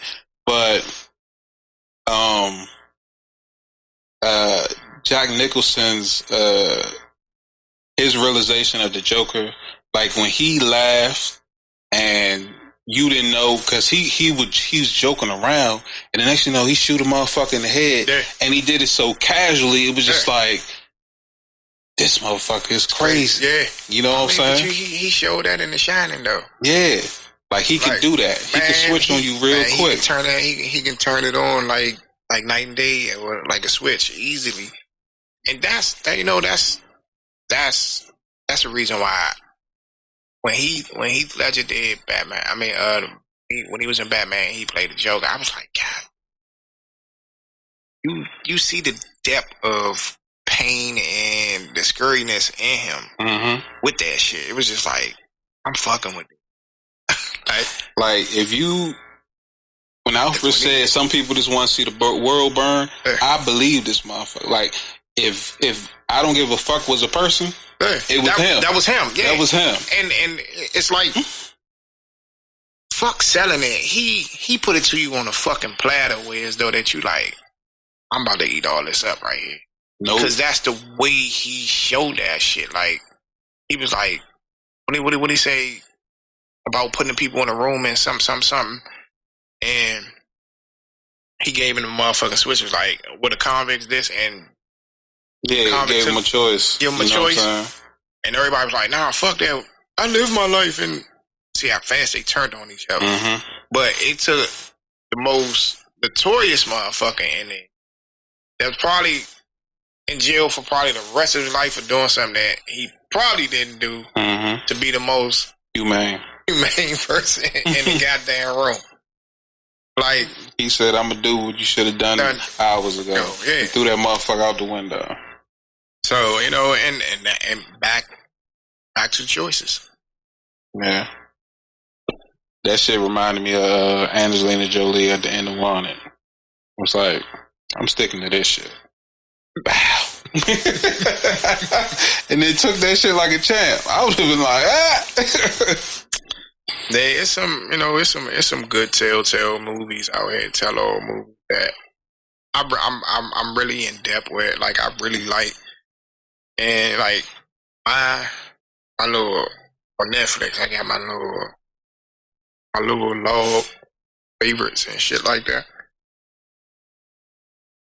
But Jack Nicholson's his realization of the Joker, like when he laughed and you didn't know because he was joking around, and the next thing you know, he shoot a motherfucker in the head, and he did it so casually. It was just like, this motherfucker is crazy. Yeah, you know what I'm saying? He showed that in The Shining, though. Yeah, like he can do that. He can switch on you real quick. He can turn it on like night and day, or like a switch easily. And that's the reason why when Heath Ledger did Batman, when he was in Batman, he played the Joker. I was like, God, you see the depth of pain and the scurriness in him with that shit. It was just like, I'm fucking with it. like if you. When Alfred said some people just want to see the world burn, I believe this motherfucker. Like if I don't give a fuck was a person, it was him. That was him. Yeah. That was him. And it's like, fuck selling it. He put it to you on a fucking platter, where as though that you like, I'm about to eat all this up right here. No, because that's the way he showed that shit. Like he was like, what he say about putting the people in a room and something, and he gave him the motherfucking switch. It was like, with the convicts this and yeah, gave him a choice. Give him a choice. And everybody was like, nah, fuck that. I live my life. And see how fast they turned on each other. But it took the most notorious motherfucker in there that was probably in jail for probably the rest of his life for doing something that he probably didn't do to be the most humane person in the goddamn room. Like he said, I'm gonna do what you should have done hours ago. He threw that motherfucker out the window. So, and back to choices. Yeah. That shit reminded me of Angelina Jolie at the end of Wanted. I was like, I'm sticking to this shit. Bow. And they took that shit like a champ. I would have been like, There is it's some good telltale movies out here, tell-all movies that I'm really in depth with. Like I really like, and like my little on Netflix, I got my little log favorites and shit like that.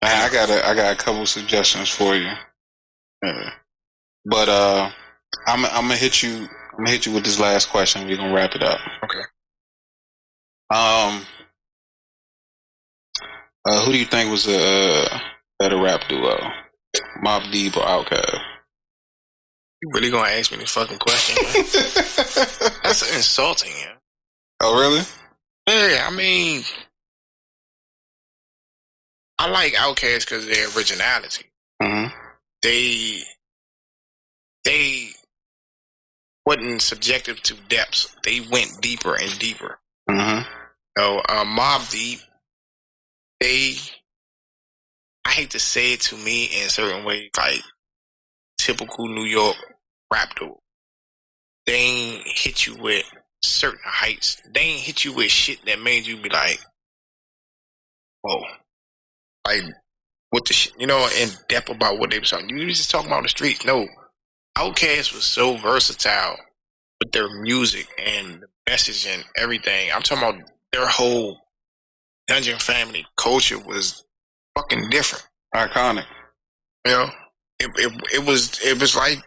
I got a couple suggestions for you. But I'm gonna hit you with this last question. We're gonna wrap it up. Okay. Who do you think was a better rap duo, Mobb Deep or Outkast? You really gonna ask me this fucking question? That's insulting, yeah. Oh really? Yeah, I mean, I like Outkast because of their originality. Mm-hmm. They wasn't subjective to depths. They went deeper and deeper. Mm-hmm. Mobb Deep, I hate to say it to me in certain ways, like typical New York rap dude. They ain't hit you with certain heights. They ain't hit you with shit that made you be like, whoa, like what the shit, in depth about what they was talking. You was just talking about the streets. No, Outkast was so versatile with their music and the message and everything. I'm talking about their whole Dungeon Family culture was fucking different. Iconic. You know, it was like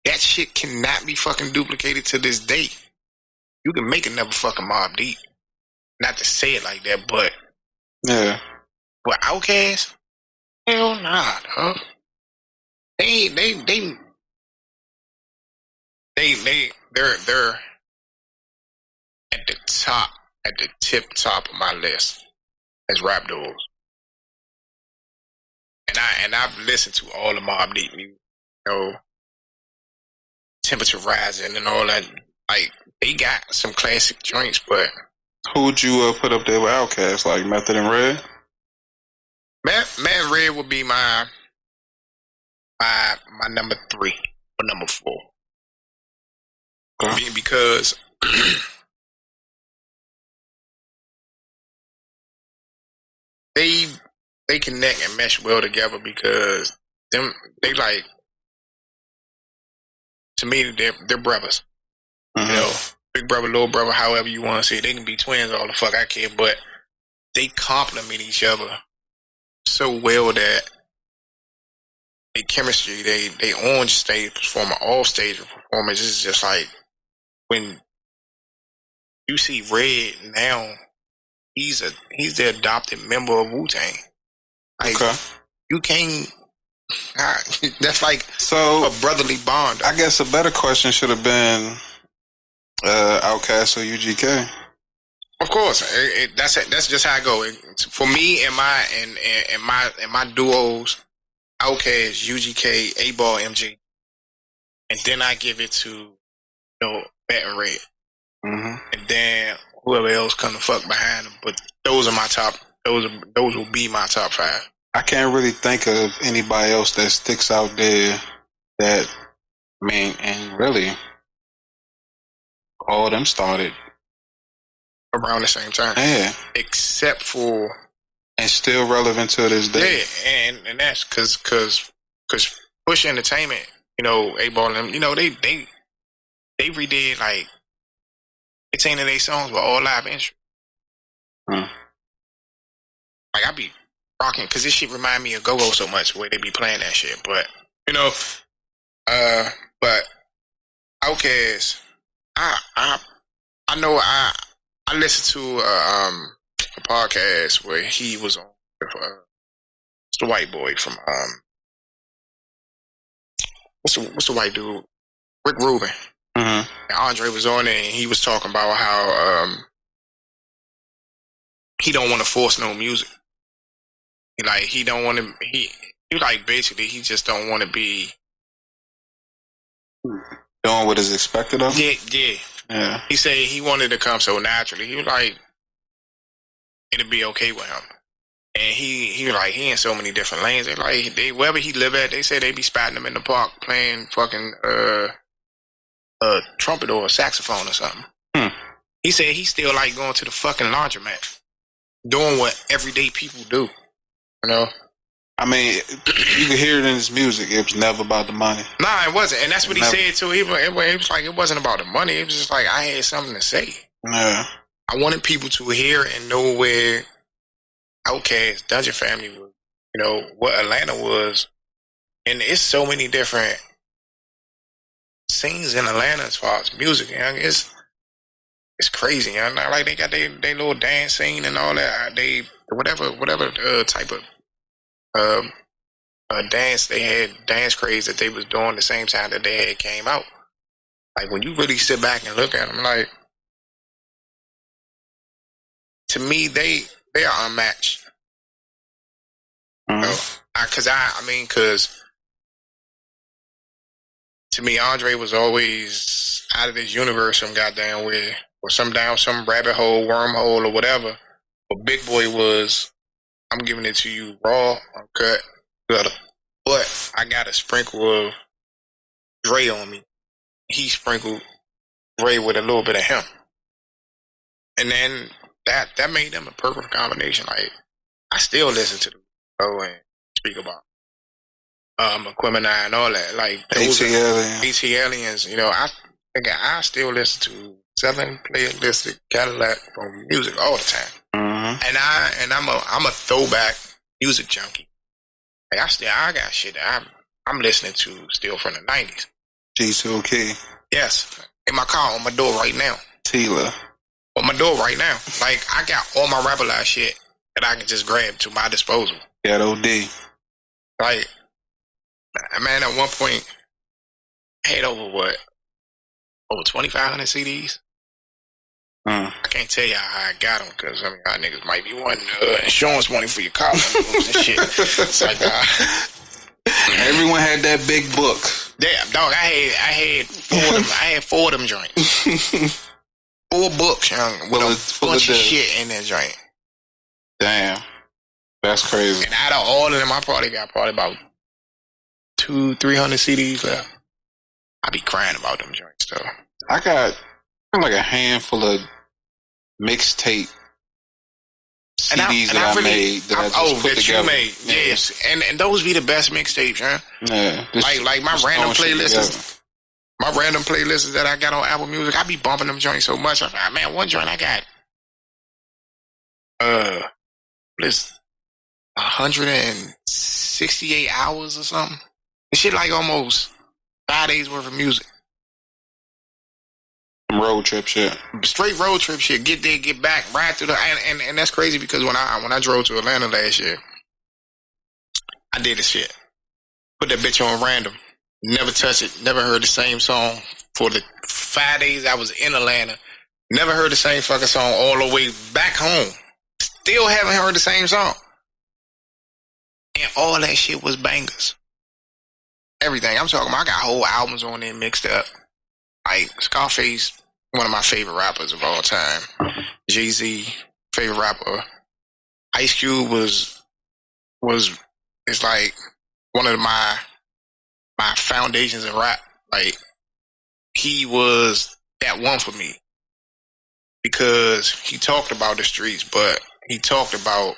that shit cannot be fucking duplicated to this day. You can make another fucking Mobb Deep. Not to say it like that, but yeah. But Outkast, hell nah, dog. They're at the top, at the top of my list as rap duos. And I've listened to all the Mobb Deep music, Temperature Rising and all that. Like they got some classic joints, but who would you put up there with Outkast? Like Method and Red? Matt Red would be my number 3 or number 4. Okay. Because they connect and mesh well together because they like, to me, they're brothers. Mm-hmm. Big brother, little brother, however you want to say it. They can be twins, all the fuck I care, but they complement each other so well that they chemistry, they on stage performer, off stage performance is just like when you see Red now, he's the adopted member of Wu-Tang. Like, okay. You can't. That's like so a brotherly bond. I guess a better question should have been Outkast or UGK. Of course, that's just how I go. For me and my duos, Outkast, UGK, A-Ball, MG, and then I give it to Bat and Red, and then whoever else come to fuck behind them. But those are my top. Those will be my top 5. I can't really think of anybody else that sticks out there. That and really, all of them started around the same time. Yeah, except for and still relevant to this day. Yeah, and that's because Push Entertainment, A-Ball and them, they redid like 15 of their songs with all live instruments. Like I be rocking because this shit remind me of Go-Go so much where they be playing that shit. But but Outkast, I know I listened to a podcast where he was on with the white boy from what's the white dude, Rick Rubin. And Andre was on it, and he was talking about how he don't want to force no music. He don't want to. He like basically he just don't want to be doing what is expected of him. Yeah. He said he wanted to come so naturally. He was like, it'd be okay with him. And he was like, he in so many different lanes. They wherever he live at, they say they be spotting him in the park playing fucking a trumpet or a saxophone or something. He said he still like going to the fucking laundromat, doing what everyday people do. I mean, you can hear it in his music. It was never about the money. Nah, it wasn't, and that's what he said too. It was like it wasn't about the money. It was just like I had something to say. Yeah, I wanted people to hear and know where Outkast, Dungeon Family was. What Atlanta was, and it's so many different scenes in Atlanta as far as music. It's crazy. Like they got their little dance scene and all that. They whatever type of dance they had, dance craze that they was doing the same time that they had came out. Like when you really sit back and look at them, like to me they are unmatched. Cause to me, Andre was always out of this universe, some goddamn way, or some down some rabbit hole, wormhole, or whatever. But Big Boy was, I'm giving it to you raw, uncut, gutter. But I got a sprinkle of Dre on me. He sprinkled Dre with a little bit of him. And then that made them a perfect combination. Like, I still listen to them and speak about Aquemini and all that. Like, those AT Aliens, you know, I think I still listen to 7 playlistic Cadillac from music all the time. Mm-hmm. And I'm a throwback music junkie. Like, I got shit that I'm listening to still from the 90s. G2K. Yes. In my car, on my door right now. Tila. On my door right now. Like, I got all my Rap A Lot shit that I can just grab to my disposal. Ghetto D. Like, man, at one point, I had over 2,500 CDs? I can't tell y'all how I got them, because, I mean, y'all niggas might be wanting insurance money for your car and shit. It's like, everyone had that big book. Damn, dog, I had 4 of them. I had 4 of them joints. 4 books, young, with a bunch of shit in that joint. Damn. That's crazy. And out of all of them, I probably got about 200-300 CDs left. I be crying about them joints, though. I got like a handful of mixtape CDs that I made that I just put together. You made, yes. And those be the best mixtapes, huh? Yeah. Like my random playlists. My random playlists that I got on Apple Music, I be bumping them joints so much. Man, one joint I got this 168 hours or something. This shit like almost 5 days worth of music. Road trip shit. Straight road trip shit. Get there, get back, ride through the and that's crazy, because when I drove to Atlanta last year, I did this shit. Put that bitch on random. Never touched it. Never heard the same song for the 5 days I was in Atlanta. Never heard the same fucking song all the way back home. Still haven't heard the same song. And all that shit was bangers. Everything. I'm talking about, I got whole albums on there mixed up. Like Scarface, one of my favorite rappers of all time. Jay-Z, favorite rapper. Ice Cube is like one of my foundations in rap. Like, he was that one for me, because he talked about the streets, but he talked about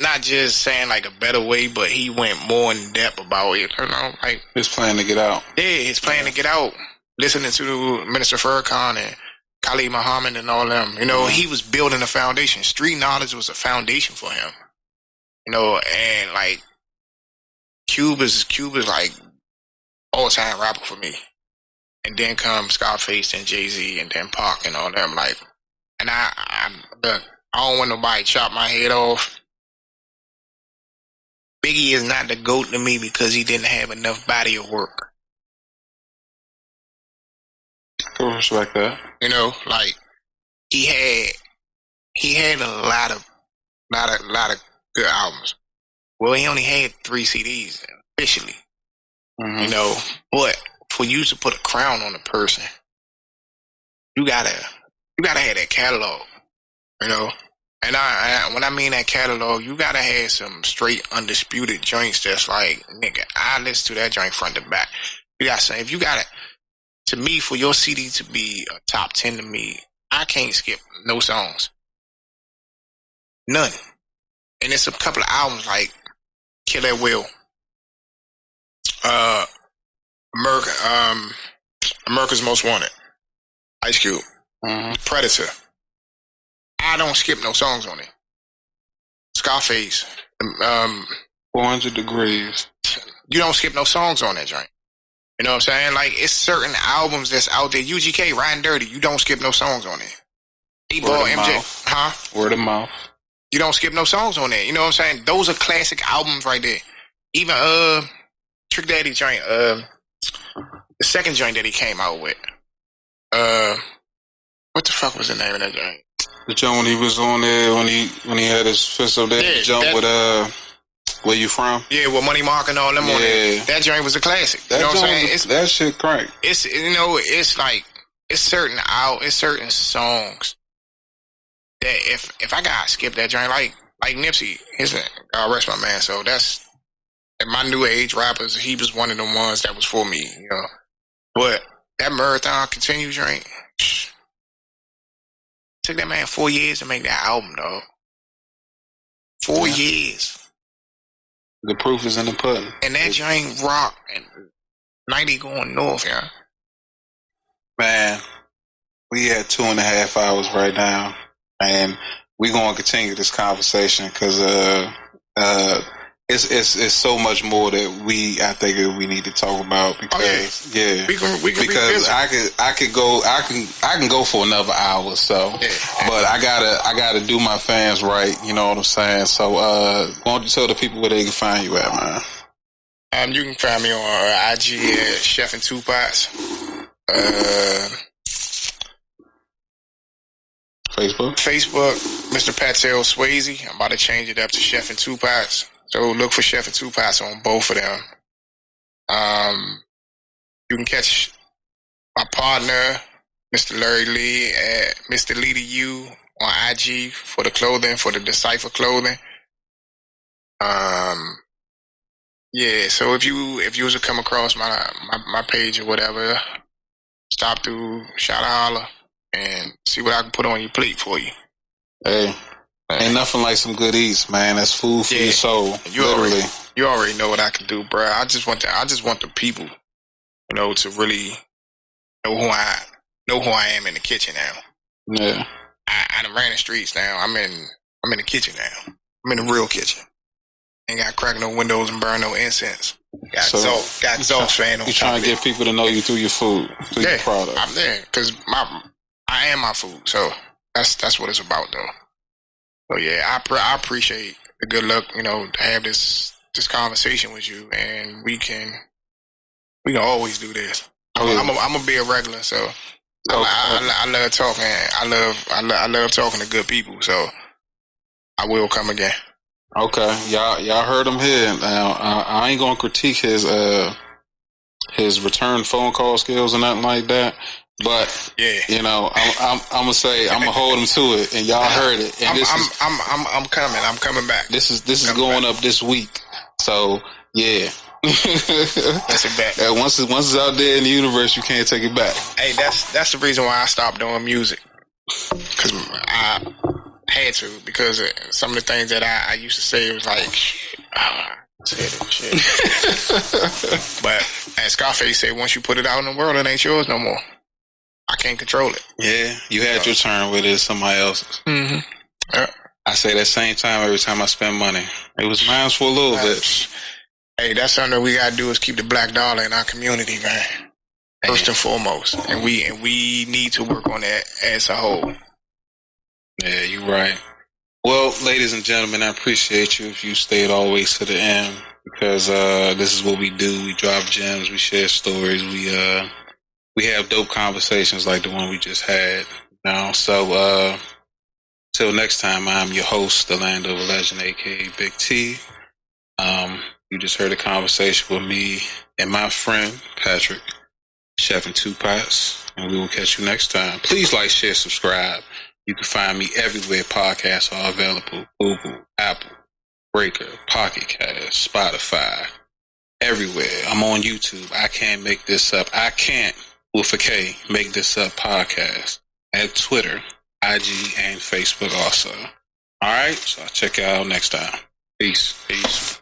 not just saying like a better way, but he went more in depth about it. You know, like his plan to get out. Yeah, his plan to get out. Listening to Minister Farrakhan and Khalid Muhammad and all them. You know, he was building a foundation. Street knowledge was a foundation for him. You know, and like Cube is like all time rapper for me. And then comes Scarface and Jay-Z and then Pac and all them. Like, and I don't want nobody to chop my head off. Biggie is not the GOAT to me because he didn't have enough body of work. I respect that. You know, like he had a lot of good albums. Well, he only had 3 CDs officially. You know, but for you to put a crown on a person, you gotta have that catalog. You know. And when I mean that catalog, you gotta have some straight undisputed joints that's like, nigga, I listen to that joint front to back. You gotta say, if you gotta, to me, for your CD to be a top 10 to me, I can't skip no songs. None. And it's a couple of albums like Kill at Will, America's Most Wanted, Ice Cube, Predator. I don't skip no songs on it. Scarface, 400 Degrees. You don't skip no songs on that joint. You know what I'm saying? Like, it's certain albums that's out there. UGK, Riding Dirty, you don't skip no songs on it. E-Ball, MJ, huh? Word of mouth. You don't skip no songs on there. You know what I'm saying? Those are classic albums right there. Even Trick Daddy joint, the second joint that he came out with. What the fuck was the name of that joint? The joint when he was on there, when he had his fist up there, the joint with where you from? Yeah, with Money Mark and all them on there. That joint was a classic. You know what I'm saying? That shit crank. It's it's like it's certain songs that if I gotta skip that joint, like Nipsey, God rest my man. So that's my new age rappers. He was one of the ones that was for me, you know. But that Marathon Continue joint, took that man 4 years to make that album, dog. 4 years. The proof is in the pudding. And that joint rock and 90 going north, yeah. Man, we at 2.5 hours right now, and we're gonna continue this conversation because it's so much more that I think that we need to talk about because we can because I can go for another hour, so but I gotta do my fans right, you know what I'm saying? So why don't you tell the people where they can find you at, man? You can find me on IG at ChefN2Pots. Facebook, Mr. Patel Swayze. I'm about to change it up to ChefN2Pots. So look for ChefN2Pots on both of them. You can catch my partner, Mr. Larry Lee, at Mr. Lee to You on IG for the clothing, for the Decipher clothing. So if you was to come across my page or whatever, stop through, shout out, holler, and see what I can put on your plate for you. Hey, ain't nothing like some good eats, man. That's food for your soul. You already know what I can do, bro. I just want the people, you know, to really know who I am in the kitchen now. Yeah. I done ran the streets now. I'm in the kitchen now. I'm in the real kitchen. Ain't got to crack no windows and burn no incense. Got exhaust fan on. You trying to get people to know you through your food, through your product. I'm there because I am my food. So that's what it's about, though. So yeah, I appreciate the good luck, you know, to have this conversation with you, and we can always do this. I'm gonna be a regular, so I love talking. I love talking to good people, so I will come again. Okay, y'all heard him here. Now I ain't gonna critique his return phone call skills or nothing like that. But you know, I'm gonna say I'm gonna hold him to it, and y'all heard it. And I'm coming. I'm coming back. This is going up this week. So yeah, that's it back. Once it's out there in the universe, you can't take it back. Hey, that's the reason why I stopped doing music, because I had to, because some of the things that I used to say was like, shit. But as Scarface said, once you put it out in the world, it ain't yours no more. I can't control it. Yeah, you had your turn with it, somebody else's. Mm-hmm. I say that same time every time I spend money. It was mine for a little bit. Hey, that's something that we gotta do, is keep the black dollar in our community, man. First and foremost, and we need to work on that as a whole. Yeah, you're right. Well, ladies and gentlemen, I appreciate you if you stayed all the way to the end, because this is what we do. We drop gems, we share stories, we have dope conversations like the one we just had. Now, so till next time, I'm your host, the Land of a Legend, aka Big T. You just heard a conversation with me and my friend Patrick, ChefN2Pots, and we will catch you next time. Please like, share, subscribe. You can find me everywhere podcasts are available: Google, Apple, Breaker, Pocket Cast, Spotify, everywhere. I'm on YouTube. I can't make this up. I can't, with a K, make this up podcast. At Twitter, IG, and Facebook also. All right, so I'll check you out next time. Peace.